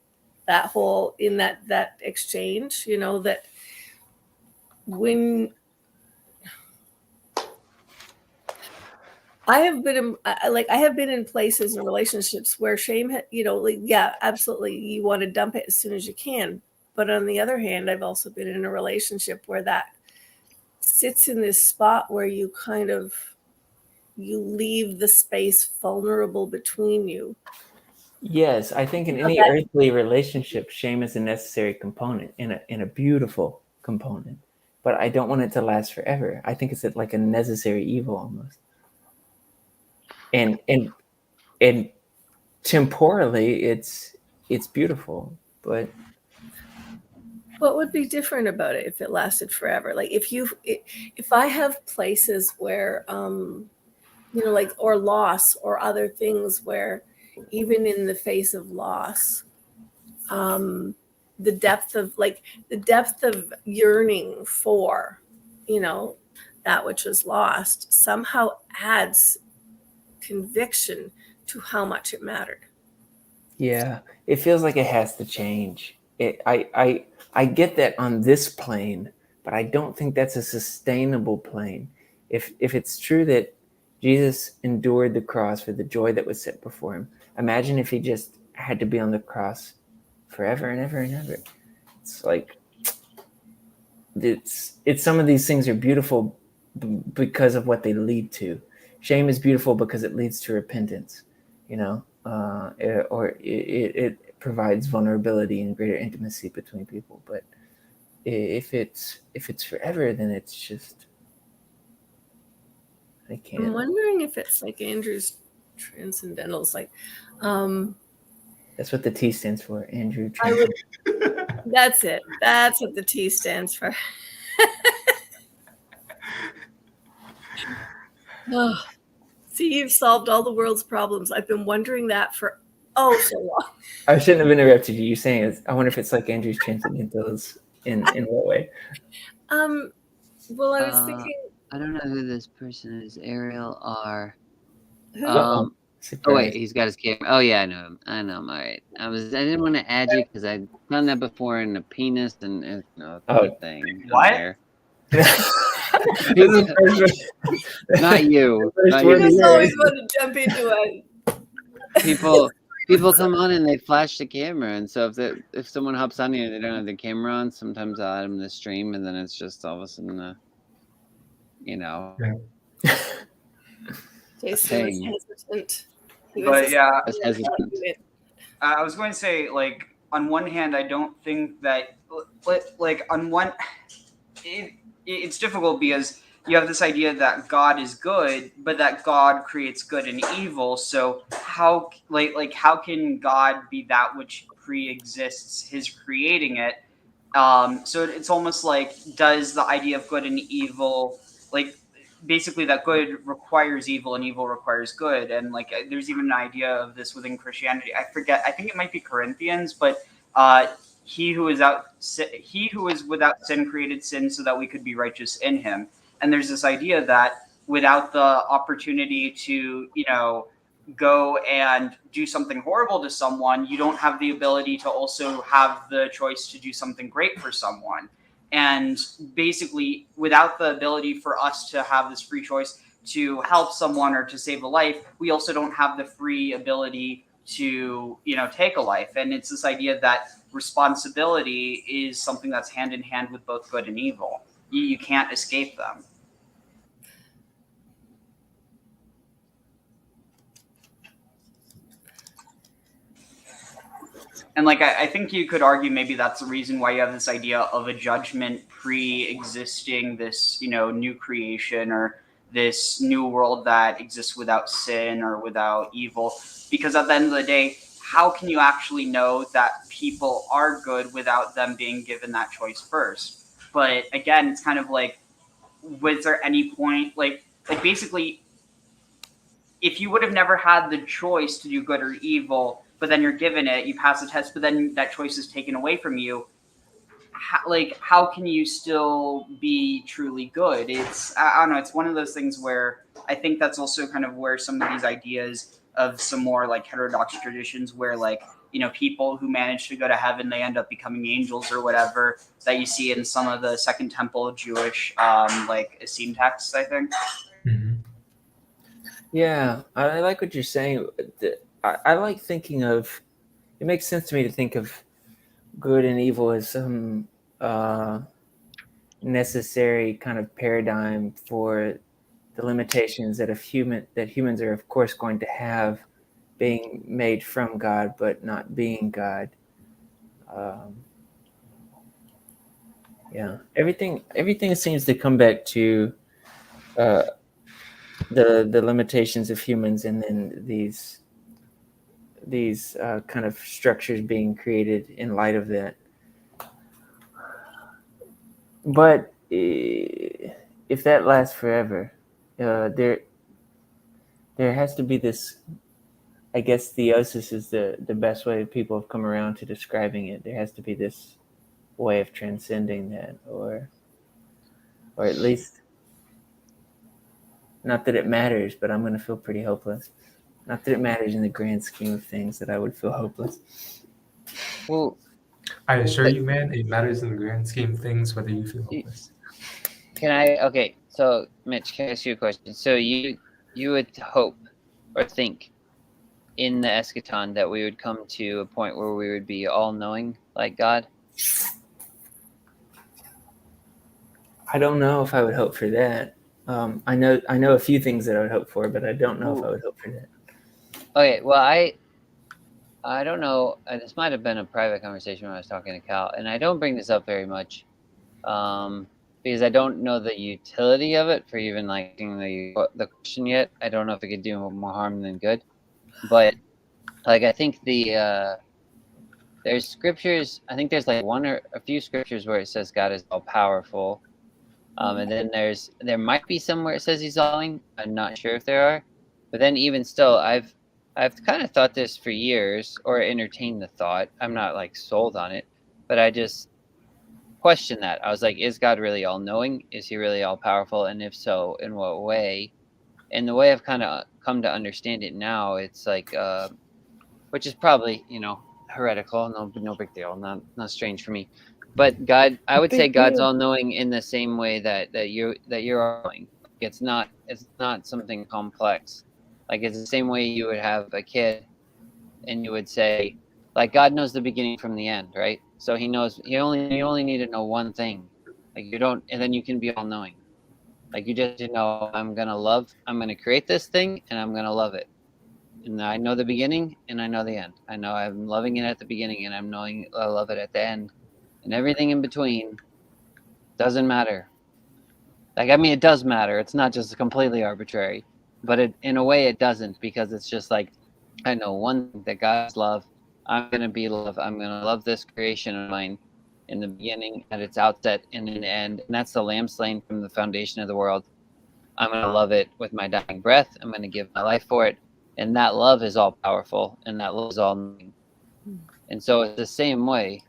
[SPEAKER 3] That whole in that exchange, that when I have been in places and relationships where shame, yeah, absolutely, you want to dump it as soon as you can. But on the other hand, I've also been in a relationship where that sits in this spot where you leave the space vulnerable between you.
[SPEAKER 5] Yes, I think in any earthly relationship, shame is a necessary component in a beautiful component. But I don't want it to last forever. I think it's like a necessary evil almost. And temporally it's beautiful, but
[SPEAKER 3] what would be different about it if it lasted forever? Like if I have places where or loss or other things where even in the face of loss, the depth of yearning for that which was lost somehow adds conviction to how much it mattered.
[SPEAKER 5] yeah, it feels like it has to change. I get that on this plane, but I don't think that's a sustainable plane. If it's true that Jesus endured the cross for the joy that was set before him, imagine if he just had to be on the cross forever and ever and ever. It's like it's some of these things are beautiful because of what they lead to. Shame is beautiful because it leads to repentance, or it provides vulnerability and greater intimacy between people. But if it's forever, then it's just I can't.
[SPEAKER 3] I'm wondering if it's like Andrew's transcendentals, like
[SPEAKER 5] That's what the T stands for, Andrew.
[SPEAKER 3] That's it. That's what the T stands for. Oh, see, you've solved all the world's problems. I've been wondering that for so long.
[SPEAKER 5] I shouldn't have interrupted you. You're saying it. I wonder if it's like Andrew's transcendentals in what way?
[SPEAKER 3] Well, I was thinking.
[SPEAKER 1] I don't know who this person is. Ariel R.
[SPEAKER 3] Who?
[SPEAKER 1] Oh wait, he's got his camera. Oh yeah, I know him. All right. I didn't want to add you because I'd done that before in a penis and thing.
[SPEAKER 7] What?
[SPEAKER 1] Not you. Not
[SPEAKER 3] You
[SPEAKER 1] you.
[SPEAKER 3] just always want to jump into it.
[SPEAKER 1] People come on and they flash the camera, and so if someone hops on you and they don't have the camera on, sometimes I'll add them to the stream, and then it's just all of a sudden,
[SPEAKER 3] Jason was
[SPEAKER 1] thing.
[SPEAKER 3] hesitant.
[SPEAKER 7] But yeah,
[SPEAKER 1] I was hesitant.
[SPEAKER 7] I was going to say, like, on one hand, I don't think that, like, on one, it's difficult because you have this idea that God is good, but that God creates good and evil. So how, like, how can God be that which pre-exists His creating it? So it's almost like, does the idea of good and evil, like, basically that good requires evil and evil requires good, and like there's even an idea of this within Christianity. I forget. I think it might be Corinthians, but he who is without sin created sin so that we could be righteous in him. And there's this idea that without the opportunity to, go and do something horrible to someone, you don't have the ability to also have the choice to do something great for someone. And basically, without the ability for us to have this free choice to help someone or to save a life, we also don't have the free ability to, take a life. And it's this idea that responsibility is something that's hand in hand with both good and evil. You can't escape them. And like I think you could argue maybe that's the reason why you have this idea of a judgment pre-existing this, new creation or this new world that exists without sin or without evil. Because at the end of the day, how can you actually know that people are good without them being given that choice first? But again, it's kind of like, was there any point, like basically, if you would have never had the choice to do good or evil, but then you're given it, you pass the test, but then that choice is taken away from you, how can you still be truly good? I don't know, it's one of those things where I think that's also kind of where some of these ideas of some more like heterodox traditions where like, people who manage to go to heaven, they end up becoming angels or whatever, that you see in some of the Second Temple Jewish like Essene texts, I think.
[SPEAKER 4] Mhm.
[SPEAKER 5] Yeah, I like what you're saying. I like thinking of, it makes sense to me to think of good and evil as some necessary kind of paradigm for the limitations that humans are of course going to have, being made from God but not being God. Yeah, everything seems to come back to the limitations of humans, and then these kind of structures being created in light of that. But if that lasts forever, there has to be this. I guess theosis is the best way people have come around to describing it. There has to be this way of transcending that, or at least, not that it matters, but I'm going to feel pretty hopeless. Not that it matters in the grand scheme of things that I would feel hopeless.
[SPEAKER 1] Well,
[SPEAKER 4] I assure you, man, it matters in the grand scheme of things whether you feel hopeless.
[SPEAKER 1] okay, so Mitch, can I ask you a question? So you would hope or think in the eschaton that we would come to a point where we would be all-knowing like God?
[SPEAKER 5] I don't know if I would hope for that. I know a few things that I would hope for, but I don't know if I would hope for that.
[SPEAKER 1] Okay, well, I don't know. This might have been a private conversation when I was talking to Cal, and I don't bring this up very much because I don't know the utility of it for even like the question yet. I don't know if it could do more harm than good, but like I think there's scriptures. I think there's like one or a few scriptures where it says God is all powerful, and then there might be somewhere it says He's all-knowing. I'm not sure if there are, but then even still, I've kind of thought this for years, or entertained the thought. I'm not like sold on it, but I just question that. I was like, is God really all-knowing? Is He really all-powerful? And if so, in what way? And the way I've kind of come to understand it now, it's like, which is probably, heretical, no big deal, not strange for me. But God, I would say God's all-knowing in the same way that you're all-knowing. It's not something complex. Like it's the same way you would have a kid and you would say, like, God knows the beginning from the end, right? So He knows, you only need to know one thing. Like and then you can be all knowing. Like you just know, I'm going to create this thing and I'm going to love it. And I know the beginning and I know the end. I know I'm loving it at the beginning and I'm knowing I love it at the end. And everything in between doesn't matter. Like, I mean, it does matter. It's not just completely arbitrary, but in a way it doesn't, because it's just like, I know one thing, that God's love. I'm going to be love. I'm going to love this creation of mine in the beginning, at its outset, and in the end. And that's the lamb slain from the foundation of the world. I'm going to love it with my dying breath. I'm going to give my life for it. And that love is all powerful, and that love is all knowing. And so it's the same way.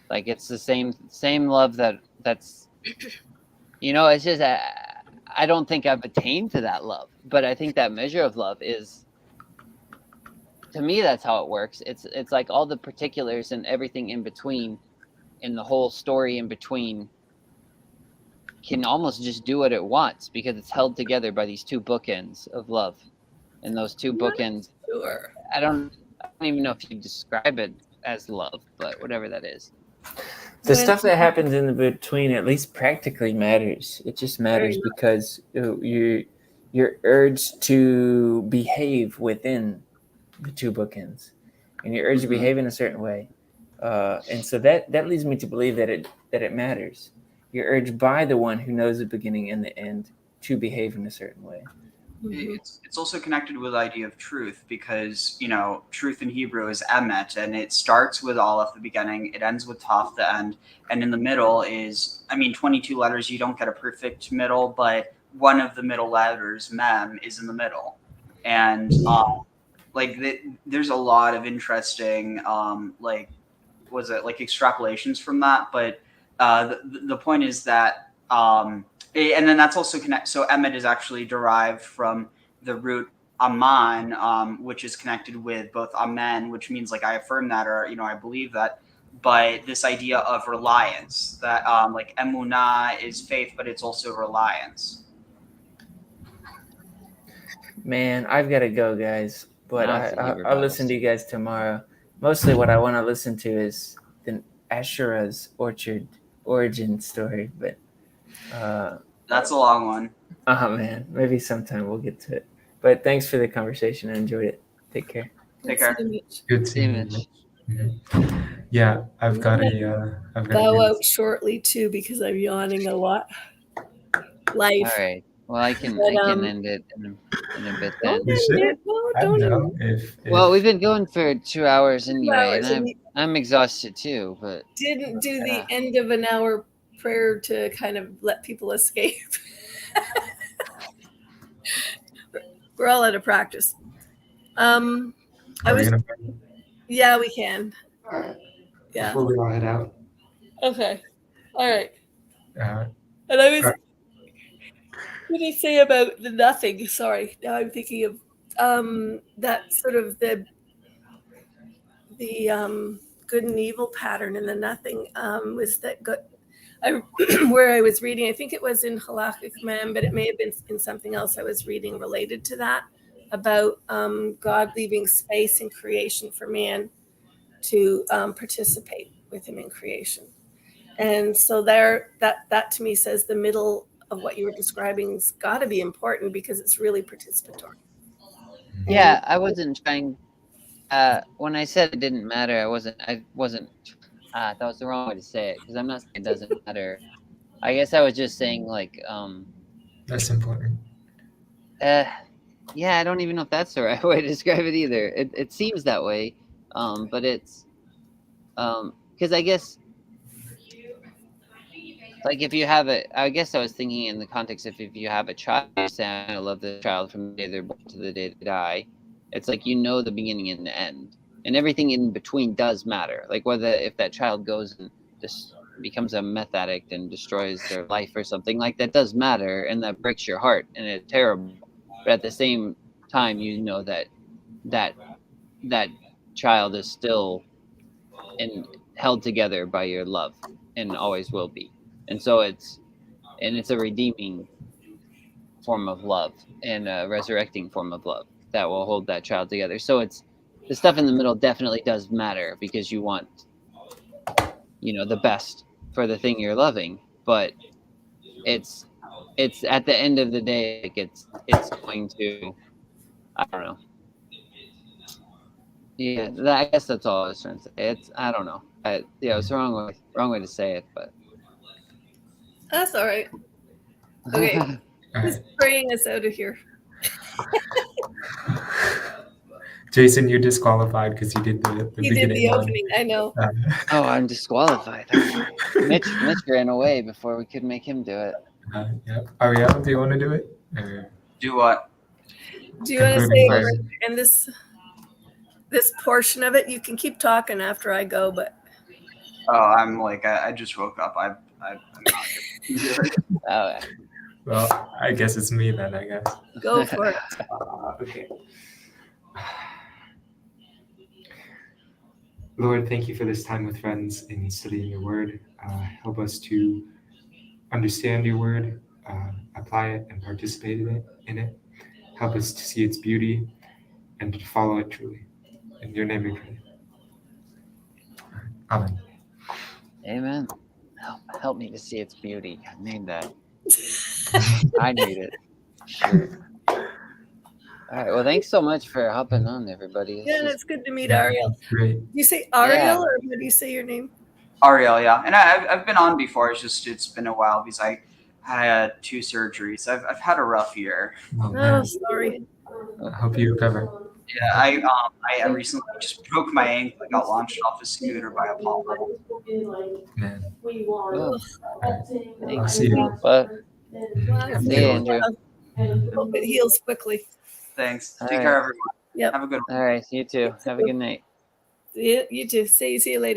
[SPEAKER 1] Like, it's the same love that's, you know, it's just, I don't think I've attained to that love, but I think that measure of love is, to me, that's how it works. It's like all the particulars and everything in between, and the whole story in between can almost just do what it wants, because it's held together by these two bookends of love. And those two bookends,
[SPEAKER 3] Sure.
[SPEAKER 1] I don't even know if you describe it as love, but whatever that is.
[SPEAKER 5] The
[SPEAKER 3] When-
[SPEAKER 5] stuff that happens in the between, at least practically, matters. It just matters
[SPEAKER 3] Very much.
[SPEAKER 5] because your urge to behave within the two bookends, and your urge to
[SPEAKER 1] Mhm.
[SPEAKER 5] behave in a certain way, and so that leads me to believe that it matters. Your urge by the one who knows the beginning and the end to behave in a certain way.
[SPEAKER 3] Mhm.
[SPEAKER 7] It's also connected with the idea of truth, because, you know, truth in Hebrew is emet, and it starts with aleph, the beginning, it ends with taf, the end, and in the middle is, I mean, 22 letters, you don't get a perfect middle, but one of the middle letters, mem, is in the middle. And there's a lot of interesting extrapolations from that, but the point is that and then that's also connect. So emet is actually derived from the root aman, which is connected with both amen, which means like I affirm that, or, you know, I believe that. But this idea of reliance, that like emunah is faith, but it's also reliance.
[SPEAKER 5] Man, I've got to go, guys. But
[SPEAKER 1] Now it's the Hebrew
[SPEAKER 5] I'll listen to you guys tomorrow. Mostly what I want to listen to is the Asherah's origin story. But
[SPEAKER 7] That's a long one.
[SPEAKER 5] oh man, maybe sometime we'll get to it. But thanks for the conversation. I enjoyed it. Take care.
[SPEAKER 7] Take care.
[SPEAKER 4] Good seeing you.
[SPEAKER 1] Image.
[SPEAKER 4] Mhm. Yeah, I've got
[SPEAKER 3] Bow
[SPEAKER 4] a
[SPEAKER 3] out shortly too, because I'm yawning a lot. Life.
[SPEAKER 1] All right. Well, I can
[SPEAKER 3] But,
[SPEAKER 1] end it in a bit then.
[SPEAKER 3] Don't
[SPEAKER 4] We
[SPEAKER 3] end
[SPEAKER 4] should.
[SPEAKER 3] it. No,
[SPEAKER 4] I
[SPEAKER 3] don't
[SPEAKER 4] don't
[SPEAKER 3] end
[SPEAKER 4] know if
[SPEAKER 1] Well, we've been going for 2 hours anyway,
[SPEAKER 3] hours,
[SPEAKER 1] and
[SPEAKER 3] and we
[SPEAKER 1] I'm exhausted too. But
[SPEAKER 3] didn't do the
[SPEAKER 1] Yeah.
[SPEAKER 3] end of an hour prayer to kind of let people escape. We're all out of practice.
[SPEAKER 4] are we gonna
[SPEAKER 3] Yeah, we can.
[SPEAKER 4] all right,
[SPEAKER 3] Yeah.
[SPEAKER 4] before we all head out?
[SPEAKER 3] Okay. All right.
[SPEAKER 4] Uh,
[SPEAKER 3] And I was
[SPEAKER 4] Alright.
[SPEAKER 3] what did I say about the nothing? Sorry. Now I'm thinking of that sort of the good and evil pattern in the nothing was that good. Where I was reading, I think it was in Halakhic Mem, but it may have been in something else I was reading related to that, about God leaving space in creation for man to participate with him in creation. And so there, that to me says the middle of what you were describing has got to be important, because it's really participatory.
[SPEAKER 1] yeah, I wasn't trying. When I said it didn't matter, I wasn't. That was the wrong way to say it, because I'm not saying it doesn't matter. I guess I was just saying, like,
[SPEAKER 4] that's important.
[SPEAKER 1] yeah, I don't even know if that's the right way to describe it either. It seems that way, but it's because I guess, like, if you have I guess I was thinking in the context of, if you have a child, you say, I love the child from the day they're born to the day they die. It's like, you know, the beginning and the end, and everything in between does matter. Like, whether if that child goes and just becomes a meth addict and destroys their life or something, like, that does matter, and that breaks your heart, and it's terrible. But at the same time, you know that child is still held together by your love, and always will be. And so it's a redeeming form of love, and a resurrecting form of love that will hold that child together. So it's, the stuff in the middle definitely does matter, because you want, you know, the best for the thing you're loving. But it's at the end of the day, like, it's going to, I don't know, Yeah, I guess that's all I was trying to say. It's I don't know. Yeah, it's the wrong way to say it, but
[SPEAKER 3] That's all right. Okay.
[SPEAKER 4] All
[SPEAKER 3] Who's
[SPEAKER 4] right.
[SPEAKER 3] praying us out of here?
[SPEAKER 4] Jason, you're disqualified because you did the
[SPEAKER 3] You did
[SPEAKER 4] beginning
[SPEAKER 3] the
[SPEAKER 4] one.
[SPEAKER 3] opening. I know.
[SPEAKER 1] oh, I'm disqualified. Mitch ran away before we could make him do it.
[SPEAKER 4] Yeah. Ariel, do you want to do it? Or
[SPEAKER 7] Do what?
[SPEAKER 3] Do you want to
[SPEAKER 4] concluding
[SPEAKER 3] say
[SPEAKER 4] prayer?
[SPEAKER 3] in this portion of it? You can keep talking after I go, but
[SPEAKER 7] Oh, I'm like I just woke up. I'm not.
[SPEAKER 1] Oh, yeah.
[SPEAKER 4] Well, I guess it's me then, I guess.
[SPEAKER 3] go for it.
[SPEAKER 4] Okay. Lord, thank you for this time with friends in studying your word. Help us to understand your word, apply it, and participate in it. Help us to see its beauty and to follow it truly. In your name we pray. Amen.
[SPEAKER 1] Amen. Help me to see its beauty. I need that. I need it. Sure. All right. Well, thanks so much for hopping on, everybody.
[SPEAKER 3] Yeah,
[SPEAKER 1] This
[SPEAKER 3] it's good to meet Ariel.
[SPEAKER 4] Great.
[SPEAKER 3] Do you say Ariel
[SPEAKER 1] Yeah.
[SPEAKER 3] or how do you say your name?
[SPEAKER 7] Ariel, yeah, and I've been on before. It's been a while because I had 2 surgeries. I've had a rough year.
[SPEAKER 4] Oh,
[SPEAKER 3] Oh,
[SPEAKER 4] man.
[SPEAKER 3] sorry.
[SPEAKER 4] I hope you recover.
[SPEAKER 7] Yeah, I recently just broke my ankle. I got launched off a scooter by a Apollo.
[SPEAKER 4] Man.
[SPEAKER 1] Oh,
[SPEAKER 4] I'll see you.
[SPEAKER 1] but
[SPEAKER 3] Wow.
[SPEAKER 4] Have a
[SPEAKER 1] see
[SPEAKER 4] good
[SPEAKER 1] you,
[SPEAKER 4] one.
[SPEAKER 1] Andrew.
[SPEAKER 3] Hope it heals quickly.
[SPEAKER 7] Thanks.
[SPEAKER 1] All
[SPEAKER 7] Take
[SPEAKER 1] right.
[SPEAKER 7] care, everyone.
[SPEAKER 3] Yep.
[SPEAKER 7] Have a good one.
[SPEAKER 1] All right. You too. Have a good night.
[SPEAKER 3] You too. See you later.